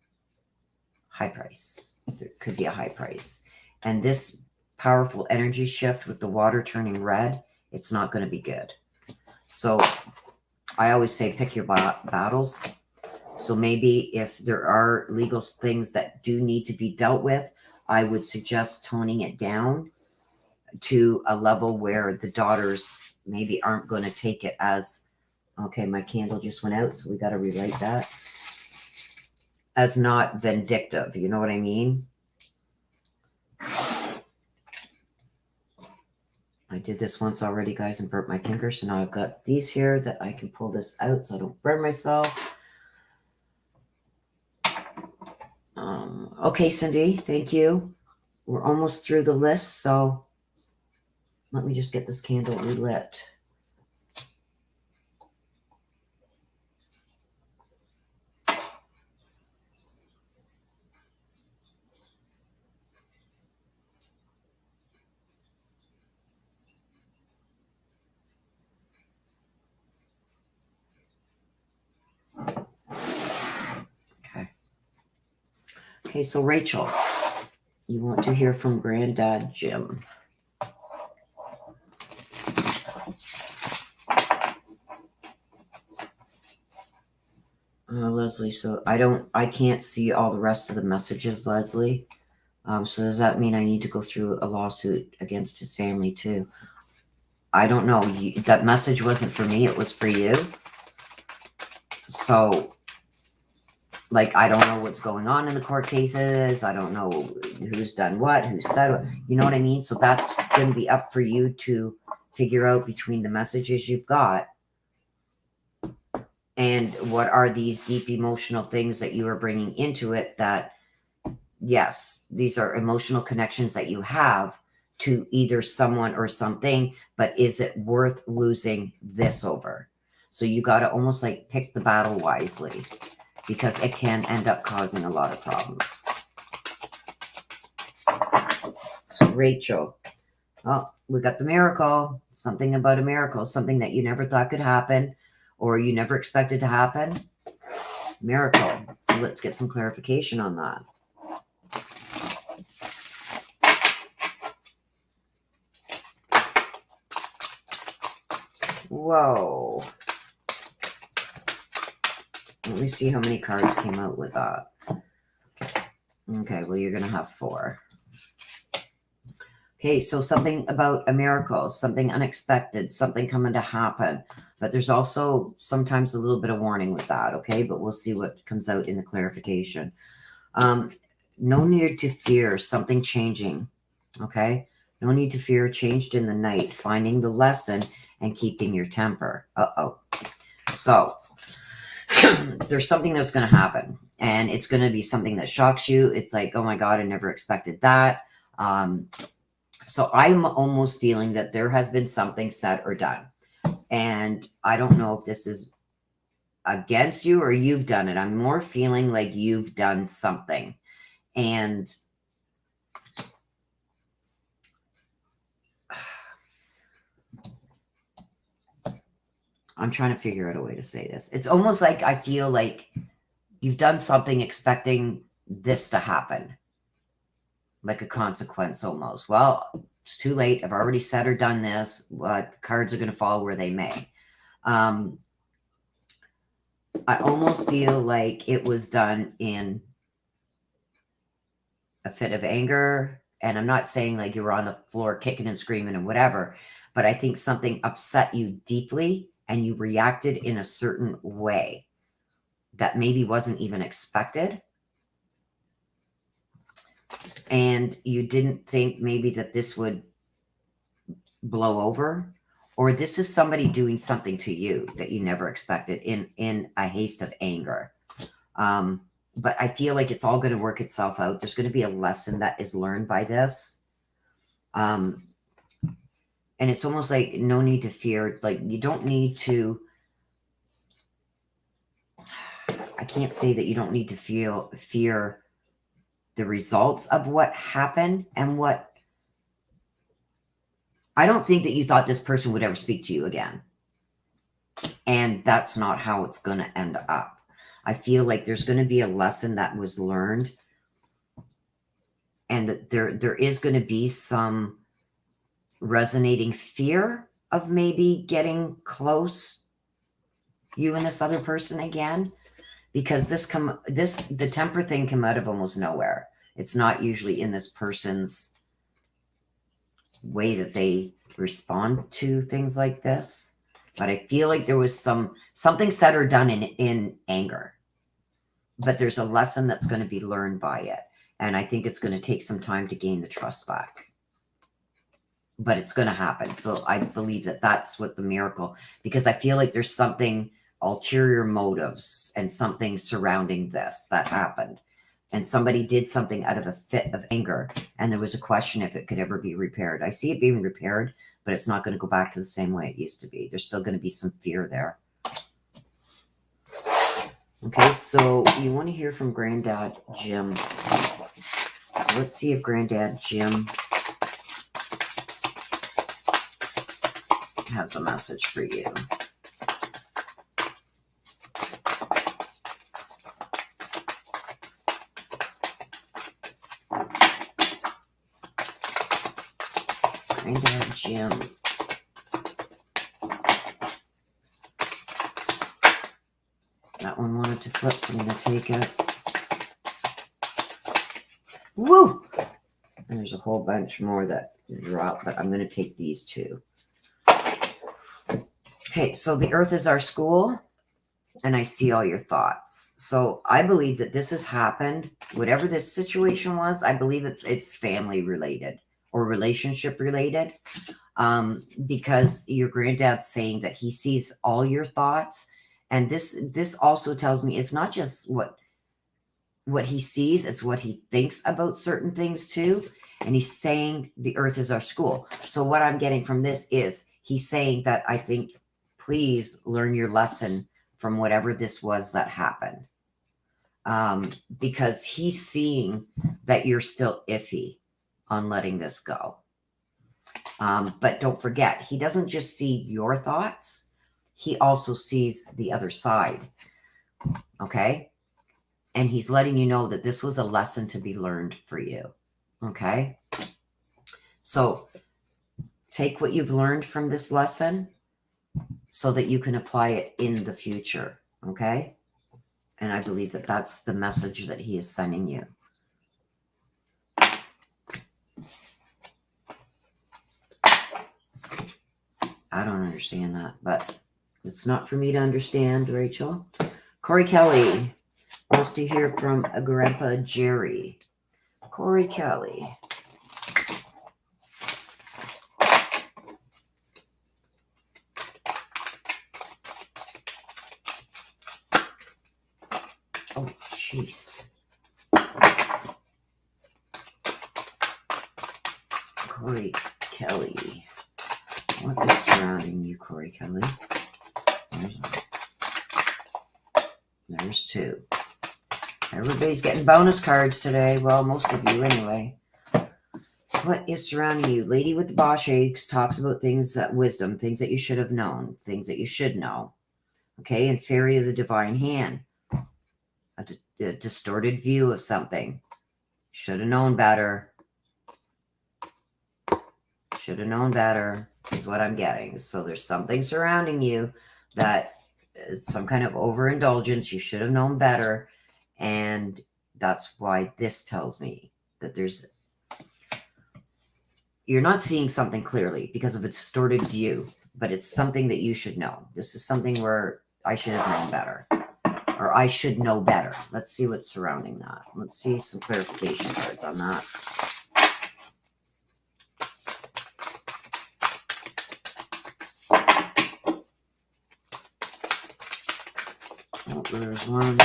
High price. There could be a high price. And this powerful energy shift with the water turning red, it's not going to be good. So I always say pick your battles. So maybe if there are legal things that do need to be dealt with, I would suggest toning it down to a level where the daughters maybe aren't going to take it as, okay, my candle just went out, so we got to relight that, as not vindictive. You know what I mean? I did this once already, guys, and burnt my finger. So now I've got these here that I can pull this out so I don't burn myself. Okay, Cindy, thank you. We're almost through the list, so let me just get this candle relit. Okay, so Rachel, you want to hear from Granddad Jim. Leslie, so I can't see all the rest of the messages, Leslie. So does that mean I need to go through a lawsuit against his family too? I don't know. That message wasn't for me. It was for you. So, like, I don't know what's going on in the court cases. I don't know who's done what, who said what. You know what I mean? So that's going to be up for you to figure out between the messages you've got and what are these deep emotional things that you are bringing into it that, yes, these are emotional connections that you have to either someone or something, but is it worth losing this over? So you got to almost like pick the battle wisely, because it can end up causing a lot of problems. So Rachel, oh, we got the miracle, something about a miracle, something that you never thought could happen or you never expected to happen. Miracle. So let's get some clarification on that. Whoa. Let me see how many cards came out with that. Okay, well, you're going to have 4. Okay, so something about a miracle, something unexpected, something coming to happen. But there's also sometimes a little bit of warning with that, okay? But we'll see what comes out in the clarification. No need to fear something changing, okay? No need to fear changed in the night, finding the lesson and keeping your temper. Uh-oh. So there's something that's going to happen, and it's going to be something that shocks you. It's like, oh my God, I never expected that. So I'm almost feeling that there has been something said or done. And I don't know if this is against you or you've done it. I'm more feeling like you've done something. And I'm trying to figure out a way to say this. It's almost like I feel like you've done something expecting this to happen. Like a consequence almost. Well, it's too late. I've already said or done this. The cards are going to fall where they may. I almost feel like it was done in a fit of anger. And I'm not saying like you were on the floor kicking and screaming and whatever, but I think something upset you deeply and you reacted in a certain way that maybe wasn't even expected. And you didn't think maybe that this would blow over, or this is somebody doing something to you that you never expected in a haste of anger. But I feel like it's all going to work itself out. There's going to be a lesson that is learned by this. And it's almost like no need to fear. Like you don't need to, I can't say that you don't need to fear the results of what happened and what, I don't think that you thought this person would ever speak to you again. And that's not how it's going to end up. I feel like there's going to be a lesson that was learned, and that there is going to be some resonating fear of maybe getting close, you and this other person again, because the temper thing came out of almost nowhere. It's not usually in this person's way that they respond to things like this. But I feel like there was something said or done in anger. But there's a lesson that's going to be learned by it. And I think it's going to take some time to gain the trust back. But it's going to happen. So I believe that that's what the miracle, because I feel like there's something, ulterior motives and something surrounding this that happened. And somebody did something out of a fit of anger. And there was a question if it could ever be repaired. I see it being repaired, but it's not going to go back to the same way it used to be. There's still going to be some fear there. Okay, so you want to hear from Granddad Jim. So let's see if Granddad Jim has a message for you. Granddad Jim. That one wanted to flip, so I'm going to take it. Woo! And there's a whole bunch more that dropped, but I'm going to take these two. Okay, so the earth is our school, and I see all your thoughts. So I believe that this has happened. Whatever this situation was, I believe it's family related or relationship related. because your granddad's saying that he sees all your thoughts. And this also tells me it's not just what he sees, it's what he thinks about certain things too. And he's saying the earth is our school. So what I'm getting from this is he's saying that I think, please learn your lesson from whatever this was that happened. Because he's seeing that you're still iffy on letting this go. But don't forget, he doesn't just see your thoughts. He also sees the other side. Okay. And he's letting you know that this was a lesson to be learned for you. Okay. So take what you've learned from this lesson so that you can apply it in the future. Okay. And I believe that that's the message that he is sending you. I don't understand that, but it's not for me to understand, Rachel. Corey Kelly wants to hear from a Grandpa Jerry. Corey Kelly. Oh, jeez. Corey Kelly. What is surrounding you, Corey Kelly? There's two. Everybody's getting bonus cards today. Well, most of you anyway. What is surrounding you? Lady with the Bosch eggs talks about things, wisdom, things that you should have known, things that you should know. Okay, and Fairy of the Divine Hand. A distorted view of something. Should have known better. Should have known better is what I'm getting. So there's something surrounding you that it's some kind of overindulgence. You should have known better. And that's why this tells me that you're not seeing something clearly because of a distorted view, but it's something that you should know. This is something where I should have known better, or I should know better. Let's see what's surrounding that. Let's see some clarification cards on that. Oh, there's one.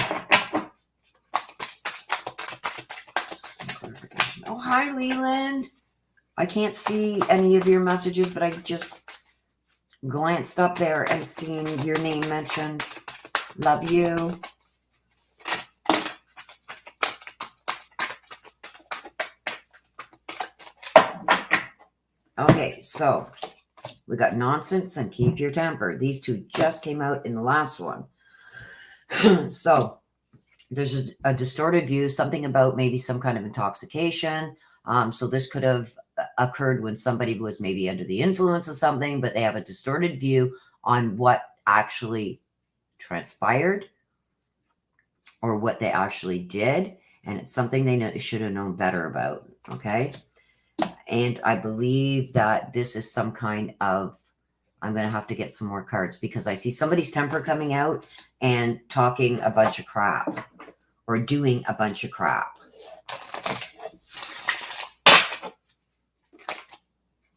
Oh, hi, Leland. I can't see any of your messages, but I just glanced up there and seen your name mentioned. Love you. Okay, so we got nonsense and keep your temper. These two just came out in the last one. So there's a distorted view, something about maybe some kind of intoxication. So this could have occurred when somebody was maybe under the influence of something, but they have a distorted view on what actually transpired or what they actually did. And it's something they should have known better about. Okay. And I believe that this is some kind of, I'm going to have to get some more cards because I see somebody's temper coming out and talking a bunch of crap or doing a bunch of crap.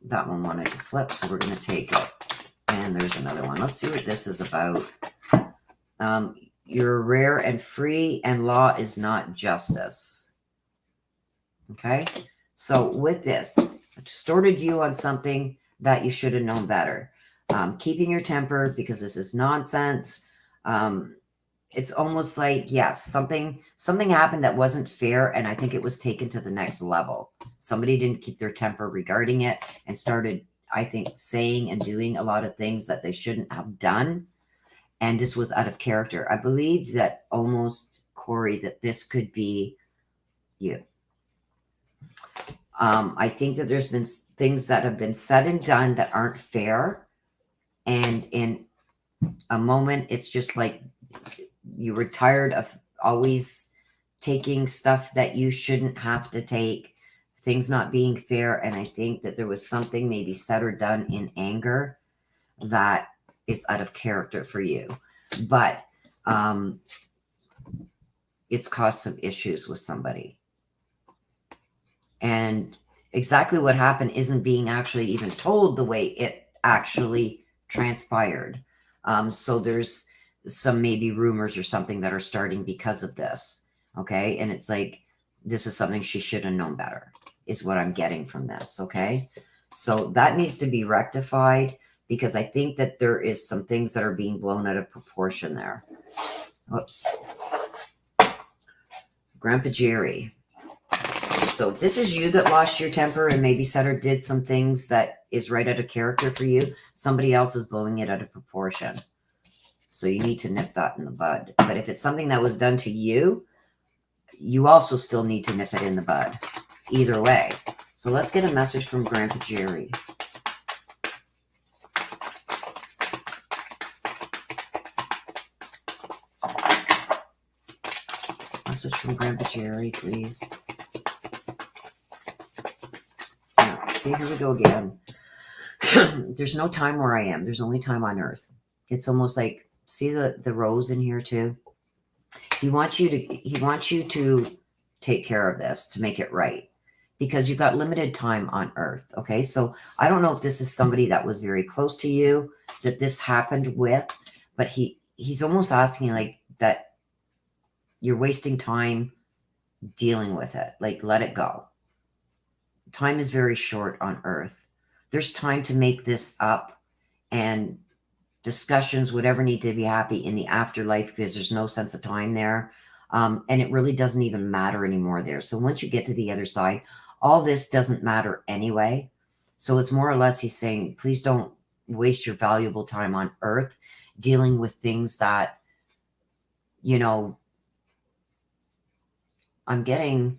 That one wanted to flip, so we're going to take it. And there's another one. Let's see what this is about. You're rare and free, and law is not justice. Okay? So with this, a distorted view on something that you should have known better. Keeping your temper because this is nonsense. It's almost like, yes, something happened that wasn't fair, and I think it was taken to the next level. Somebody didn't keep their temper regarding it and started, I think, saying and doing a lot of things that they shouldn't have done, and this was out of character. I believe that almost, Corey, that this could be you. I think that there's been things that have been said and done that aren't fair, and in a moment, it's just like you were tired of always taking stuff that you shouldn't have to take, things not being fair. And I think that there was something maybe said or done in anger that is out of character for you. But it's caused some issues with somebody. And exactly what happened isn't being actually even told the way it actually transpired. So there's some maybe rumors or something that are starting because of this. Okay. And it's like, this is something she should have known better, is what I'm getting from this. Okay. So that needs to be rectified, because I think that there is some things that are being blown out of proportion there. Whoops. Grandpa Jerry. So if this is you that lost your temper and maybe said or did some things that is right out of character for you, somebody else is blowing it out of proportion. So you need to nip that in the bud. But if it's something that was done to you, you also still need to nip it in the bud. Either way. So let's get a message from Grandpa Jerry. Message from Grandpa Jerry, please. See, here we go again. There's no time where I am. There's only time on earth. It's almost like, see the rose in here too? He wants you to take care of this, to make it right, because you've got limited time on earth. Okay. So I don't know if this is somebody that was very close to you that this happened with, but he's almost asking like that you're wasting time dealing with it. Like, let it go. Time is very short on earth. There's time to make this up, and discussions, whatever need to be happy in the afterlife, because there's no sense of time there. And it really doesn't even matter anymore there. So once you get to the other side, all this doesn't matter anyway. So it's more or less he's saying, please don't waste your valuable time on earth dealing with things that, you know, I'm getting,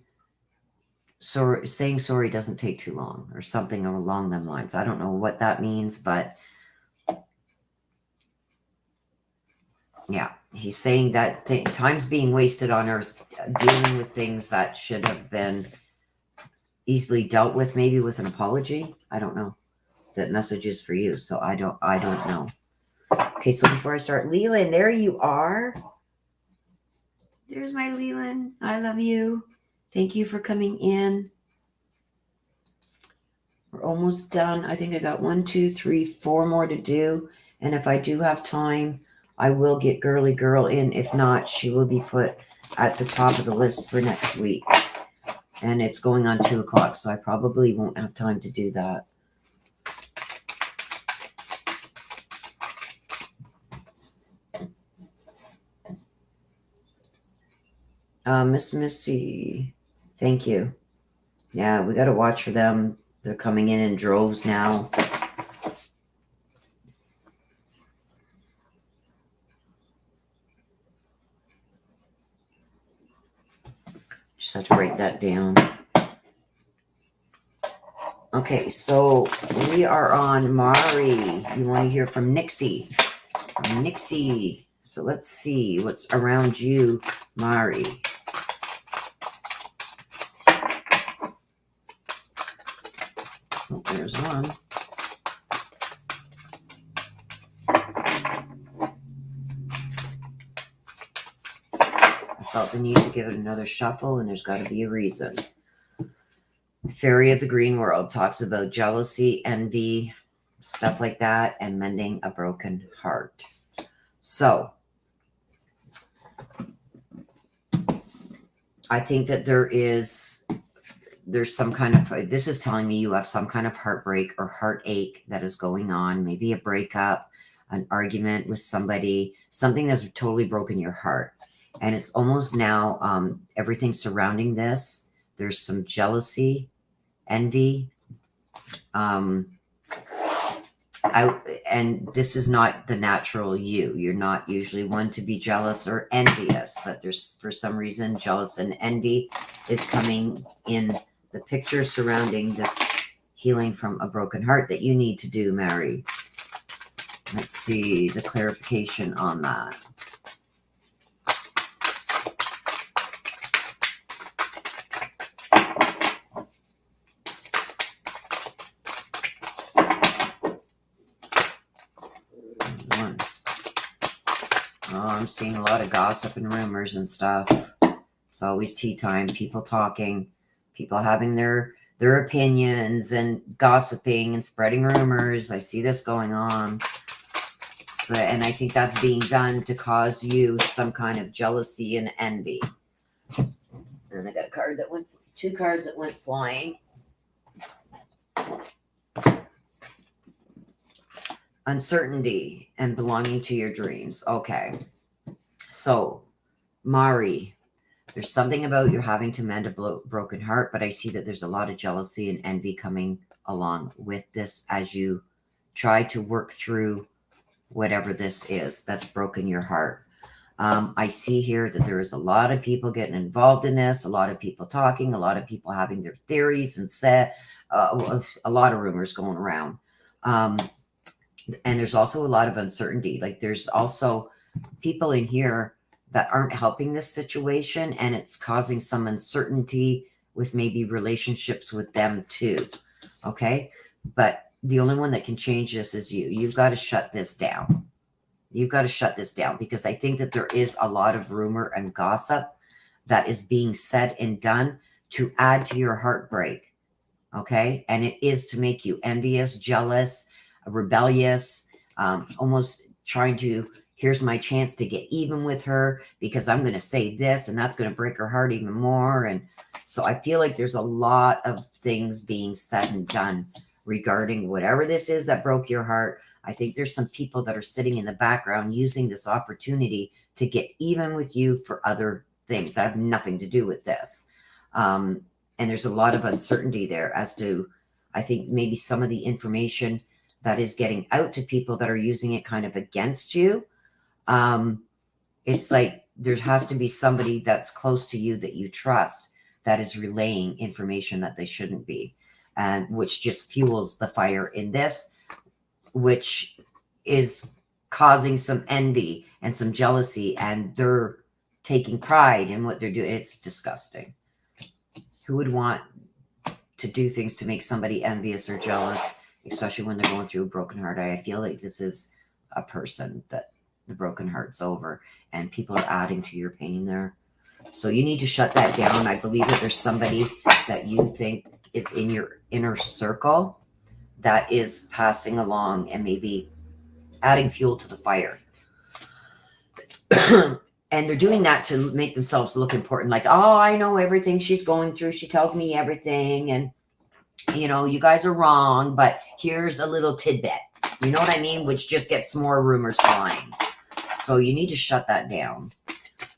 so saying sorry doesn't take too long or something along them lines. I don't know what that means, but yeah, he's saying that time's being wasted on earth dealing with things that should have been easily dealt with, maybe with an apology. I don't know. That message is for you, so I don't know. Okay, so before I start, Leland, there you are. There's my Leland. I love you. Thank you for coming in. We're almost done. I think I got 1, 2, 3, 4 more to do. And if I do have time, I will get Girly Girl in. If not, she will be put at the top of the list for next week. And it's going on 2 o'clock, so I probably won't have time to do that. Miss Missy, thank you. Yeah, we got to watch for them. They're coming in droves now. Just have to write that down. Okay, so we are on Mari. You want to hear from Nixie. Nixie. So let's see what's around you, Mari. Oh, there's one. I felt the need to give it another shuffle, and there's got to be a reason. Fairy of the Green World talks about jealousy, envy, stuff like that, and mending a broken heart. So I think that there's some kind of, this is telling me you have some kind of heartbreak or heartache that is going on, maybe a breakup, an argument with somebody, something that's totally broken your heart. And it's almost now everything surrounding this. There's some jealousy, envy. And this is not the natural you. You're not usually one to be jealous or envious, but there's, for some reason, jealous and envy is coming in the picture surrounding this healing from a broken heart that you need to do, Mary. Let's see the clarification on that. I'm seeing a lot of gossip and rumors and stuff. It's always tea time, people talking, people having their their opinions and gossiping and spreading rumors. I see this going on. So, and I think that's being done to cause you some kind of jealousy and envy. And I got a card that went, 2 cards that went flying. Uncertainty and belonging to your dreams. Okay. So, Mari, there's something about you're having to mend a broken heart, but I see that there's a lot of jealousy and envy coming along with this as you try to work through whatever this is that's broken your heart. I see here that there is a lot of people getting involved in this, a lot of people talking, a lot of people having their theories and a lot of rumors going around. And there's also a lot of uncertainty. Like there's also people in here that aren't helping this situation, and it's causing some uncertainty with maybe relationships with them too. Okay. But the only one that can change this is you. You've got to shut this down. You've got to shut this down, because I think that there is a lot of rumor and gossip that is being said and done to add to your heartbreak. Okay. And it is to make you envious, jealous, rebellious, almost trying to, here's my chance to get even with her because I'm going to say this and that's going to break her heart even more. And so I feel like there's a lot of things being said and done regarding whatever this is that broke your heart. I think there's some people that are sitting in the background using this opportunity to get even with you for other things that have nothing to do with this. And there's a lot of uncertainty there as to, I think maybe some of the information that is getting out to people that are using it kind of against you. It's like there has to be somebody that's close to you that you trust that is relaying information that they shouldn't be, and which just fuels the fire in this, which is causing some envy and some jealousy, and they're taking pride in what they're doing. It's disgusting. Who would want to do things to make somebody envious or jealous, especially when they're going through a broken heart? I feel like this is a person that the broken heart's over, and people are adding to your pain there. So you need to shut that down. I believe that there's somebody that you think is in your inner circle that is passing along and maybe adding fuel to the fire. And they're doing that to make themselves look important. Like, oh, I know everything she's going through. She tells me everything. And, you know, you guys are wrong, but here's a little tidbit. You know what I mean? Which just gets more rumors flying. So you need to shut that down.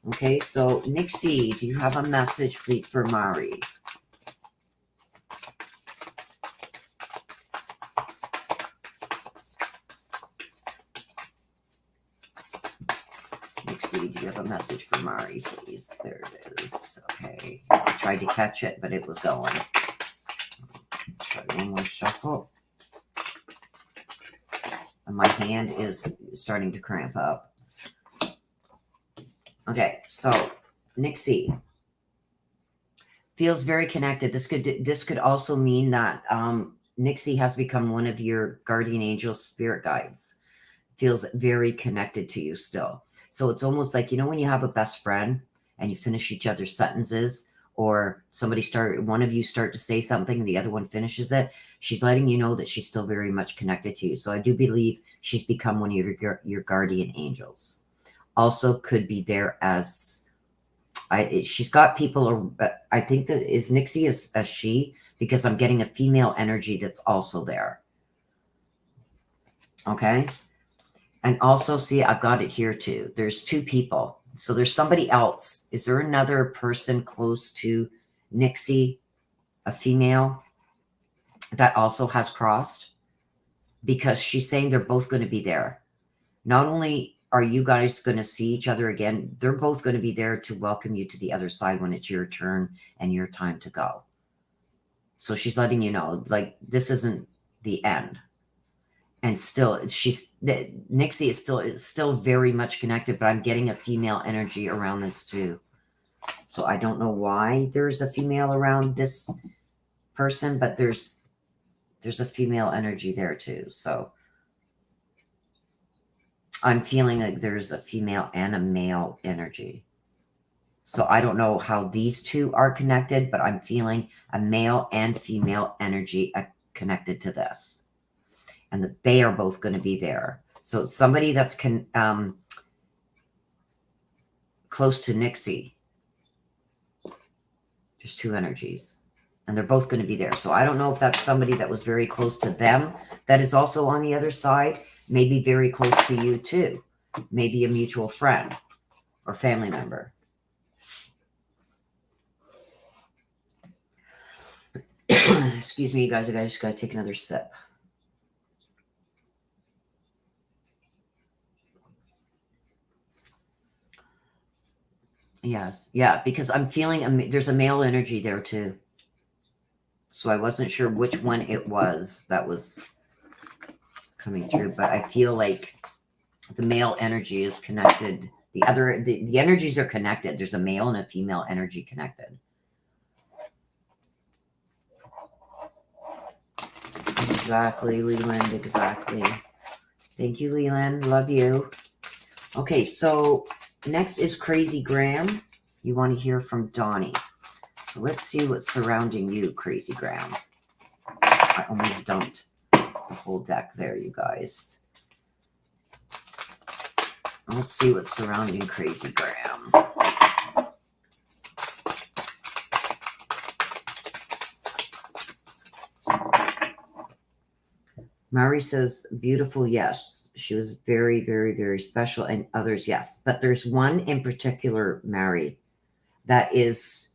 Okay, so Nixie, do you have a message, please, for Mari? Nixie, do you have a message for Mari, please? There it is. Okay, I tried to catch it, but it was going. Try one more shuffle. And my hand is starting to cramp up. Okay, so Nixie feels very connected. This could also mean that Nixie has become one of your guardian angel spirit guides. Feels very connected to you still. So it's almost like, you know, when you have a best friend and you finish each other's sentences, or one of you start to say something and the other one finishes it, she's letting you know that she's still very much connected to you. So I do believe she's become one of your guardian angels. Also could be there as she's got people. I think that is Nixie is a she, because I'm getting a female energy that's also there. Okay. And also, see, I've got it here too. There's 2 people. So there's somebody else. Is there another person close to Nixie, a female, that also has crossed? Because she's saying they're both going to be there. Not only are you guys going to see each other again, they're both going to be there to welcome you to the other side when it's your turn and your time to go. So she's letting you know, like, this isn't the end. And still, Nixie is still very much connected, but I'm getting a female energy around this too. So I don't know why there's a female around this person, but there's a female energy there too. So I'm feeling like there's a female and a male energy. So I don't know how these two are connected, but I'm feeling a male and female energy connected to this. And that they are both going to be there. So somebody that's close to Nixie. There's two energies. And they're both going to be there. So I don't know if that's somebody that was very close to them that is also on the other side. Maybe very close to you too. Maybe a mutual friend or family member. Excuse me, you guys. I just got to take another sip. Yes. Yeah, because I'm feeling there's a male energy there too. So I wasn't sure which one it was that was coming through, but I feel like the male energy is connected. The energies are connected. There's a male and a female energy connected. Exactly, Leland, exactly. Thank you, Leland. Love you. Okay, so next is Crazy Graham. You want to hear from Donnie. So let's see what's surrounding you, Crazy Graham. I almost dumped the whole deck there, you guys. Let's see what's surrounding Crazy Graham. Mari says, beautiful, yes. She was very, very, very special. And others, yes. But there's one in particular, Mari, that is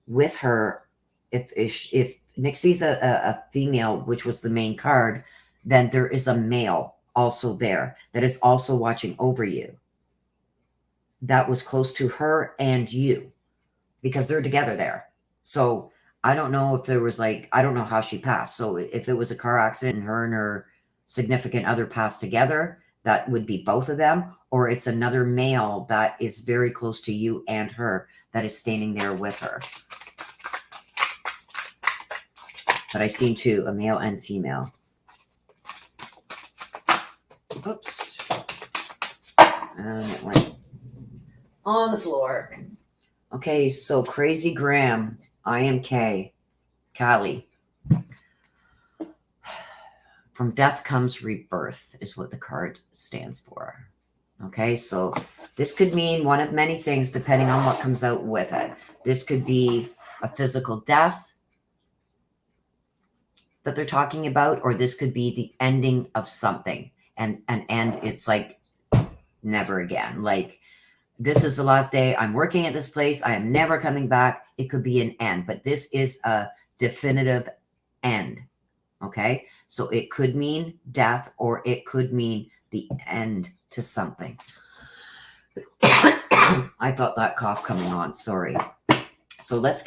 with her. If Nixie's a female, which was the main card, then there is a male also there that is also watching over you. That was close to her and you because they're together there. So I don't know if there was I don't know how she passed. So if it was a car accident and her significant other passed together, that would be both of them, or it's another male that is very close to you and her that is standing there with her. But I seen two, a male and female. Oops. And it went on the floor. Okay, so Crazy Graham, I am Kay, Callie. From death comes rebirth is what the card stands for. Okay, so this could mean one of many things depending on what comes out with it. This could be a physical death that they're talking about, or this could be the ending of something. And it's like never again. Like, this is the last day I'm working at this place. I am never coming back. It could be an end, but this is a definitive end. Okay, so it could mean death, or it could mean the end to something. I thought that cough coming on. Sorry. So let's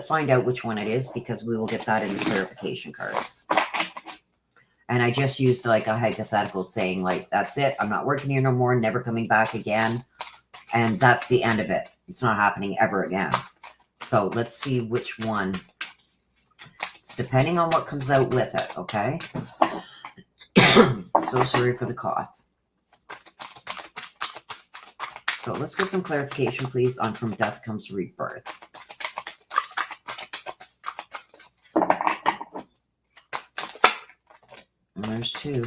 find out which one it is, because we will get that in the clarification cards. And I just used like a hypothetical saying like, that's it. I'm not working here no more. Never coming back again. And that's the end of it. It's not happening ever again. So let's see which one. It's depending on what comes out with it, okay? So sorry for the cough. So let's get some clarification, please, on From Death Comes Rebirth. And there's two.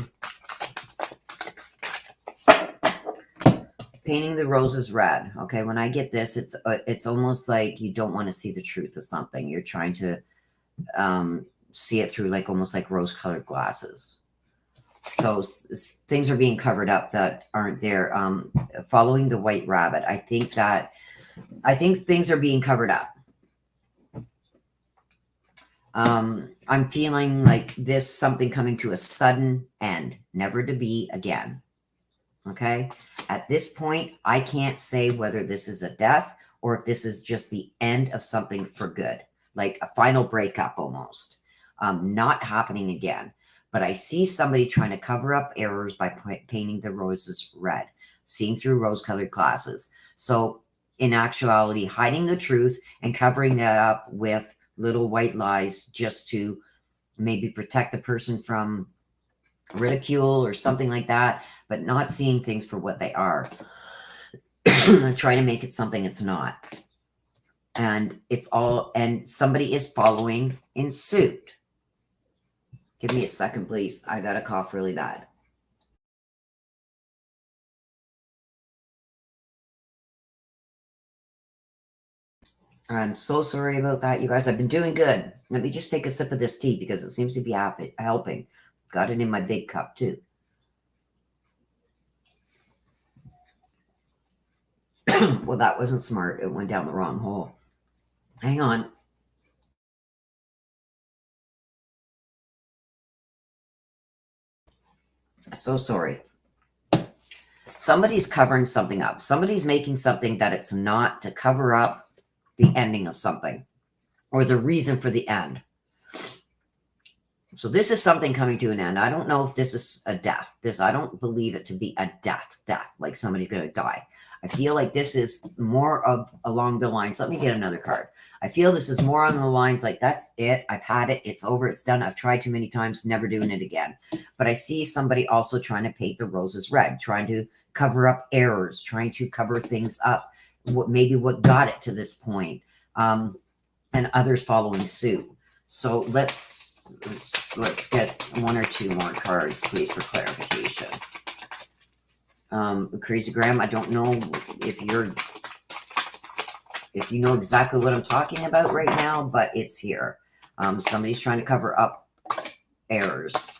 Painting the roses red. Okay, when I get this, it's almost like you don't want to see the truth of something. You're trying to see it through like almost like rose-colored glasses. So things are being covered up that aren't there. Following the white rabbit. I think things are being covered up. I'm feeling like this something coming to a sudden end, never to be again. Okay. At this point, I can't say whether this is a death or if this is just the end of something for good, like a final breakup almost. Not happening again. But I see somebody trying to cover up errors by painting the roses red, seeing through rose-colored glasses. So in actuality, hiding the truth and covering that up with little white lies just to maybe protect the person from ridicule or something like that, but not seeing things for what they are. Trying to make it something it's not. And it's all, and somebody is following in suit. Give me a second, please. I got a cough really bad. I'm so sorry about that, you guys. I've been doing good. Let me just take a sip of this tea because it seems to be helping. Got it in my big cup, too. Well, that wasn't smart. It went down the wrong hole. Hang on. So sorry. Somebody's covering something up. Somebody's making something that it's not to cover up the ending of something or the reason for the end. So this is something coming to an end. I don't know if this is a death. I don't believe it to be a death, like somebody's going to die. I feel like this is more of along the lines. Let me get another card. I feel this is more on the lines like, that's it. I've had it. It's over. It's done. I've tried too many times, never doing it again. But I see somebody also trying to paint the roses red, trying to cover up errors, trying to cover things up, maybe what got it to this point, and others following suit. So let's get one or two more cards, please, for clarification. Crazy Graham, I don't know if you know exactly what I'm talking about right now, but it's here. Somebody's trying to cover up errors,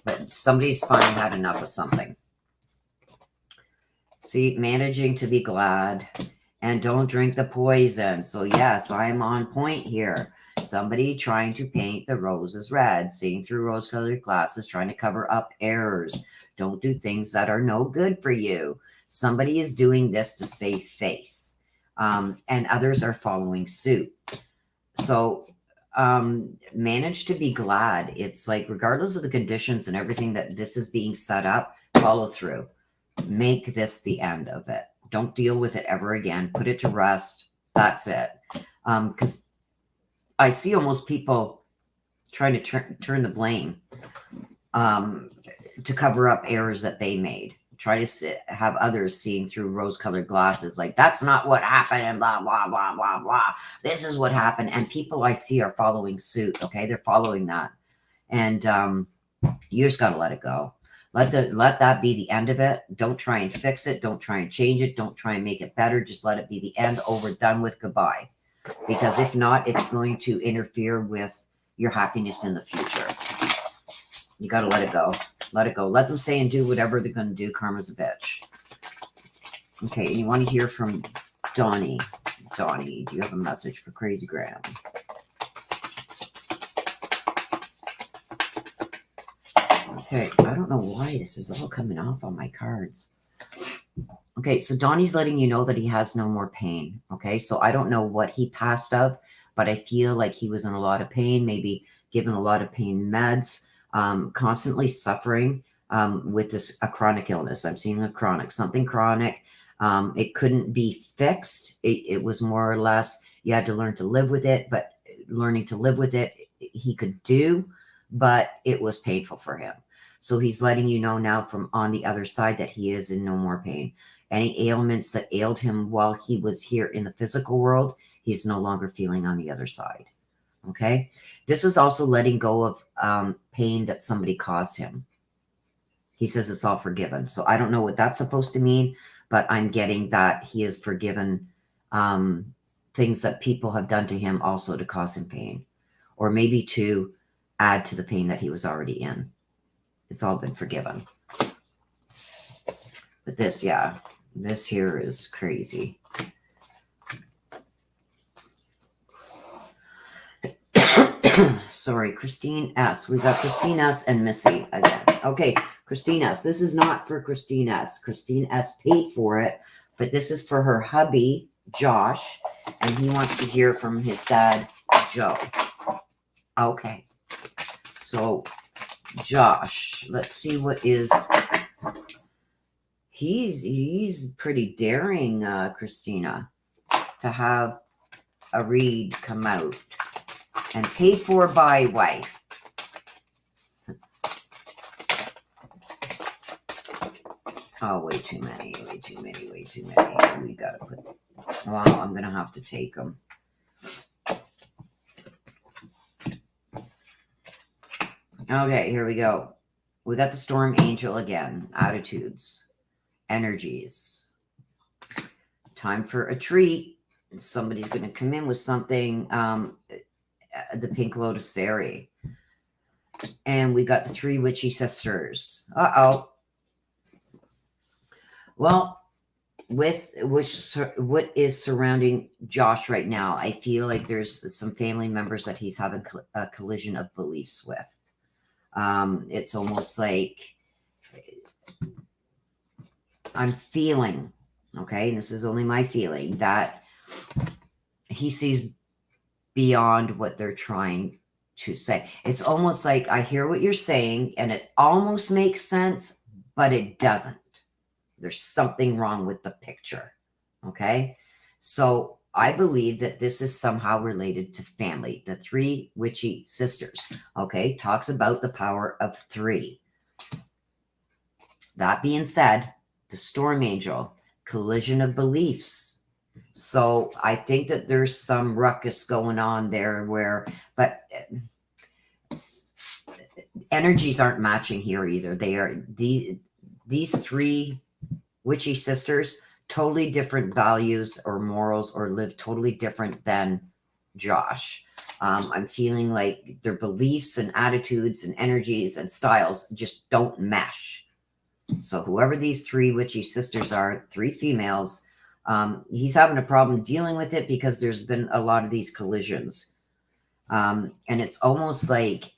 but somebody's finally had enough of something. See, managing to be glad and don't drink the poison. So yes, I'm on point here. Somebody trying to paint the roses red, seeing through rose-colored glasses, trying to cover up errors. Don't do things that are no good for you. Somebody is doing this to save face, and others are following suit. So manage to be glad. It's like, regardless of the conditions and everything that this is being set up, follow through. Make this the end of it. Don't deal with it ever again. Put it to rest. That's it. Because I see almost people trying to turn the blame to cover up errors that they made. Try to have others seeing through rose-colored glasses, like, that's not what happened, and blah, blah, blah, blah, blah. This is what happened. And people I see are following suit, okay? They're following that. And you just got to let it go. Let that be the end of it. Don't try and fix it. Don't try and change it. Don't try and make it better. Just let it be the end, over, done with, goodbye. Because if not, it's going to interfere with your happiness in the future. You got to let it go. Let it go. Let them say and do whatever they're going to do. Karma's a bitch. Okay, and you want to hear from Donnie. Donnie, do you have a message for Crazy Graham? Okay, I don't know why this is all coming off on my cards. Okay, so Donnie's letting you know that he has no more pain. Okay, so I don't know what he passed of, but I feel like he was in a lot of pain, maybe given a lot of pain meds, constantly suffering with a chronic illness. I'm seeing a chronic, something chronic. It couldn't be fixed. It was more or less, you had to learn to live with it, but learning to live with it, he could do, but it was painful for him. So he's letting you know now from on the other side that he is in no more pain. Any ailments that ailed him while he was here in the physical world, he's no longer feeling on the other side. Okay? This is also letting go of pain that somebody caused him. He says it's all forgiven. So I don't know what that's supposed to mean, but I'm getting that he is forgiven things that people have done to him also to cause him pain, or maybe to add to the pain that he was already in. It's all been forgiven. But this, yeah, this here is crazy. Sorry, Christine S. We got Christine S. and Missy again. Okay, Christine S. This is not for Christine S. Christine S. paid for it, but this is for her hubby, Josh, and he wants to hear from his dad, Joe. Okay, so Josh, let's see what is... He's pretty daring, Christina, to have a read come out and paid for by wife. Oh, way too many. We gotta put Wow, I'm going to have to take them. Okay, here we go. We got the Storm Angel again. Attitudes, energies. Time for a treat. Somebody's going to come in with something. The Pink Lotus Fairy. And we got the 3 Witchy Sisters. Uh-oh. Well, with what is surrounding Josh right now, I feel like there's some family members that he's having a collision of beliefs with. It's almost like I'm feeling, okay, and this is only my feeling, that he sees beyond what they're trying to say. It's almost like I hear what you're saying and it almost makes sense, but it doesn't. There's something wrong with the picture. Okay. So I believe that this is somehow related to family. The 3 Witchy Sisters. Okay. Talks about the power of 3. That being said, the Storm Angel, collision of beliefs. So I think that there's some ruckus going on there but energies aren't matching here either. They are these 3 Witchy Sisters, totally different values or morals, or live totally different than Josh. I'm feeling like their beliefs and attitudes and energies and styles just don't mesh. So whoever these 3 Witchy Sisters are, 3 females, he's having a problem dealing with it because there's been a lot of these collisions. And it's almost like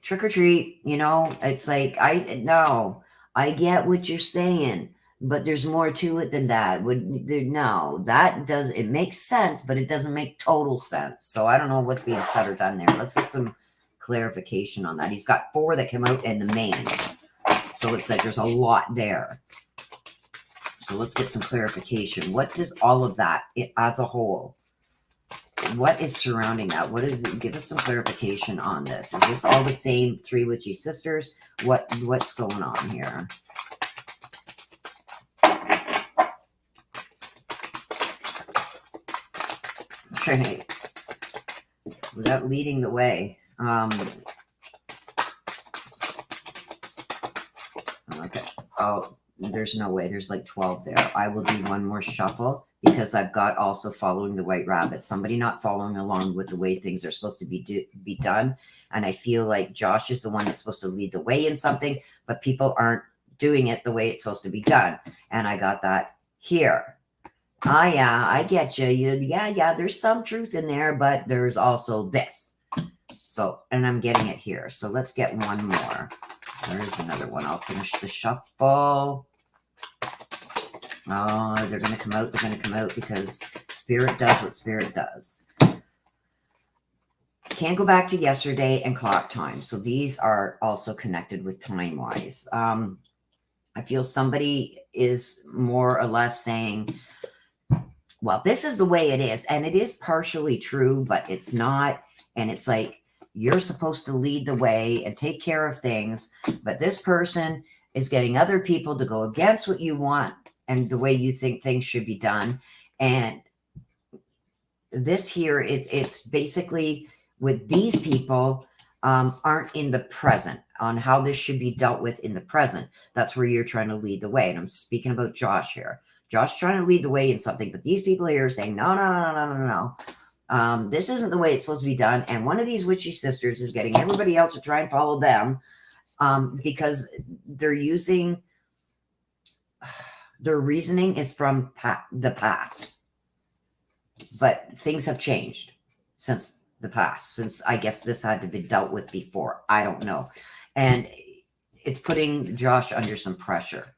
trick or treat, it's like, I get what you're saying, but there's more to it than that. It makes sense, but it doesn't make total sense. So I don't know what's being said or done there. Let's get some clarification on that. He's got 4 that come out in the main. So it's like there's a lot there. So let's get some clarification. What does all of that as a whole? What is surrounding that? What is it? Give us some clarification on this. Is this all the same 3 Witchy Sisters? What's going on here? Okay. Without leading the way. Okay. Oh, there's no way. There's like 12 there. I will do one more shuffle because I've got also following the White Rabbit. Somebody not following along with the way things are supposed to be done. And I feel like Josh is the one that's supposed to lead the way in something, but people aren't doing it the way it's supposed to be done. And I got that here. Yeah, I get you. Yeah, there's some truth in there, but there's also this. So, and I'm getting it here. So let's get one more. There's another one. I'll finish the shuffle. Oh, they're going to come out. They're going to come out because Spirit does what Spirit does. Can't go back to yesterday and clock time. So these are also connected with time-wise. I feel somebody is more or less saying, well, this is the way it is. And it is partially true, but it's not. And it's like, you're supposed to lead the way and take care of things. But this person is getting other people to go against what you want and the way you think things should be done. And this here, it's basically with these people aren't in the present on how this should be dealt with in the present. That's where you're trying to lead the way. And I'm speaking about Josh here. Josh trying to lead the way in something, but these people here are saying, no. This isn't the way it's supposed to be done. And one of these Witchy Sisters is getting everybody else to try and follow them because they're using, their reasoning is from the past. But things have changed since the past, since I guess this had to be dealt with before. I don't know. And it's putting Josh under some pressure.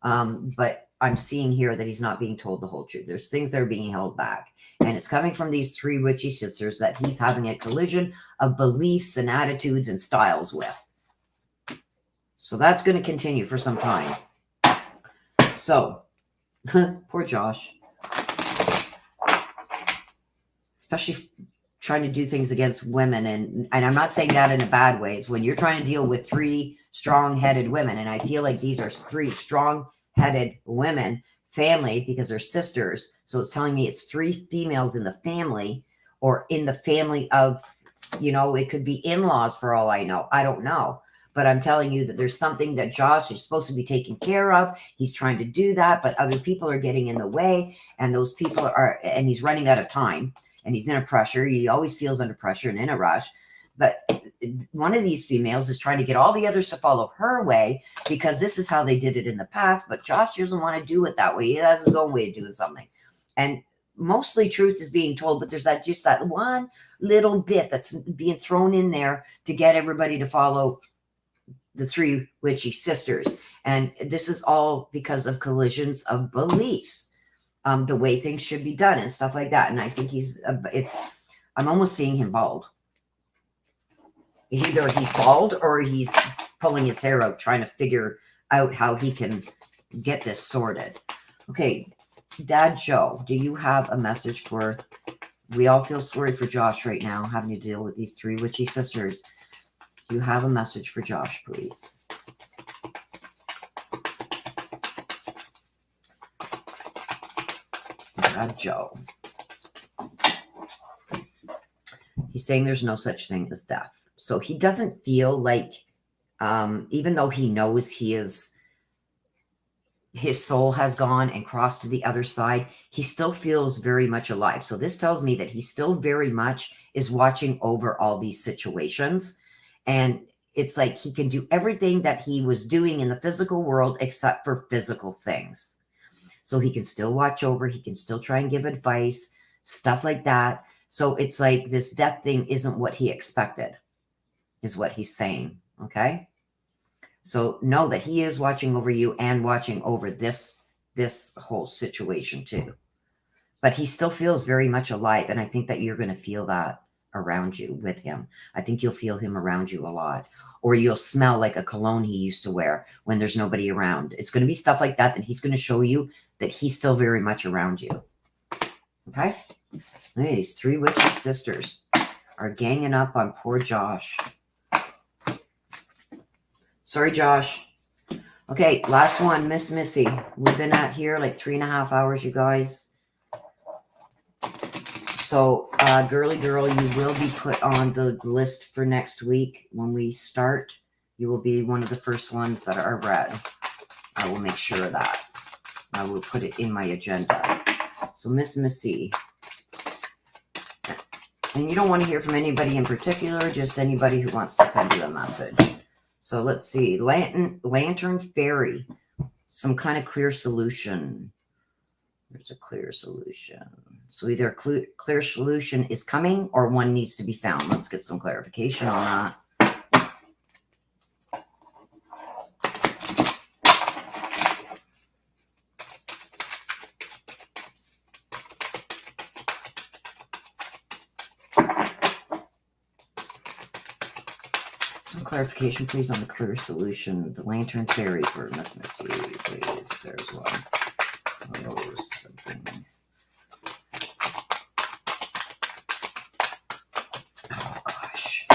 But I'm seeing here that he's not being told the whole truth. There's things that are being held back. And it's coming from these 3 Witchy Sisters that he's having a collision of beliefs and attitudes and styles with. So that's going to continue for some time. So, poor Josh. Especially trying to do things against women. And I'm not saying that in a bad way. It's when you're trying to deal with 3 strong-headed women. And I feel like these are 3 strong-headed women family because they're sisters. So it's telling me it's 3 females in the family, or in the family of, you know, it could be in-laws for all I know. I don't know. But I'm telling you that there's something that Josh is supposed to be taken care of. He's trying to do that, but other people are getting in the way, and those people are, and he's running out of time, and he's in a pressure. He always feels under pressure and in a rush. But one of these females is trying to get all the others to follow her way because this is how they did it in the past. But Josh doesn't want to do it that way. He has his own way of doing something. And mostly truth is being told, but there's that just that one little bit that's being thrown in there to get everybody to follow the 3 witchy sisters. And this is all because of collisions of beliefs, the way things should be done and stuff like that. And I think I'm almost seeing him bald. Either he's bald or he's pulling his hair out, trying to figure out how he can get this sorted. Okay, Dad Joe, do you have a message for, we all feel sorry for Josh right now, having to deal with these 3 witchy sisters. Do you have a message for Josh, please? Dad Joe. He's saying there's no such thing as death. So he doesn't feel like, even though he knows his soul has gone and crossed to the other side, he still feels very much alive. So this tells me that he still very much is watching over all these situations. And it's like he can do everything that he was doing in the physical world except for physical things. So he can still watch over, he can still try and give advice, stuff like that. So it's like this death thing isn't what he expected, is what he's saying, okay? So know that he is watching over you and watching over this whole situation too. But he still feels very much alive, and I think that you're going to feel that around you with him. I think you'll feel him around you a lot. Or you'll smell like a cologne he used to wear when there's nobody around. It's going to be stuff like that he's going to show you that he's still very much around you. Okay? These 3 witchy sisters are ganging up on poor Josh. Sorry, Josh. Okay, last one, Miss Missy. We've been at here like 3.5 hours, you guys. So, girly girl, you will be put on the list for next week. When we start, you will be one of the first ones that are read. I will make sure of that. I will put it in my agenda. So, Miss Missy. And you don't want to hear from anybody in particular, just anybody who wants to send you a message. So let's see. Lantern Fairy. Some kind of clear solution. There's a clear solution. So either a clear solution is coming or one needs to be found. Let's get some clarification on that. Clarification, please, on the clear solution. The Lantern Fairy for Miss Missy, please. There's one. Oh, something. Oh, gosh.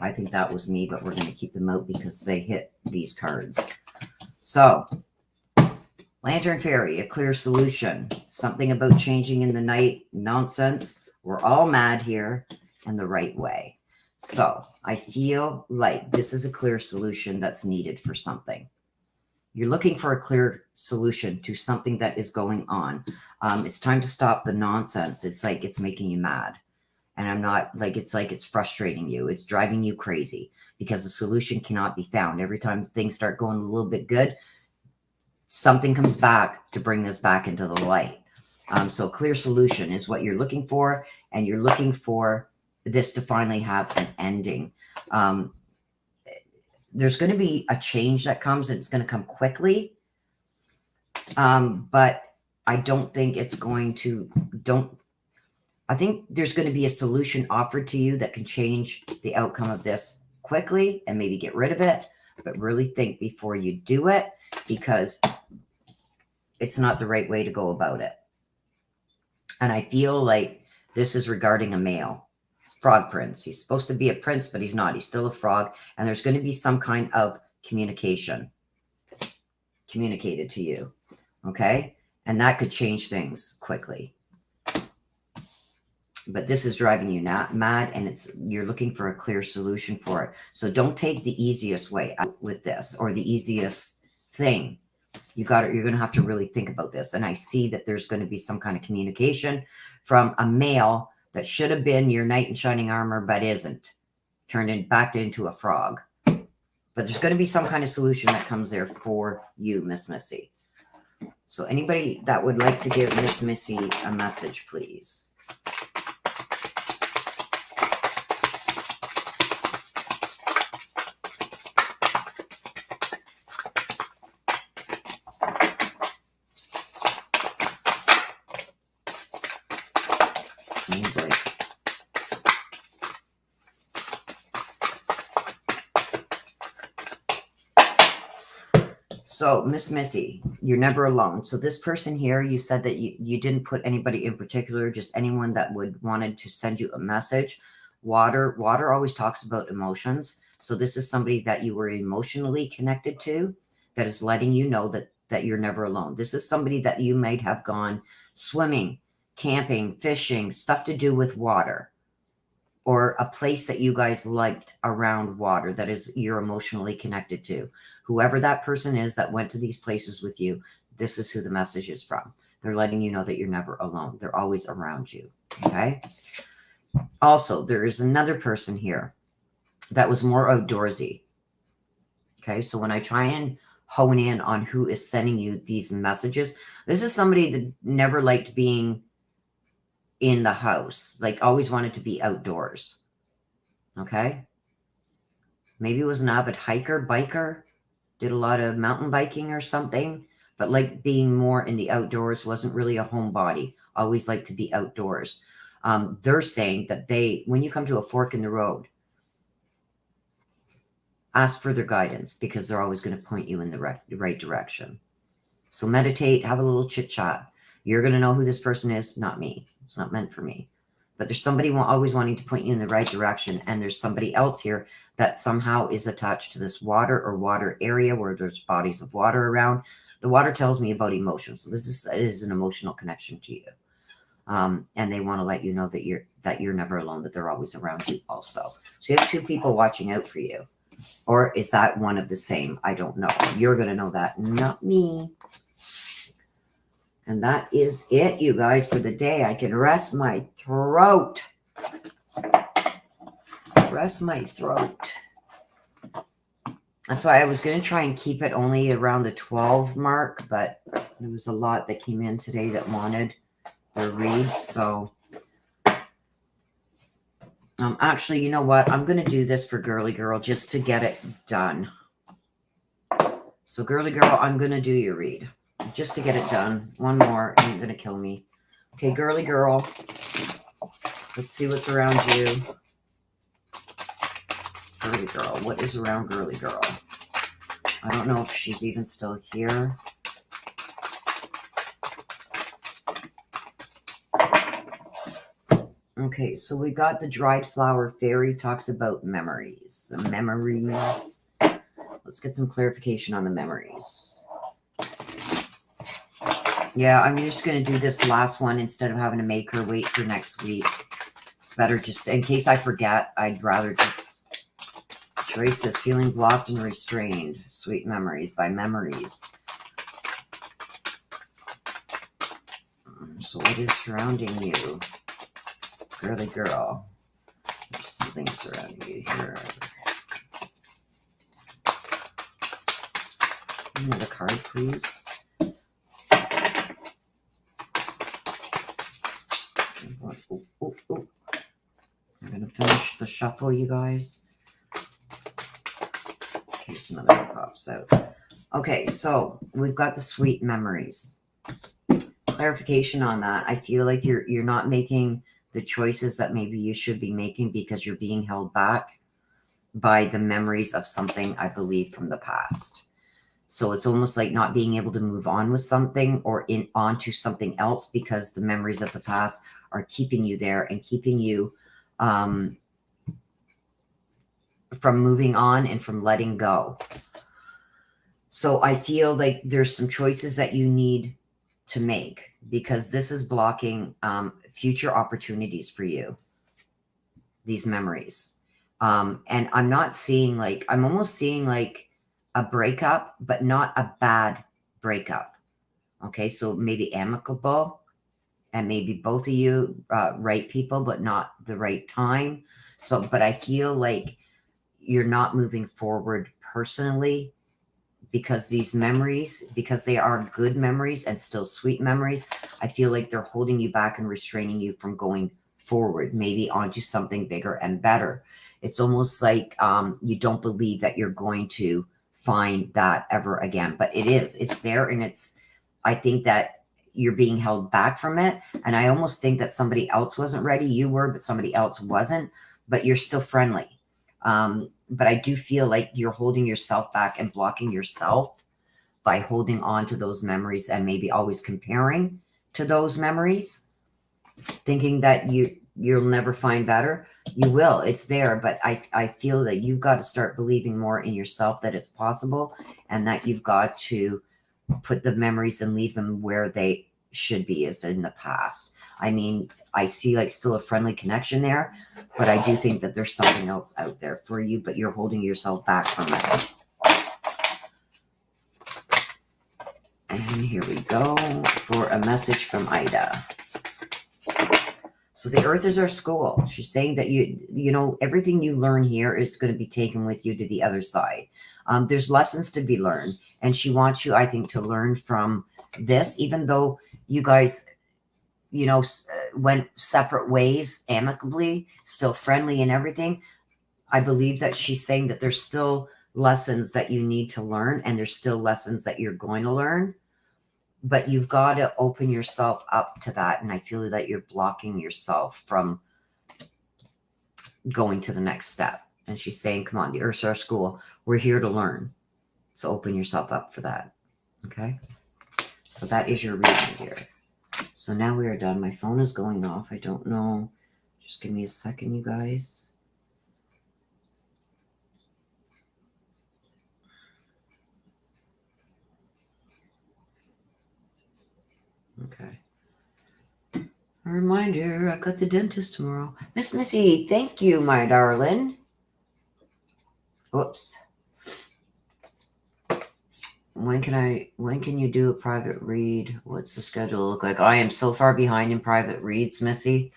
I think that was me, but we're going to keep them out because they hit these cards. So, Lantern Fairy, a clear solution. Something about changing in the night. Nonsense. We're all mad here, and the right way. So I feel like this is a clear solution that's needed for something. You're looking for a clear solution to something that is going on. It's time to stop the nonsense. It's like it's making you mad. And I'm not like it's frustrating you. It's driving you crazy because the solution cannot be found. Every time things start going a little bit good, something comes back to bring this back into the light. So clear solution is what you're looking for. And you're looking for this to finally have an ending. There's going to be a change that comes, and it's going to come quickly. But I don't think it's going to, I think there's going to be a solution offered to you that can change the outcome of this quickly and maybe get rid of it, but really think before you do it because it's not the right way to go about it. And I feel like this is regarding a male. Frog prince. He's supposed to be a prince, but he's not. He's still a frog. And there's going to be some kind of communication communicated to you. Okay. And that could change things quickly. But this is driving you mad, and you're looking for a clear solution for it. So don't take the easiest way out with this, or the easiest thing. You're going to have to really think about this. And I see that there's going to be some kind of communication from a male that should have been your knight in shining armor, but isn't, backed into a frog. But there's going to be some kind of solution that comes there for you, Miss Missy. So anybody that would like to give Miss Missy a message, please. So, Miss Missy, you're never alone. So this person here, you said that you didn't put anybody in particular, just anyone that wanted to send you a message. Water always talks about emotions. So this is somebody that you were emotionally connected to that is letting you know that you're never alone. This is somebody that you might have gone swimming, camping, fishing, stuff to do with water, or a place that you guys liked around water that is you're emotionally connected to. Whoever that person is that went to these places with you, this is who the message is from. They're letting you know that you're never alone. They're always around you. Okay. Also, there is another person here that was more outdoorsy. Okay. So when I try and hone in on who is sending you these messages, this is somebody that never liked being in the house, like always wanted to be outdoors. Okay. Maybe it was an avid hiker, biker, did a lot of mountain biking or something, but like being more in the outdoors, wasn't really a homebody, always liked to be outdoors. They're saying that when you come to a fork in the road, ask for their guidance, because they're always going to point you in the right direction. So meditate, have a little chit chat. You're going to know who this person is, not me. It's not meant for me. But there's somebody always wanting to point you in the right direction. And there's somebody else here that somehow is attached to this water or water area where there's bodies of water around. The water tells me about emotions. So this is an emotional connection to you. And they want to let you know that you're never alone, that they're always around you also. So you have two people watching out for you. Or is that one of the same? I don't know. You're going to know that, not me. And that is it, you guys, for the day. I can rest my throat. Rest my throat. That's why I was going to try and keep it only around the 12 mark, but there was a lot that came in today that wanted their reads. So actually, you know what? I'm going to do this for Girly Girl just to get it done. So Girly Girl, I'm going to do your read just to get it done. One more, and you're going to kill me. Okay, Girly Girl. Let's see what's around you. Girly Girl. What is around Girly Girl? I don't know if she's even still here. Okay, so we got the dried flower fairy, talks about memories. Memories. Let's get some clarification on the memories. Yeah, I'm just going to do this last one instead of having to make her wait for next week. It's better just, in case I forget, I'd rather just trace this. Feeling blocked and restrained. Sweet memories by memories. So what is surrounding you? Girly Girl. There's something surrounding you here. Another card, please. Oh. I'm going to finish the shuffle, you guys. In case another one pops out. Okay, so we've got the sweet memories. Clarification on that. I feel like you're not making the choices that maybe you should be making because you're being held back by the memories of something, I believe, from the past. So it's almost like not being able to move on with something or onto something else because the memories of the past are keeping you there and keeping you from moving on and from letting go. So I feel like there's some choices that you need to make, because this is blocking future opportunities for you, these memories. And I'm not seeing, like, I'm almost seeing like a breakup, but not a bad breakup. Okay, so maybe amicable, and maybe both of you right people, but not the right time. So, but I feel like you're not moving forward personally, because these memories, because they are good memories and still sweet memories, I feel like they're holding you back and restraining you from going forward, maybe onto something bigger and better. It's almost like you don't believe that you're going to find that ever again, but it's there, and I think that you're being held back from it. And I almost think that somebody else wasn't ready. You were, but somebody else wasn't, but you're still friendly. But I do feel like you're holding yourself back and blocking yourself by holding on to those memories, and maybe always comparing to those memories, thinking that you'll never find better. You will. It's there, but I feel that you've got to start believing more in yourself, that it's possible, and that you've got to put the memories and leave them where they should be, as in the past. I mean, I see like still a friendly connection there, but I do think that there's something else out there for you, but you're holding yourself back from it. And here we go for a message from Ida. So the earth is our school. She's saying that you know, everything you learn here is going to be taken with you to the other side. There's lessons to be learned, and she wants you, I think, to learn from this, even though you guys, you know, went separate ways amicably, still friendly and everything. I believe that she's saying that there's still lessons that you need to learn, and there's still lessons that you're going to learn, but you've got to open yourself up to that. And I feel that you're blocking yourself from going to the next step. And she's saying, come on, the earth's our school. We're here to learn. So open yourself up for that. Okay. So that is your reading here. So now we are done. My phone is going off. I don't know. Just give me a second, you guys. Okay. A reminder, I've got the dentist tomorrow. Miss Missy, thank you, my darling. Whoops. When can you do a private read? What's the schedule look like? I am so far behind in private reads, Missy,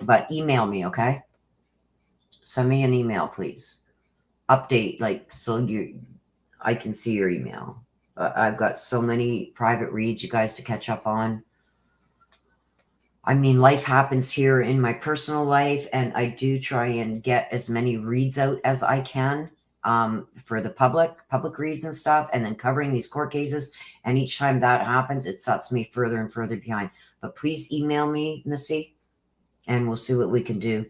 but email me, okay? Send me an email, please. Update, like, so I can see your email. I've got so many private reads, you guys, to catch up on. I mean, life happens here in my personal life, and I do try and get as many reads out as I can for the public reads and stuff, and then covering these court cases. And each time that happens, it sets me further and further behind. But please email me, Missy, and we'll see what we can do.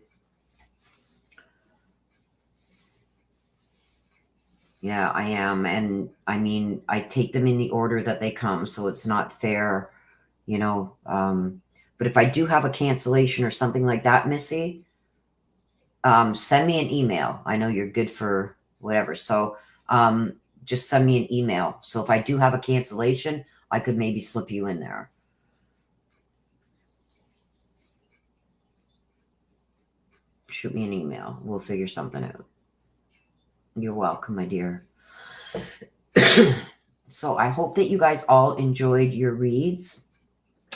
Yeah, I am. And I mean, I take them in the order that they come, so it's not fair, you know. But if I do have a cancellation or something like that, Missy, send me an email. I know you're good for whatever. So just send me an email. So if I do have a cancellation, I could maybe slip you in there. Shoot me an email. We'll figure something out. You're welcome, my dear. So I hope that you guys all enjoyed your reads.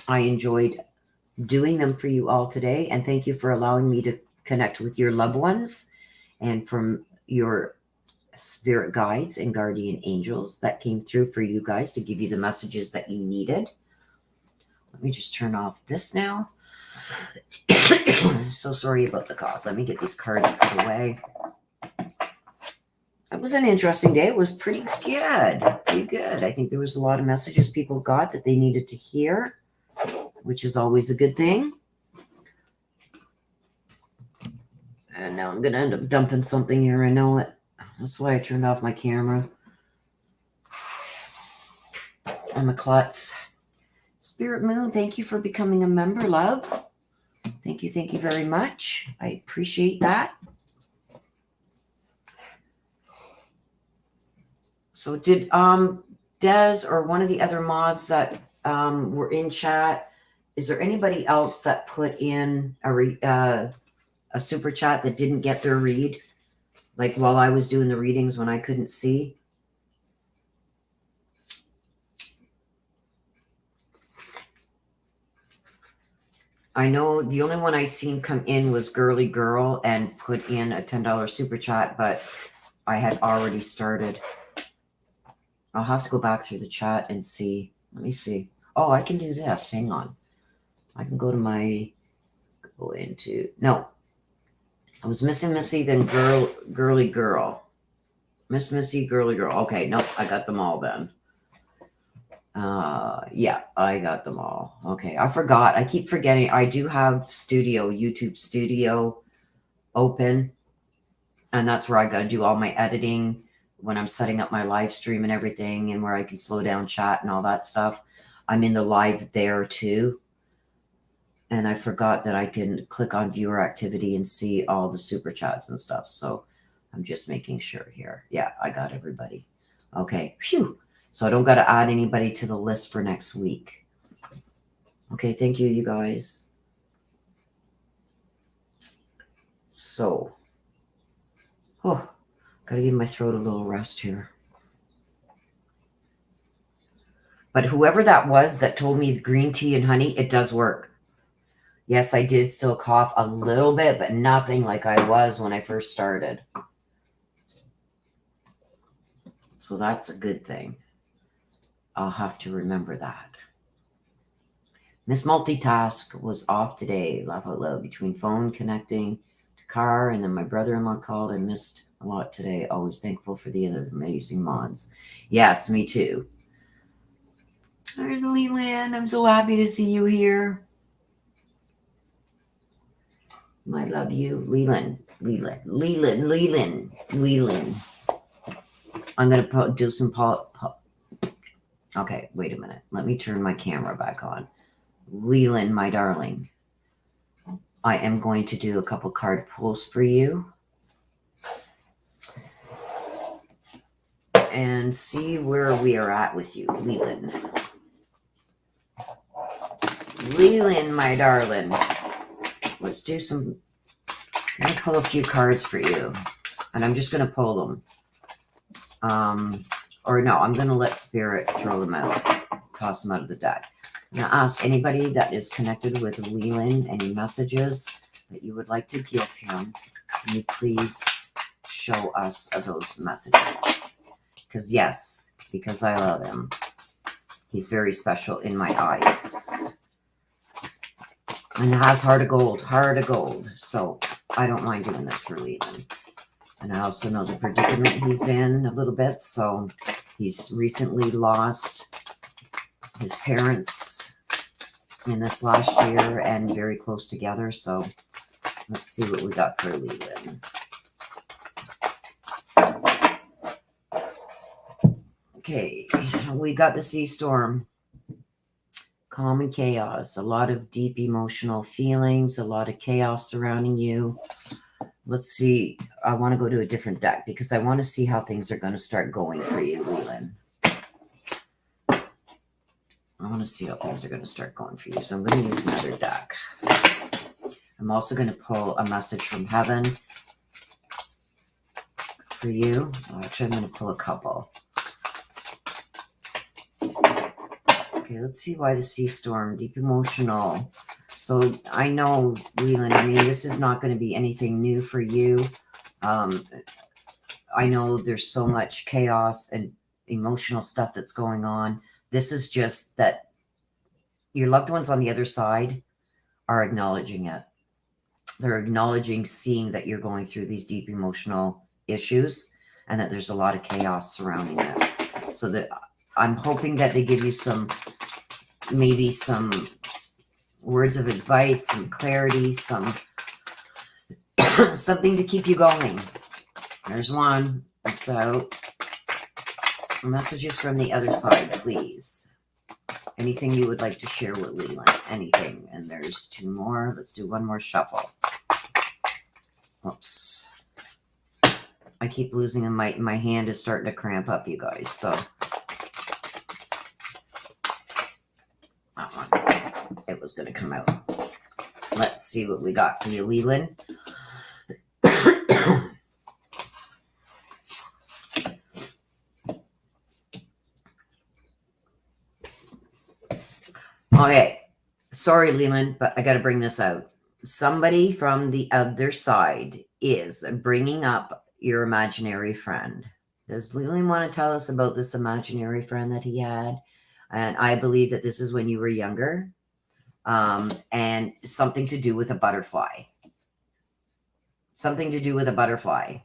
I enjoyed doing them for you all today. And thank you for allowing me to connect with your loved ones, and from your spirit guides and guardian angels that came through for you guys to give you the messages that you needed. Let me just turn off this now. So sorry about the cough. Let me get these cards put away. It was an interesting day. It was pretty good. Pretty good. I think there was a lot of messages people got that they needed to hear, which is always a good thing. And now I'm going to end up dumping something here. I know it. That's why I turned off my camera. I'm a klutz. Spirit Moon, thank you for becoming a member, love. Thank you very much. I appreciate that. So did Des or one of the other mods that were in chat, is there anybody else that put in a super chat that didn't get their read? Like while I was doing the readings when I couldn't see? I know the only one I seen come in was Girly Girl and put in a $10 super chat, but I had already started. I'll have to go back through the chat and see. Let me see. Oh, I can do this. Hang on. I can go into, no. I was Missy Missy, then Girly Girl. Miss Missy, Girly Girl. Okay, nope, I got them all then. Yeah, I got them all. Okay, I forgot. I keep forgetting. I do have YouTube Studio open, and that's where I got to do all my editing when I'm setting up my live stream and everything, and where I can slow down chat and all that stuff. I'm in the live there too. And I forgot that I can click on viewer activity and see all the super chats and stuff. So I'm just making sure here. Yeah, I got everybody. Okay, phew. So I don't got to add anybody to the list for next week. Okay, thank you, you guys. So, oh, got to give my throat a little rest here. But whoever that was that told me the green tea and honey, it does work. Yes, I did still cough a little bit, but nothing like I was when I first started. So that's a good thing. I'll have to remember that. Miss Multitask was off today. Laugh out loud between phone connecting to car, and then my brother-in-law called. I missed a lot today. Always thankful for the amazing mods. Yes, me too. There's Leland. I'm so happy to see you here. I love you, Leland. I'm going to do some okay, wait a minute. Let me turn my camera back on. Leland, my darling, I am going to do a couple card pulls for you and see where we are at with you, Leland. Leland, my darling. Let's do some. I'm going to pull a few cards for you, and I'm just going to pull them. Or no, I'm going to let Spirit throw them out, toss them out of the deck. Now, ask anybody that is connected with Leland any messages that you would like to give him. Can you please show us those messages? Because I love him. He's very special in my eyes. And has heart of gold. So I don't mind doing this for Leland. And I also know the predicament he's in a little bit. So he's recently lost his parents in this last year and very close together. So let's see what we got for Leland. Okay, we got the sea storm. Calm and chaos. A lot of deep emotional feelings, a lot of chaos surrounding you. Let's see. I want to go to a different deck because I want to see how things are going to start going for you, Leland. I want to see how things are going to start going for you. So I'm going to use another deck. I'm also going to pull a message from heaven for you. Actually, I'm going to pull a couple. Okay, let's see why the sea storm, deep emotional. So I know, Leland, I mean, this is not going to be anything new for you. I know there's so much chaos and emotional stuff that's going on. This is just that your loved ones on the other side are acknowledging it. They're acknowledging, seeing that you're going through these deep emotional issues and that there's a lot of chaos surrounding it. So that I'm hoping that they give you maybe some words of advice, some clarity, something to keep you going. There's one. That's out. Messages from the other side, please. Anything you would like to share with Leland? Anything. And there's two more. Let's do one more shuffle. Oops. I keep losing my hand is starting to cramp up, you guys. So That one. It was going to come out. Let's see what we got for you, Leland. Okay. Sorry, Leland, but I got to bring this out. Somebody from the other side is bringing up your imaginary friend. Does Leland want to tell us about this imaginary friend that he had? And I believe that this is when you were younger, and something to do with a butterfly. Something to do with a butterfly.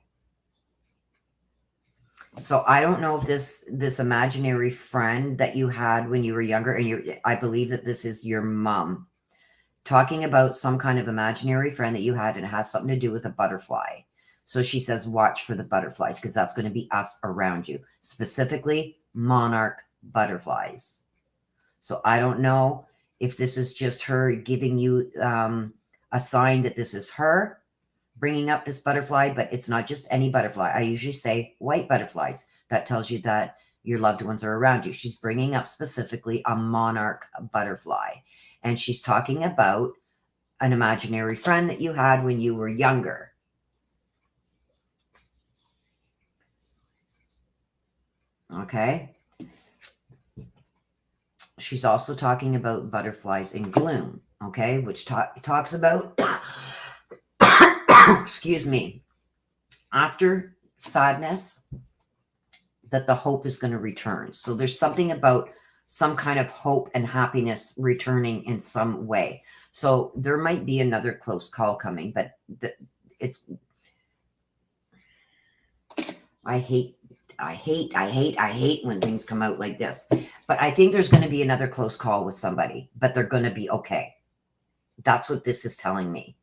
So I don't know if this imaginary friend that you had when you were younger, and I believe that this is your mom talking about some kind of imaginary friend that you had, and it has something to do with a butterfly. So she says, watch for the butterflies, because that's going to be us around you, specifically monarch butterflies. So I don't know if this is just her giving you a sign that this is her bringing up this butterfly, but it's not just any butterfly. I usually say white butterflies. That tells you that your loved ones are around you. She's bringing up specifically a monarch butterfly. And she's talking about an imaginary friend that you had when you were younger. Okay. She's also talking about butterflies in gloom. Okay. Which talks about, excuse me, after sadness, that the hope is going to return. So there's something about some kind of hope and happiness returning in some way. So there might be another close call coming, but I hate when things come out like this. But I think there's going to be another close call with somebody, but they're going to be okay. That's what this is telling me.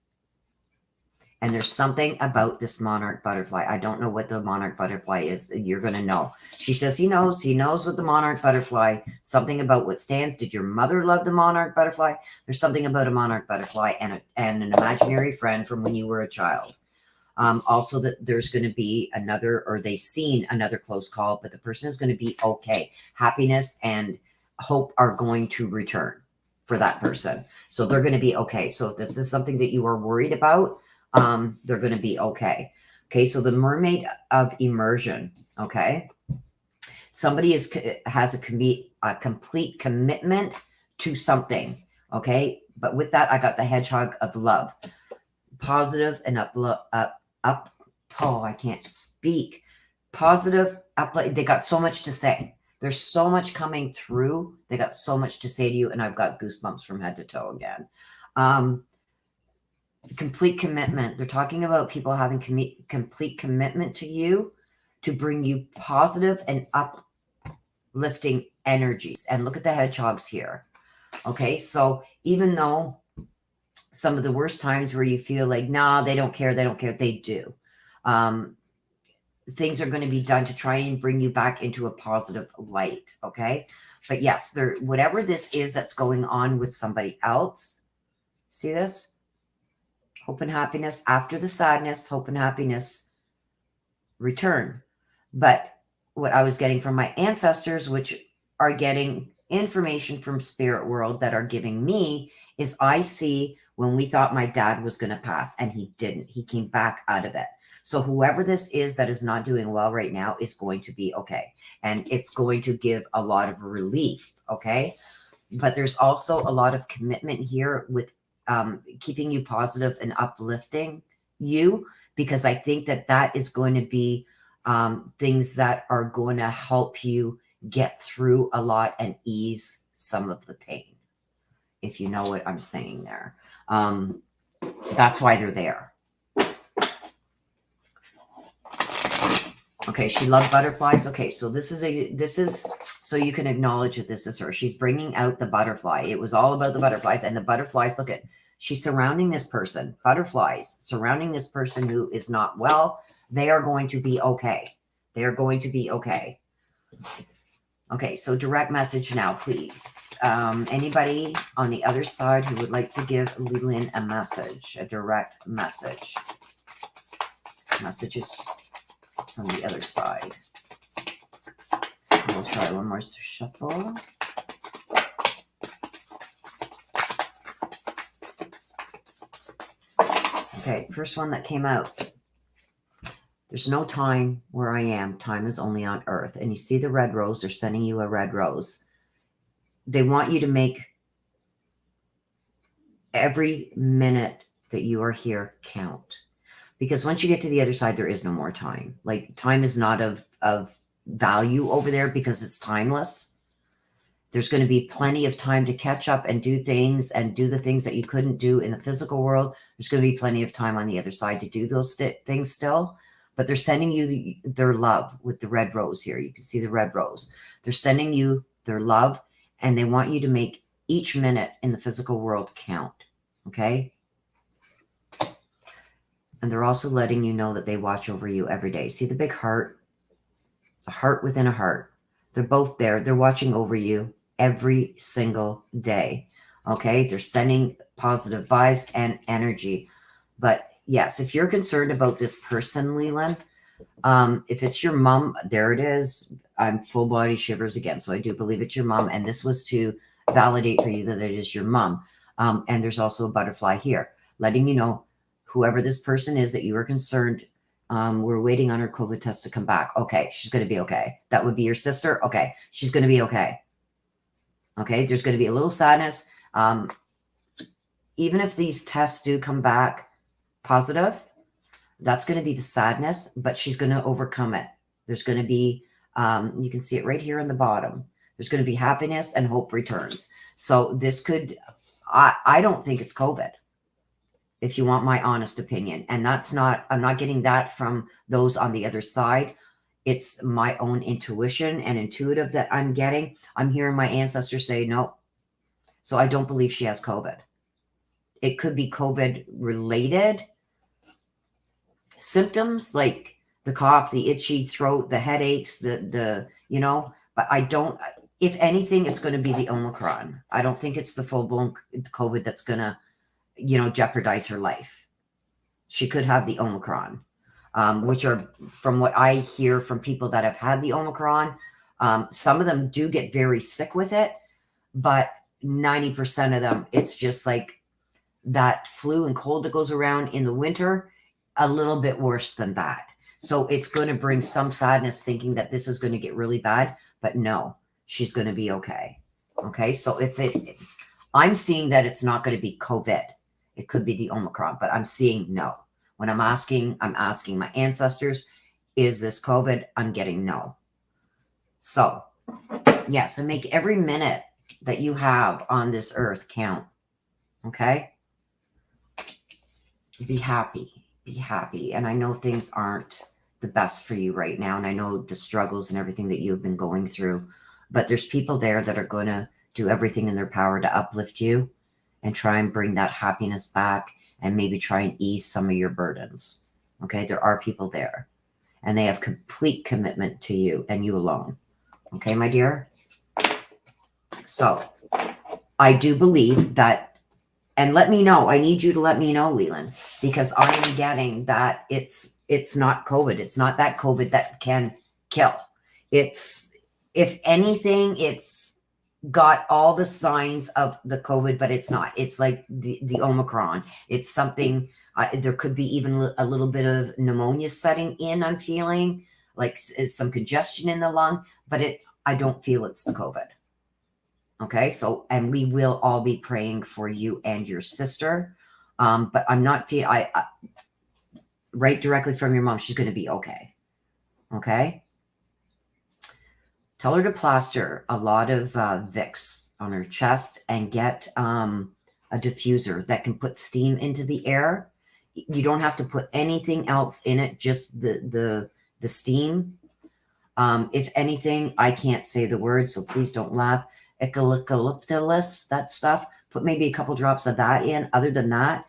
And there's something about this monarch butterfly. I don't know what the monarch butterfly is. You're going to know. She says he knows. He knows what the monarch butterfly, something about what stands. Did your mother love the monarch butterfly? There's something about a monarch butterfly and an imaginary friend from when you were a child. Also that there's going to be another, or they've seen another close call, but the person is going to be okay. Happiness and hope are going to return for that person. So they're going to be okay. So if this is something that you are worried about, they're going to be okay. Okay. So the mermaid of immersion. Okay. Somebody has a complete commitment to something. Okay. But with that, I got the hedgehog of love, positive and I can't speak. Positive up. They got so much to say. There's so much coming through. They got so much to say to you. And I've got goosebumps from head to toe again. Complete commitment. They're talking about people having complete commitment to you to bring you positive and uplifting energies. And look at the hedgehogs here. Okay. So even though some of the worst times where you feel like, nah, they don't care, they do. Things are going to be done to try and bring you back into a positive light. Okay. But yes, whatever this is that's going on with somebody else, see this? Hope and happiness after the sadness, hope and happiness return. But what I was getting from my ancestors, which are getting information from spirit world that are giving me, is I see when we thought my dad was going to pass and he didn't. He came back out of it. So whoever this is that is not doing well right now is going to be okay. And it's going to give a lot of relief. Okay. But there's also a lot of commitment here with keeping you positive and uplifting you, because I think that is going to be things that are going to help you get through a lot and ease some of the pain, if you know what I'm saying there. That's why they're there. Okay, she loved butterflies. Okay, so this is so you can acknowledge that this is her. She's bringing out the butterfly. It was all about the butterflies, and the butterflies, look at, she's surrounding this person, butterflies surrounding this person who is not well. They are going to be okay. They are going to be okay. Okay, so direct message now, please. Anybody on the other side who would like to give Leland a message, a direct message. Messages from the other side. We'll try one more shuffle. Okay, first one that came out. There's no time where I am. Time is only on earth. And you see the red rose. They're sending you a red rose. They want you to make every minute that you are here count. Because once you get to the other side, there is no more time. Like, time is not of value over there because it's timeless. There's going to be plenty of time to catch up and do things and do the things that you couldn't do in the physical world. There's going to be plenty of time on the other side to do those things still. But they're sending you their love with the red rose here. You can see the red rose. They're sending you their love, and they want you to make each minute in the physical world count. Okay? And they're also letting you know that they watch over you every day. See the big heart? It's a heart within a heart. They're both there. They're watching over you every single day. Okay? They're sending positive vibes and energy. But yes, if you're concerned about this person, Leland, if it's your mom, there it is. I'm full body shivers again. So I do believe it's your mom. And this was to validate for you that it is your mom. And there's also a butterfly here, letting you know whoever this person is that you are concerned, we're waiting on her COVID test to come back. Okay, she's going to be okay. That would be your sister. Okay, she's going to be okay. Okay, there's going to be a little sadness. Even if these tests do come back positive, that's going to be the sadness, but she's going to overcome it. There's going to be, you can see it right here in the bottom. There's going to be happiness and hope returns. So this could, I don't think it's COVID, if you want my honest opinion. And that's not, I'm not getting that from those on the other side. It's my own intuition and intuitive that I'm getting. I'm hearing my ancestors say no. So I don't believe she has COVID. It could be COVID related symptoms like the cough, the itchy throat, the headaches, the but I don't, if anything, it's going to be the Omicron. I don't think it's the full-blown COVID that's going to, jeopardize her life. She could have the Omicron, which are, from what I hear from people that have had the Omicron, some of them do get very sick with it, but 90% of them, it's just like that flu and cold that goes around in the winter, a little bit worse than that. So it's going to bring some sadness thinking that this is going to get really bad, but no, she's going to be okay. Okay. So I'm seeing that it's not going to be COVID. It could be the Omicron, but I'm seeing no. When I'm asking my ancestors, is this COVID? I'm getting no. So yes, and make every minute that you have on this earth count. Okay. Be happy. Be happy. And I know things aren't the best for you right now. And I know the struggles and everything that you've been going through, but there's people there that are going to do everything in their power to uplift you and try and bring that happiness back and maybe try and ease some of your burdens. Okay. There are people there and they have complete commitment to you and you alone. Okay, my dear. So I do believe that, and let me know. I need you to let me know, Leland, because I am getting that it's not COVID. It's not that COVID that can kill. It's, if anything, it's got all the signs of the COVID, but it's not. It's like the Omicron. It's something, there could be even a little bit of pneumonia setting in, I'm feeling, like some congestion in the lung, but I don't feel it's the COVID. Okay, so, and we will all be praying for you and your sister. But I'm not right directly from your mom, she's going to be okay. Okay. Tell her to plaster a lot of Vicks on her chest and get a diffuser that can put steam into the air. You don't have to put anything else in it, just the steam. If anything, I can't say the word, so please don't laugh. Eucalyptus, that stuff. Put maybe a couple drops of that in. Other than that,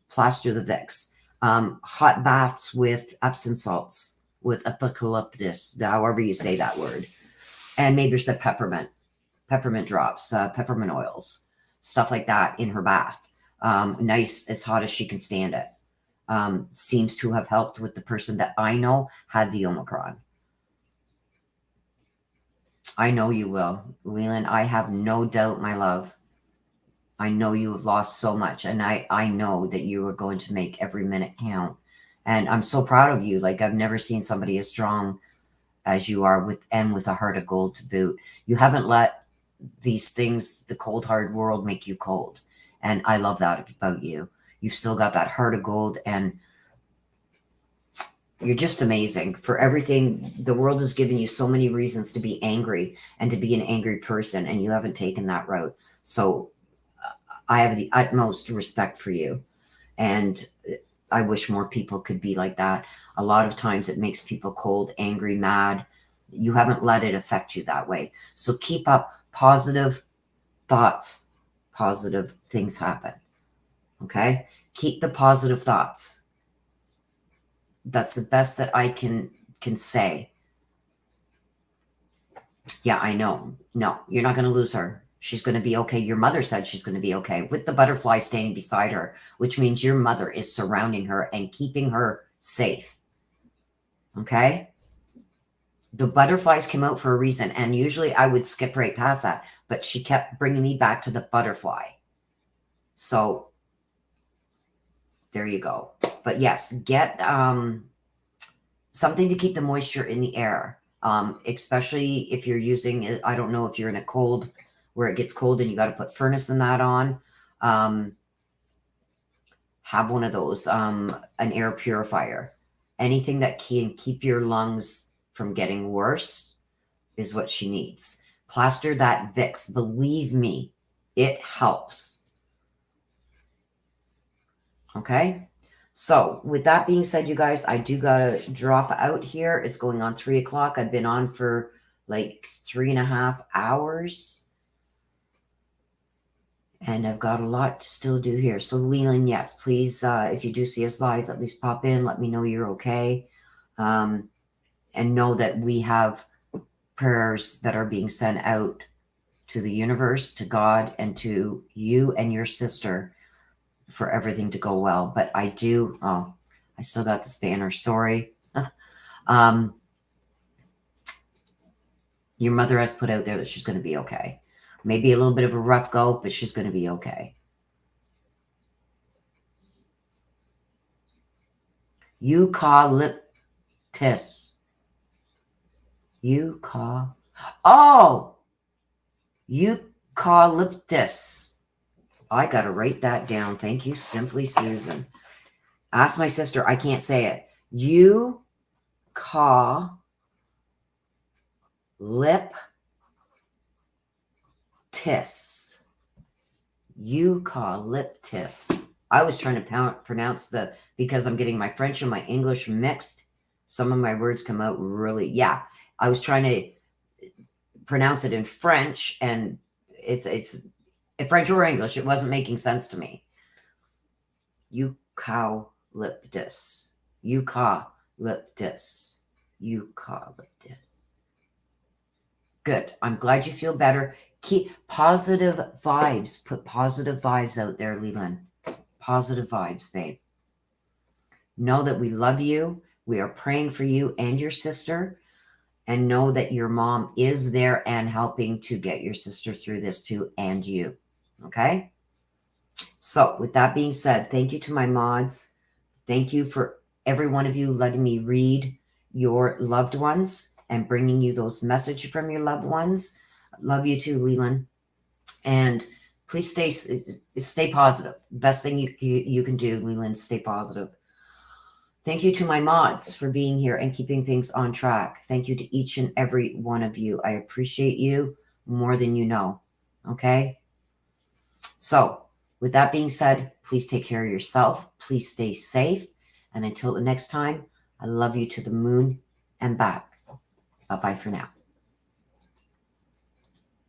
plaster the Vicks. Hot baths with Epsom salts, with eucalyptus, however you say that word. And maybe some peppermint drops, peppermint oils, stuff like that in her bath. Nice, as hot as she can stand it. Seems to have helped with the person that I know had the Omicron. I know you will, Leland. I have no doubt, my love. I know you have lost so much, and I know that you are going to make every minute count. And I'm so proud of you. Like, I've never seen somebody as strong as you are, with a heart of gold to boot. You haven't let these things, the cold hard world, make you cold. And I love that about you. You've still got that heart of gold, and you're just amazing for everything. The world has given you so many reasons to be angry and to be an angry person, and you haven't taken that route. So I have the utmost respect for you. And I wish more people could be like that. A lot of times it makes people cold, angry, mad. You haven't let it affect you that way. So keep up positive thoughts. Positive things happen. Okay? Keep the positive thoughts. That's the best that I can say. Yeah, I know. No, you're not going to lose her. She's going to be okay. Your mother said she's going to be okay, with the butterfly standing beside her, which means your mother is surrounding her and keeping her safe. Okay? The butterflies came out for a reason, and usually I would skip right past that, but she kept bringing me back to the butterfly. So there you go. But yes, get something to keep the moisture in the air, especially if you're using it. I don't know if you're in a cold, where it gets cold and you got to put furnace and that on. Have one of those, an air purifier. Anything that can keep your lungs from getting worse is what she needs. Plaster that Vicks. Believe me, it helps. Okay? So with that being said, you guys, I do got to drop out here. It's going on 3 o'clock. I've been on for like 3.5 hours. And I've got a lot to still do here. So Leland, yes, please, if you do see us live, at least pop in. Let me know you're okay. And know that we have prayers that are being sent out to the universe, to God, and to you and your sister for everything to go well. But I do, I still got this banner. Sorry. Your mother has put out there that she's going to be okay. Maybe a little bit of a rough go, but she's going to be okay. Eucalyptus. Eucalyptus. I got to write that down. Thank you, Simply Susan. Ask my sister. I can't say it. Eucalyptus. Eucalyptus. I was trying to pronounce because I'm getting my French and my English mixed. Some of my words come out really, yeah. I was trying to pronounce it in French, and it's French or English. It wasn't making sense to me. Eucalyptus. Eucalyptus. Eucalyptus. Good. I'm glad you feel better. Keep positive vibes. Put positive vibes out there, Leland. Positive vibes, babe. Know that we love you. We are praying for you and your sister. And know that your mom is there and helping to get your sister through this too, and you. Okay? So with that being said, thank you to my mods. Thank you for every one of you letting me read your loved ones and bringing you those messages from your loved ones. Love you too, Leland. And please stay positive. Best thing you can do, Leland, stay positive. Thank you to my mods for being here and keeping things on track. Thank you to each and every one of you. I appreciate you more than you know. Okay? So, with that being said, please take care of yourself. Please stay safe. And until the next time, I love you to the moon and back. Bye-bye for now.